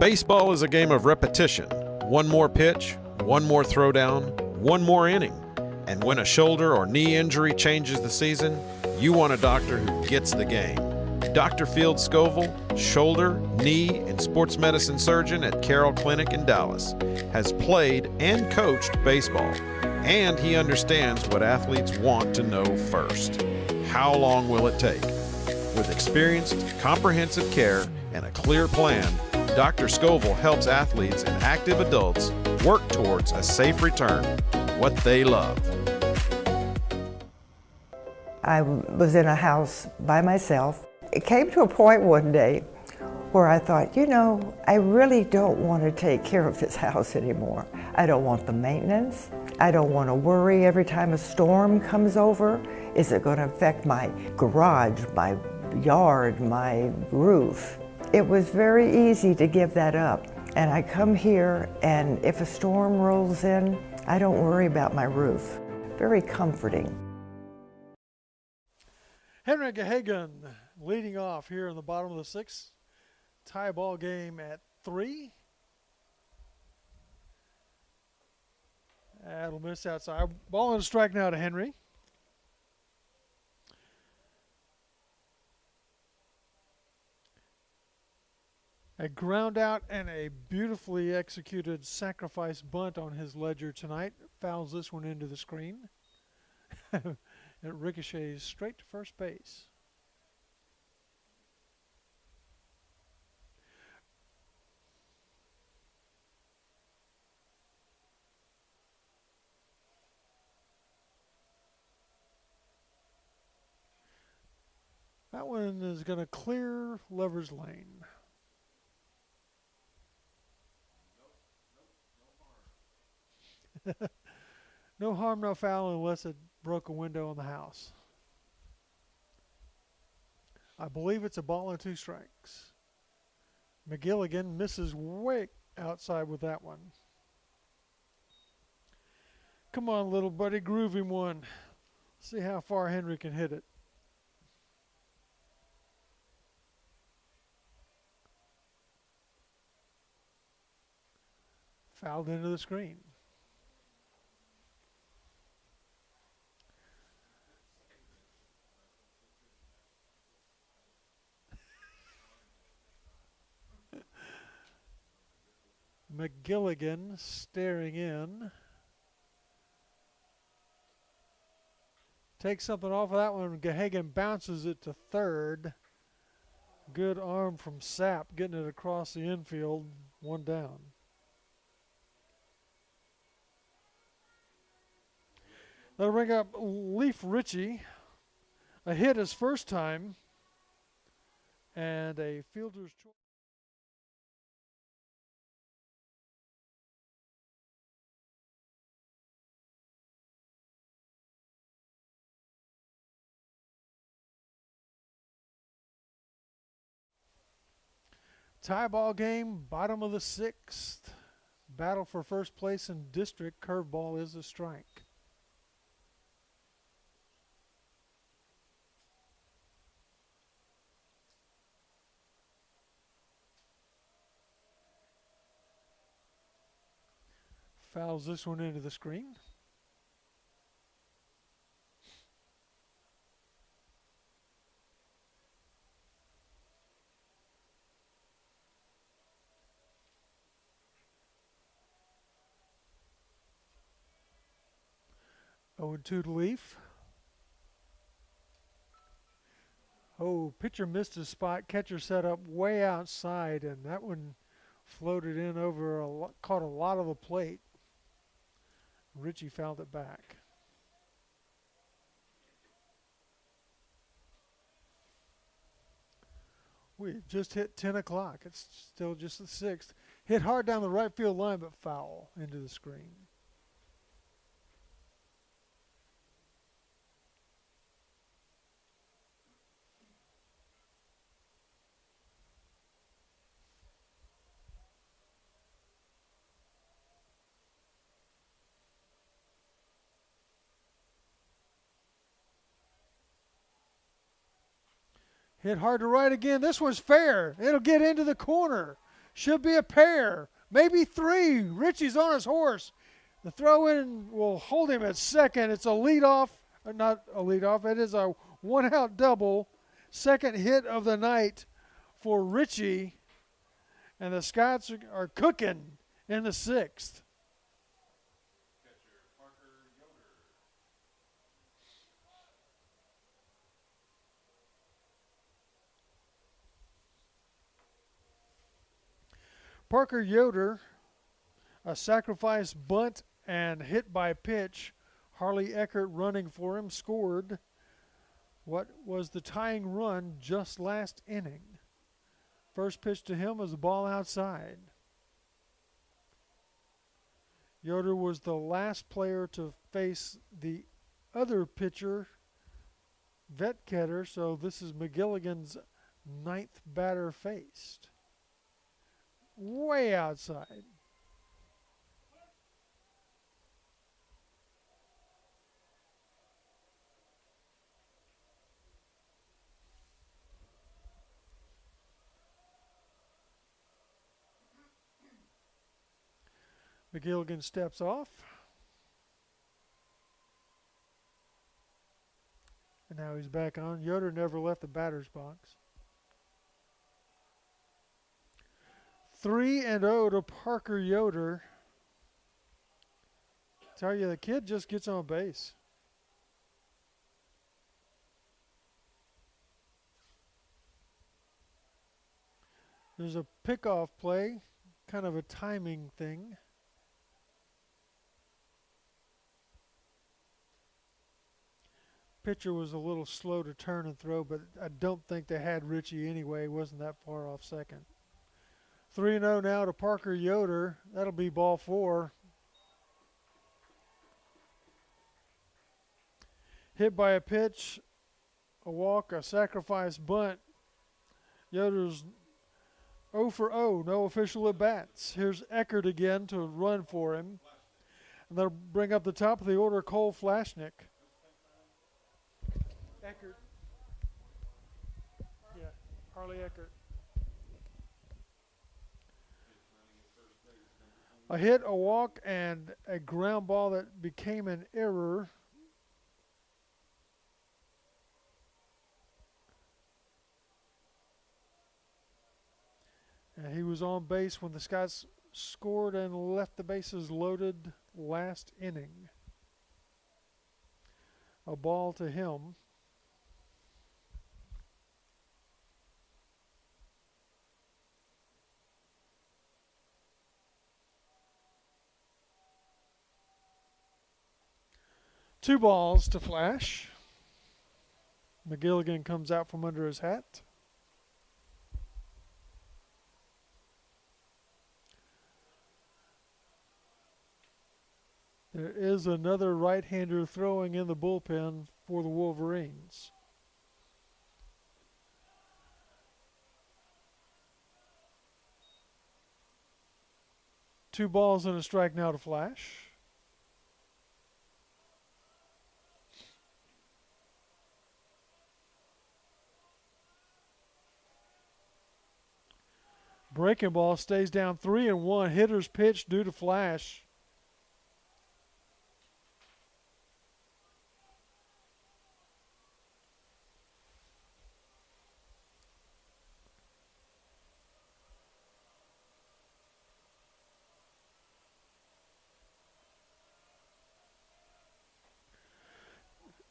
Baseball is a game of repetition. One more pitch, one more throwdown, one more inning. And when a shoulder or knee injury changes the season, you want a doctor who gets the game. Dr. Field Scoville, shoulder, knee, and sports medicine surgeon at Carroll Clinic in Dallas, has played and coached baseball, and he understands what athletes want to know first. How long will it take? With experienced, comprehensive care and a clear plan, Dr. Scoville helps athletes and active adults work towards a safe return, what they love. I was in a house by myself. It came to a point one day where I thought, you know, I really don't want to take care of this house anymore. I don't want the maintenance. I don't want to worry every time a storm comes over. Is it going to affect my garage, my yard, my roof? It was very easy to give that up. And I come here, and if a storm rolls in, I don't worry about my roof. Very comforting. Henry Gahagan leading off here in the bottom of the sixth. Tie ball game at 3. That'll miss outside. Ball and a strike now to Henry. A ground out and a beautifully executed sacrifice bunt on his ledger tonight. Fouls this one into the screen. It ricochets straight to first base. That one is going to clear Lover's Lane. No harm, no foul unless it broke a window in the house. I believe it's a ball and 2 strikes. McGilligan misses way outside with that one. Come on, little buddy, groove him one. See how far Henry can hit it. Fouled into the screen. McGilligan staring in. Takes something off of that one. Gahagan bounces it to third. Good arm from Sapp getting it across the infield. One down. That'll bring up Leaf Ritchie. A hit his first time. And a fielder's choice. Tie ball game, bottom of the 6th. Battle for first place in district. Curveball is a strike. Fouls this one into the screen. Oh, 2 to Leaf. Oh, pitcher missed his spot. Catcher set up way outside, and that one floated in over, caught a lot of the plate. Ritchie fouled it back. We just hit 10 o'clock. It's still just the 6th. Hit hard down the right field line, but foul into the screen. Hit hard to right again. This one's fair. It'll get into the corner. Should be a pair, maybe three. Richie's on his horse. The throw-in will hold him at second. It's a leadoff, not a leadoff. It is a one-out double. Second hit of the night for Richie. And the Scots are cooking in the sixth. Parker Yoder, a sacrifice bunt and hit by pitch. Harley Eckert running for him, scored what was the tying run just last inning. First pitch to him was a ball outside. Yoder was the last player to face the other pitcher, Vetketter, so this is McGilligan's ninth batter faced. Way outside. McGilligan steps off. And now he's back on. Yoder never left the batter's box. 3-0 to Parker Yoder. Tell you, the kid just gets on base. There's a pickoff play, kind of a timing thing. Pitcher was a little slow to turn and throw, but I don't think they had Richie anyway. He wasn't that far off second. 3-0 now to Parker Yoder. That'll be ball four. Hit by a pitch, a walk, a sacrifice bunt. Yoder's 0 for 0, no official at-bats. Here's Eckert again to run for him. And they'll bring up the top of the order Cole Flashnick. Eckert. Yeah, Harley Eckert. A hit, a walk, and a ground ball that became an error. And he was on base when the Scots scored and left the bases loaded last inning. A ball to him. Two balls to Flash. McGilligan comes out from under his hat. There is another right-hander throwing in the bullpen for the Wolverines. Two balls and a strike now to Flash. Breaking ball stays down 3-1. Hitter's pitch due to Flash.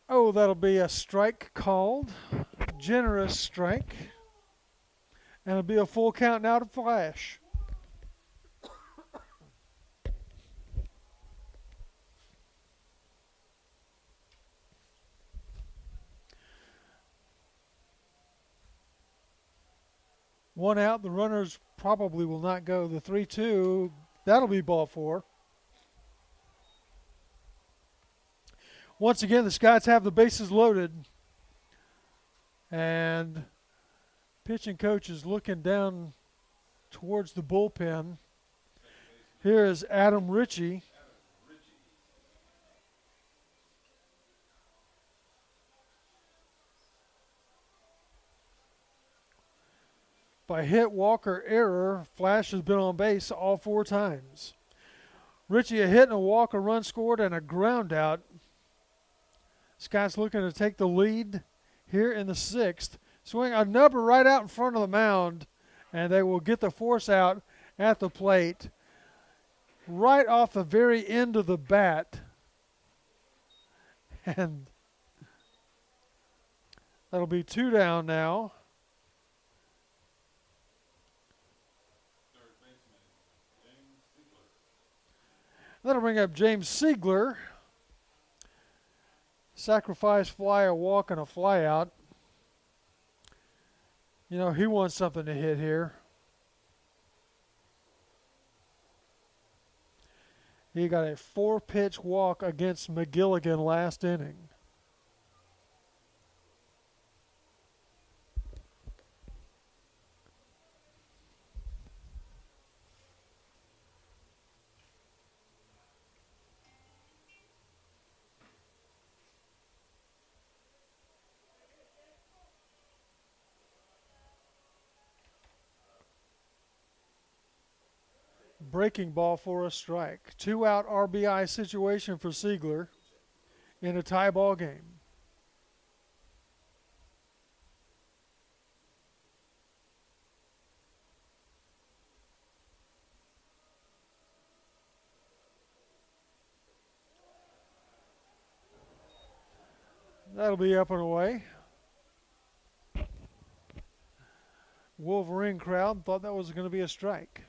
Oh, that'll be a strike called. Generous strike. And it'll be a full count now to Flash. One out, the runners probably will not go. The 3-2, that'll be ball four. Once again, the Scots have the bases loaded. And pitching coach is looking down towards the bullpen. Here is Adam Ritchie. By hit, walk, or error, Flash has been on base all 4 times. Richie a hit and a walk, a run scored, and a ground out. Scott's looking to take the lead here in the 6th. Swing a number right out in front of the mound, and they will get the force out at the plate right off the very end of the bat. And that'll be 2 down now. That'll bring up James Siegler. Sacrifice fly, a walk, and a fly out. You know, he wants something to hit here. He got a 4-pitch walk against McGilligan last inning. Breaking ball for a strike. 2-out RBI situation for Siegler in a tie ball game. That'll be up and away. Wolverine crowd thought that was going to be a strike.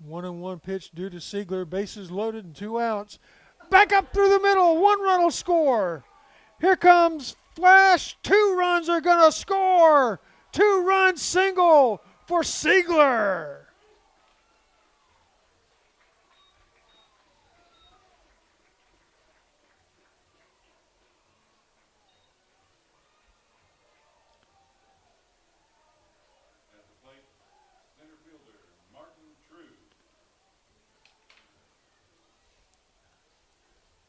One and one pitch due to Siegler. Bases loaded and 2 outs. Back up through the middle. 1 run will score. Here comes Flash. 2 runs are going to score. 2-run single for Siegler.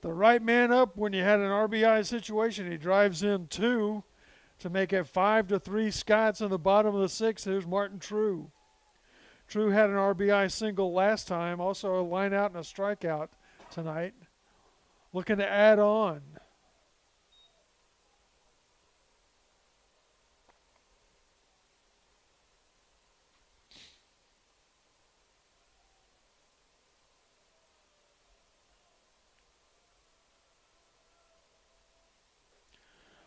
The right man up when you had an RBI situation. He drives in 2 to make it 5-3 Scots in the bottom of the 6th. Here's Martin True. True had an RBI single last time, also a line out and a strikeout tonight. Looking to add on.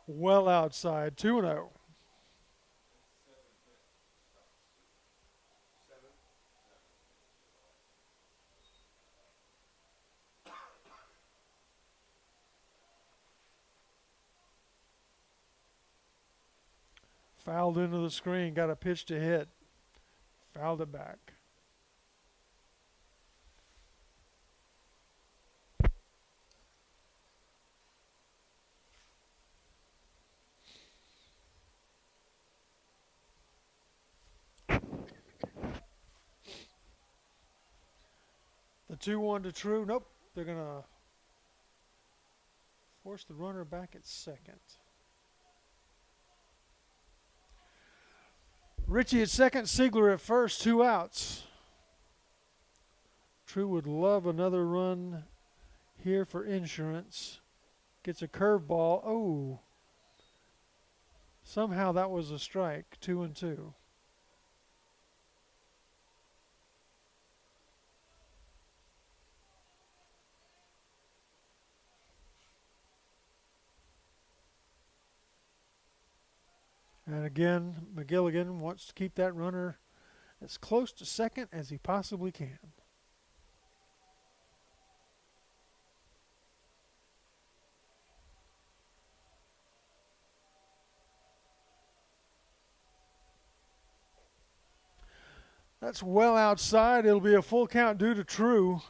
Well outside, 2-0. Fouled into the screen, got a pitch to hit. Fouled it back. The 2-1 to True. Nope. They're going to force the runner back at second. Richie at second, Siegler at first, 2 outs. True would love another run here for insurance. Gets a curveball. Oh. Somehow that was a strike, 2-2. And again, McGilligan wants to keep that runner as close to second as he possibly can. That's well outside. It'll be a full count due to True.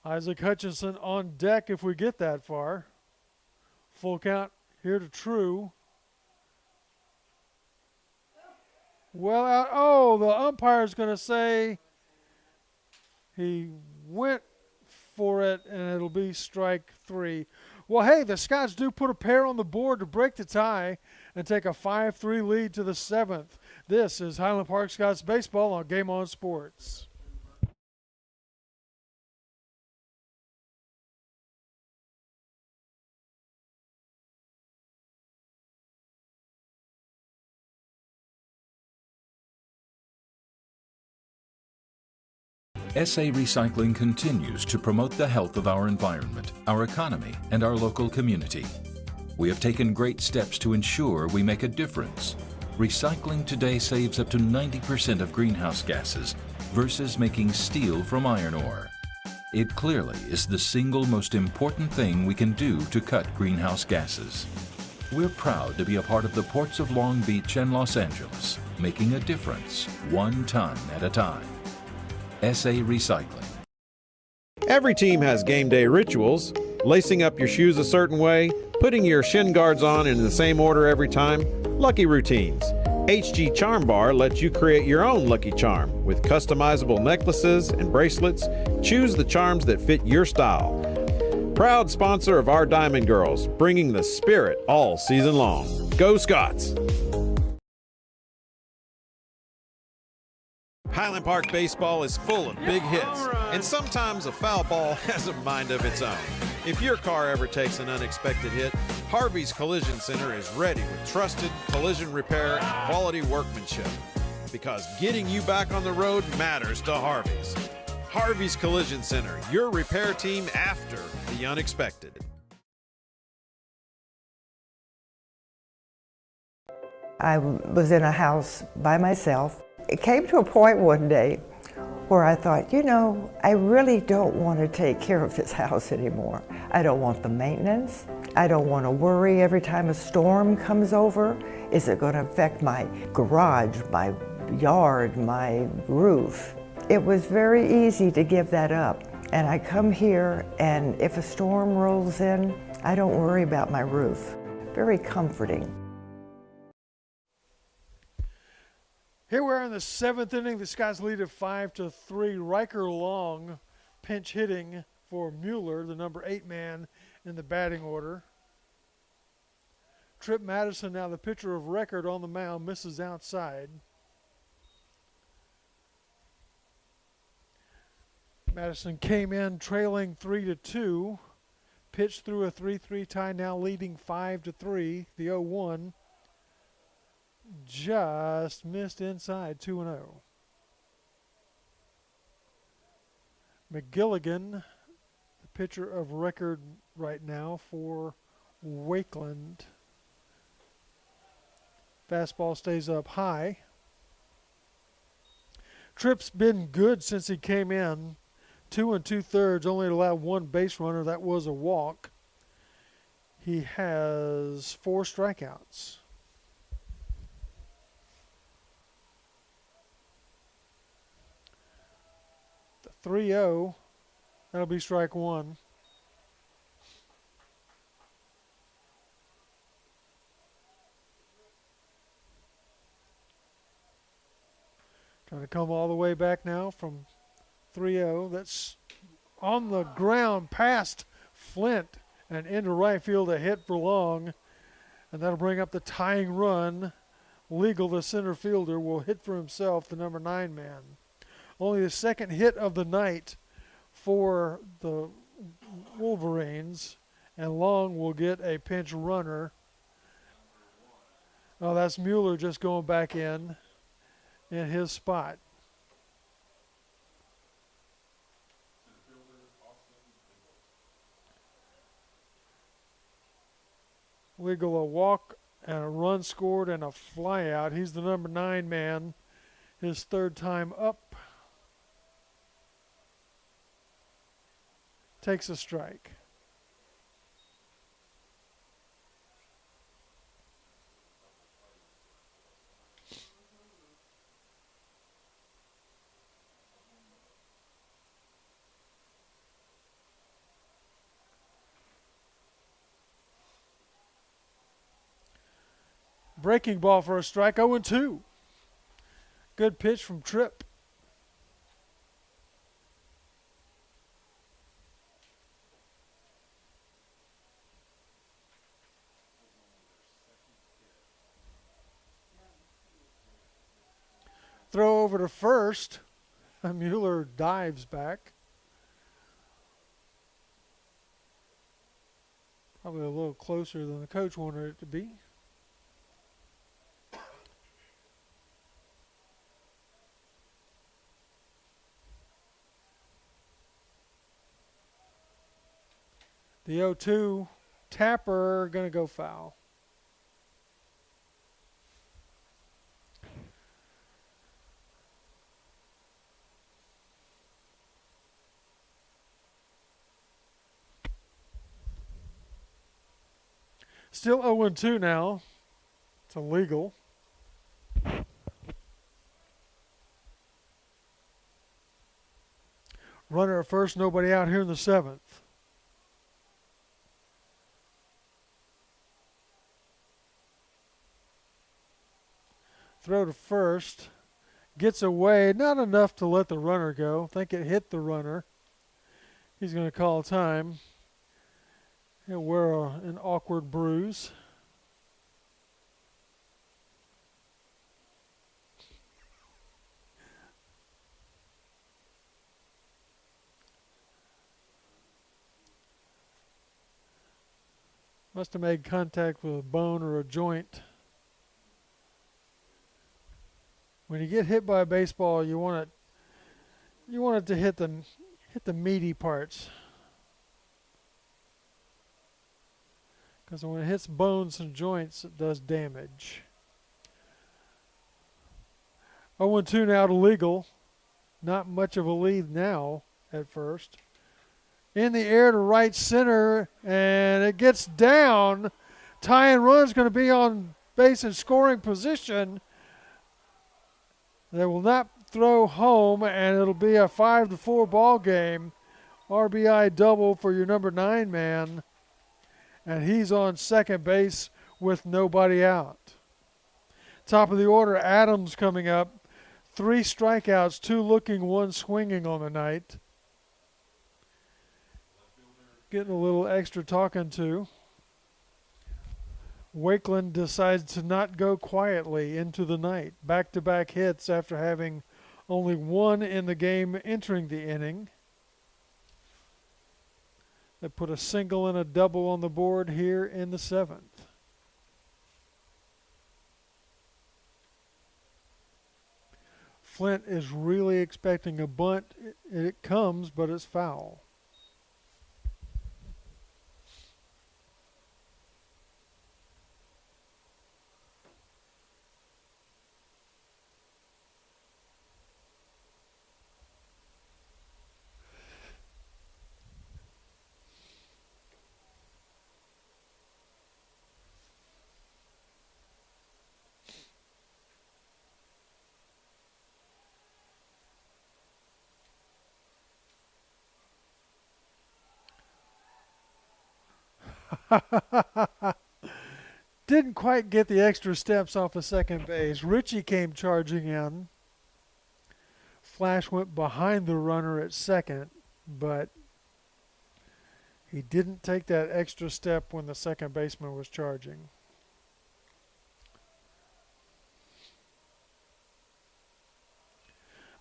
Isaac Hutchinson on deck if we get that far. Full count here to True. Well out. Oh, the umpire's going to say he went for it, and it'll be strike 3. Well, hey, the Scots do put a pair on the board to break the tie and take a 5-3 lead to the 7th. This is Highland Park Scots baseball on Game On Sports. SA Recycling continues to promote the health of our environment, our economy, and our local community. We have taken great steps to ensure we make a difference. Recycling today saves up to 90% of greenhouse gases versus making steel from iron ore. It clearly is the single most important thing we can do to cut greenhouse gases. We're proud to be a part of the ports of Long Beach and Los Angeles, making a difference 1 ton at a time. SA Recycling. Every team has game day rituals. Lacing up your shoes a certain way, putting your shin guards on in the same order every time. Lucky routines. HG Charm Bar lets you create your own lucky charm with customizable necklaces and bracelets. Choose the charms that fit your style. Proud sponsor of our Diamond Girls, bringing the spirit all season long. Go Scots! Highland Park baseball is full of big hits, and sometimes a foul ball has a mind of its own. If your car ever takes an unexpected hit, Harvey's Collision Center is ready with trusted collision repair and quality workmanship. Because getting you back on the road matters to Harvey's. Harvey's Collision Center, your repair team after the unexpected. I was in a house by myself. It came to a point one day where I thought, you know, I really don't want to take care of this house anymore. I don't want the maintenance. I don't want to worry every time a storm comes over. Is it going to affect my garage, my yard, my roof? It was very easy to give that up. And I come here, and if a storm rolls in, I don't worry about my roof. Very comforting. Here we are in the 7th inning. The Scots lead at 5-3. Riker Long pinch hitting for Mueller, the number 8 man in the batting order. Trip Madison, now the pitcher of record on the mound, misses outside. Madison came in trailing 3-2. Pitched through a 3-3 tie, now leading 5-3. The 0-1. Just missed inside, 2-0. McGilligan, the pitcher of record right now for Wakeland. Fastball stays up high. Tripp's been good since he came in. 2 2/3, only allowed 1 base runner. That was a walk. He has 4 strikeouts. The 3-0, that'll be strike 1. Trying to come all the way back now from 3-0. That's on the ground past Flint and into right field, a hit for Long. And that'll bring up the tying run. Legal, the center fielder, will hit for himself, the number 9 man. Only the second hit of the night for the Wolverines. And Long will get a pinch runner. Oh, that's Mueller just going back in his spot. Legal, a walk and a run scored and a fly out. He's the number 9 man. His 3rd time up. Takes a strike. Breaking ball for a strike, 0-2. Good pitch from Tripp. Throw over to first. Mueller dives back. Probably a little closer than the coach wanted it to be. The 0-2 Tapper going to go foul. Still 0-2 now. It's illegal. Runner at first, nobody out here in the 7th. Throw to first. Gets away. Not enough to let the runner go. I think it hit the runner. He's going to call time. He'll wear an awkward bruise. Must have made contact with a bone or a joint. When you get hit by a baseball, you want it to hit the meaty parts. Because when it hits bones and joints, it does damage. 0-2 now to legal. Not much of a lead now at first. In the air to right center, and it gets down. Tying run's going to be on base in scoring position. They will not throw home, and it'll be a 5-4 ball game. RBI double for your number 9 man. And he's on second base with nobody out. Top of the order, Adams coming up. 3 strikeouts, 2 looking, 1 swinging on the night. Getting a little extra talking to. Wakeland decides to not go quietly into the night. Back-to-back hits after having only 1 in the game entering the inning. They put a single and a double on the board here in the 7th. Flint is really expecting a bunt. It comes, but it's foul. Didn't quite get the extra steps off of second base. Richie came charging in. Flash went behind the runner at second, but he didn't take that extra step when the second baseman was charging.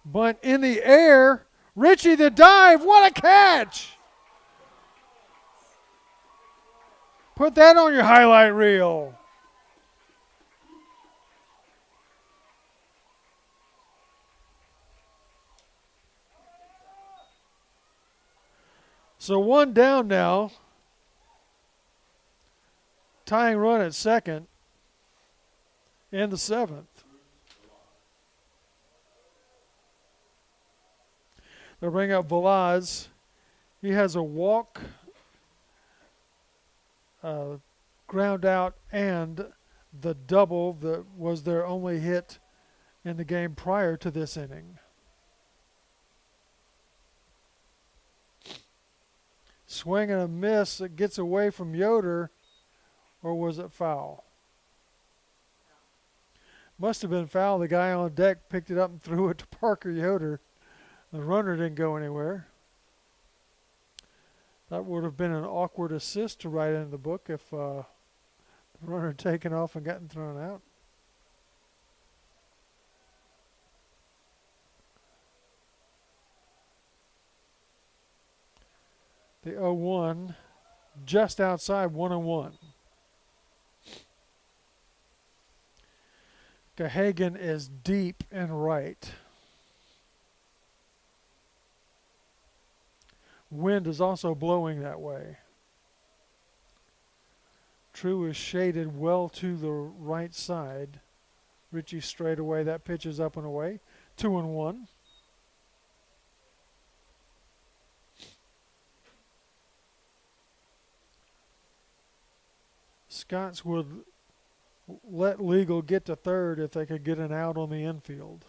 Bunt in the air. Richie the dive. What a catch! Put that on your highlight reel. So 1 down now. Tying run at second in the 7th. They'll bring up Velaz. He has a walk, ground out, and the double that was their only hit in the game prior to this inning. Swing and a miss. It gets away from Yoder, or was it foul? Must have been foul. The guy on deck picked it up and threw it to Parker Yoder. The runner didn't go anywhere. That would have been an awkward assist to write in the book if the runner had taken off and gotten thrown out. The 0-1 just outside 1-1. Gahagan is deep and right. Wind is also blowing that way. True is shaded well to the right side. Richie straight away. That pitch is up and away. 2-1. Scots would let Legal get to third if they could get an out on the infield.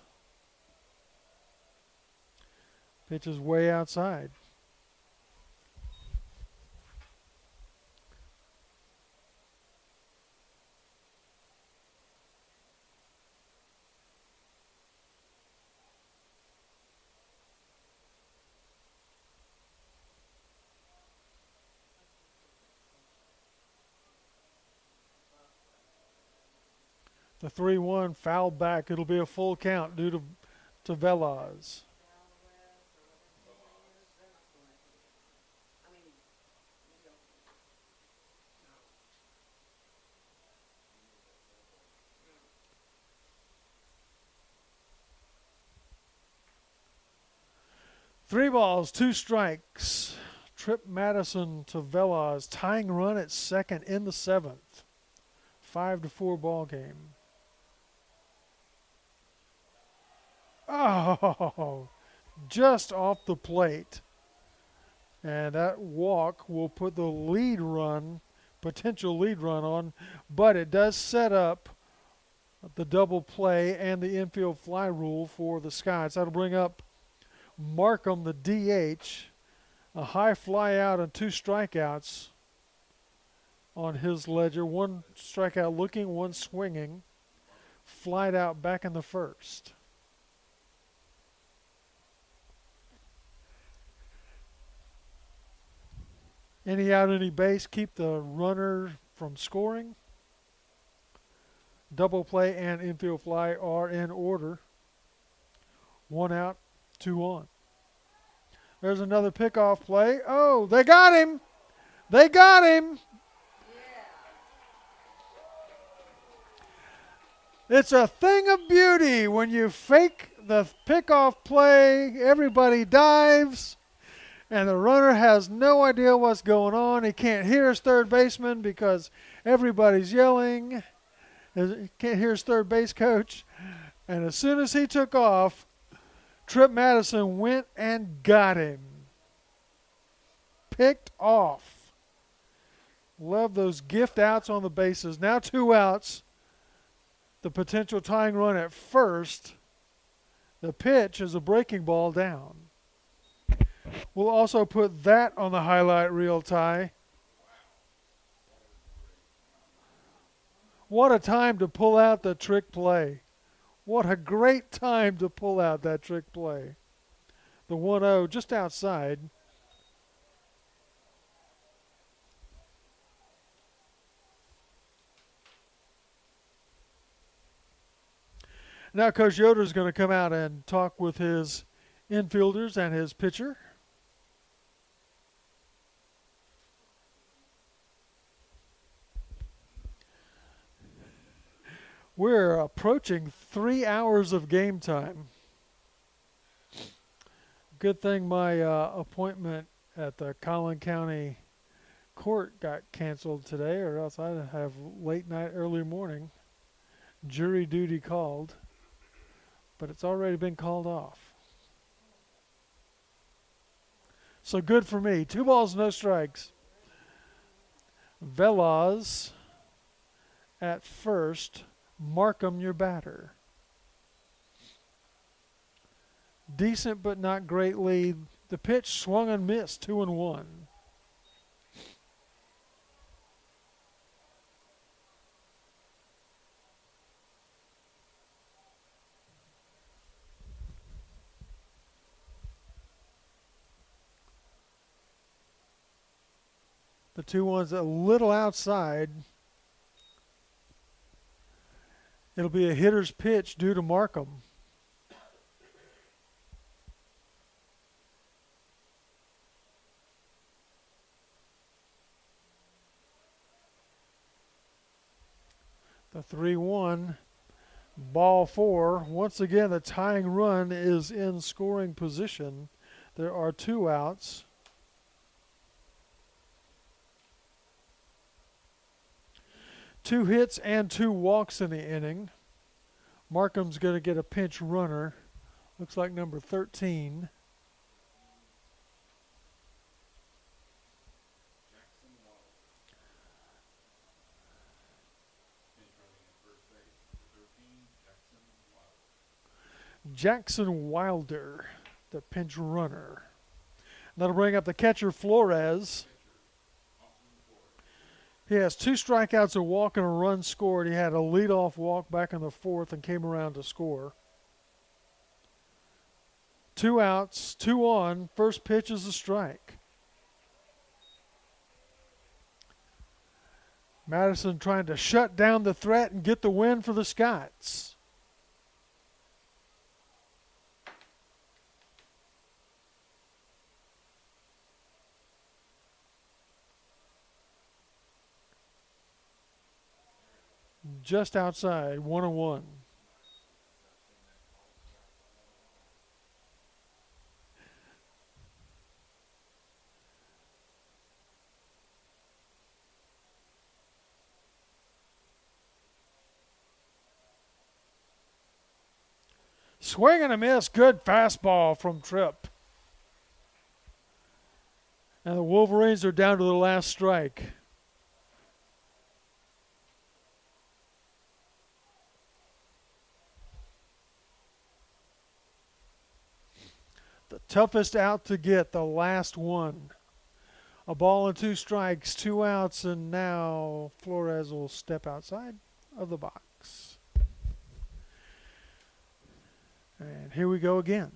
Pitch is way outside. The 3-1 fouled back. It'll be a full count due to Velaz. Three balls, two strikes. Trip Madison to Velaz. Tying run at second in the seventh. 5-4 ball game. Oh, just off the plate. And that walk will put the lead run, potential lead run on, but it does set up the double play and the infield fly rule for the Scots. That'll bring up Markham, the DH, a high fly out and two strikeouts on his ledger. One strikeout looking, one swinging. Flied out back in the first. Any out, any base, keep the runner from scoring. Double play and infield fly are in order. One out, two on. There's another pickoff play. Oh, they got him. They got him. It's a thing of beauty when you fake the pickoff play, everybody dives, and the runner has no idea what's going on. He can't hear his third baseman because everybody's yelling. He can't hear his third base coach. And as soon as he took off, Trip Madison went and got him. Picked off. Love those gift outs on the bases. Now two outs. The potential tying run at first. The pitch is a breaking ball down. We'll also put that on the highlight reel, Ty. What a time to pull out the trick play. What a great time to pull out that trick play. The 1-0 just outside. Now Coach Yoder is going to come out and talk with his infielders and his pitcher. We're approaching 3 hours of game time. Good thing my appointment at the Collin County Court got canceled today, or else I'd have late night, early morning. Jury duty called, but it's already been called off. So good for me. 2 balls, no strikes. Velaz at first. Markham, your batter. Decent but not great lead. The pitch swung and missed, 2-1. The 2-1's a little outside. It'll be a hitter's pitch due to Markham. The 3-1, ball 4. Once again, the tying run is in scoring position. There are 2 outs. Two hits and 2 walks in the inning. Markham's going to get a pinch runner. Looks like number 13. Jackson Wilder, the pinch runner. That'll bring up the catcher, Flores. He has 2 strikeouts, a walk, and a run scored. He had a leadoff walk back in the 4th and came around to score. 2 outs, 2 on. First pitch is a strike. Madison trying to shut down the threat and get the win for the Scots. Just outside, 1-1. Swing and a miss. Good fastball from Tripp. And the Wolverines are down to the last strike. The toughest out to get, the last one. A ball and 2 strikes, 2 outs, and now Flores will step outside of the box. And here we go again.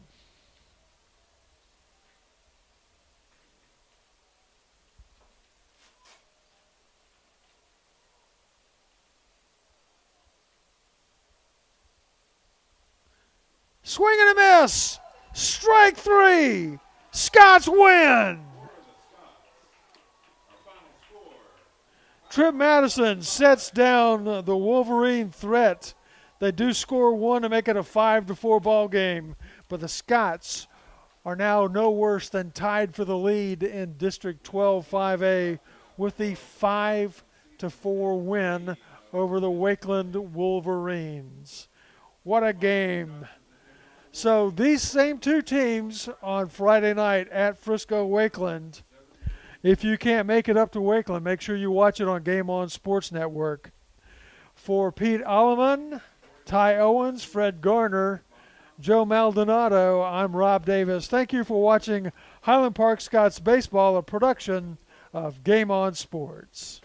Swing and a miss. Strike 3. Scots win. Tripp Madison sets down the Wolverine threat. They do score 1 to make it a 5-4 ball game, but the Scots are now no worse than tied for the lead in District 12 5A with the 5-4 win over the Wakeland Wolverines. What a game. So these same 2 teams on Friday night at Frisco Wakeland. If you can't make it up to Wakeland, make sure you watch it on Game On Sports Network. For Pete Alleman, Ty Owens, Fred Garner, Joe Maldonado, I'm Rob Davis. Thank you for watching Highland Park Scots Baseball, a production of Game On Sports.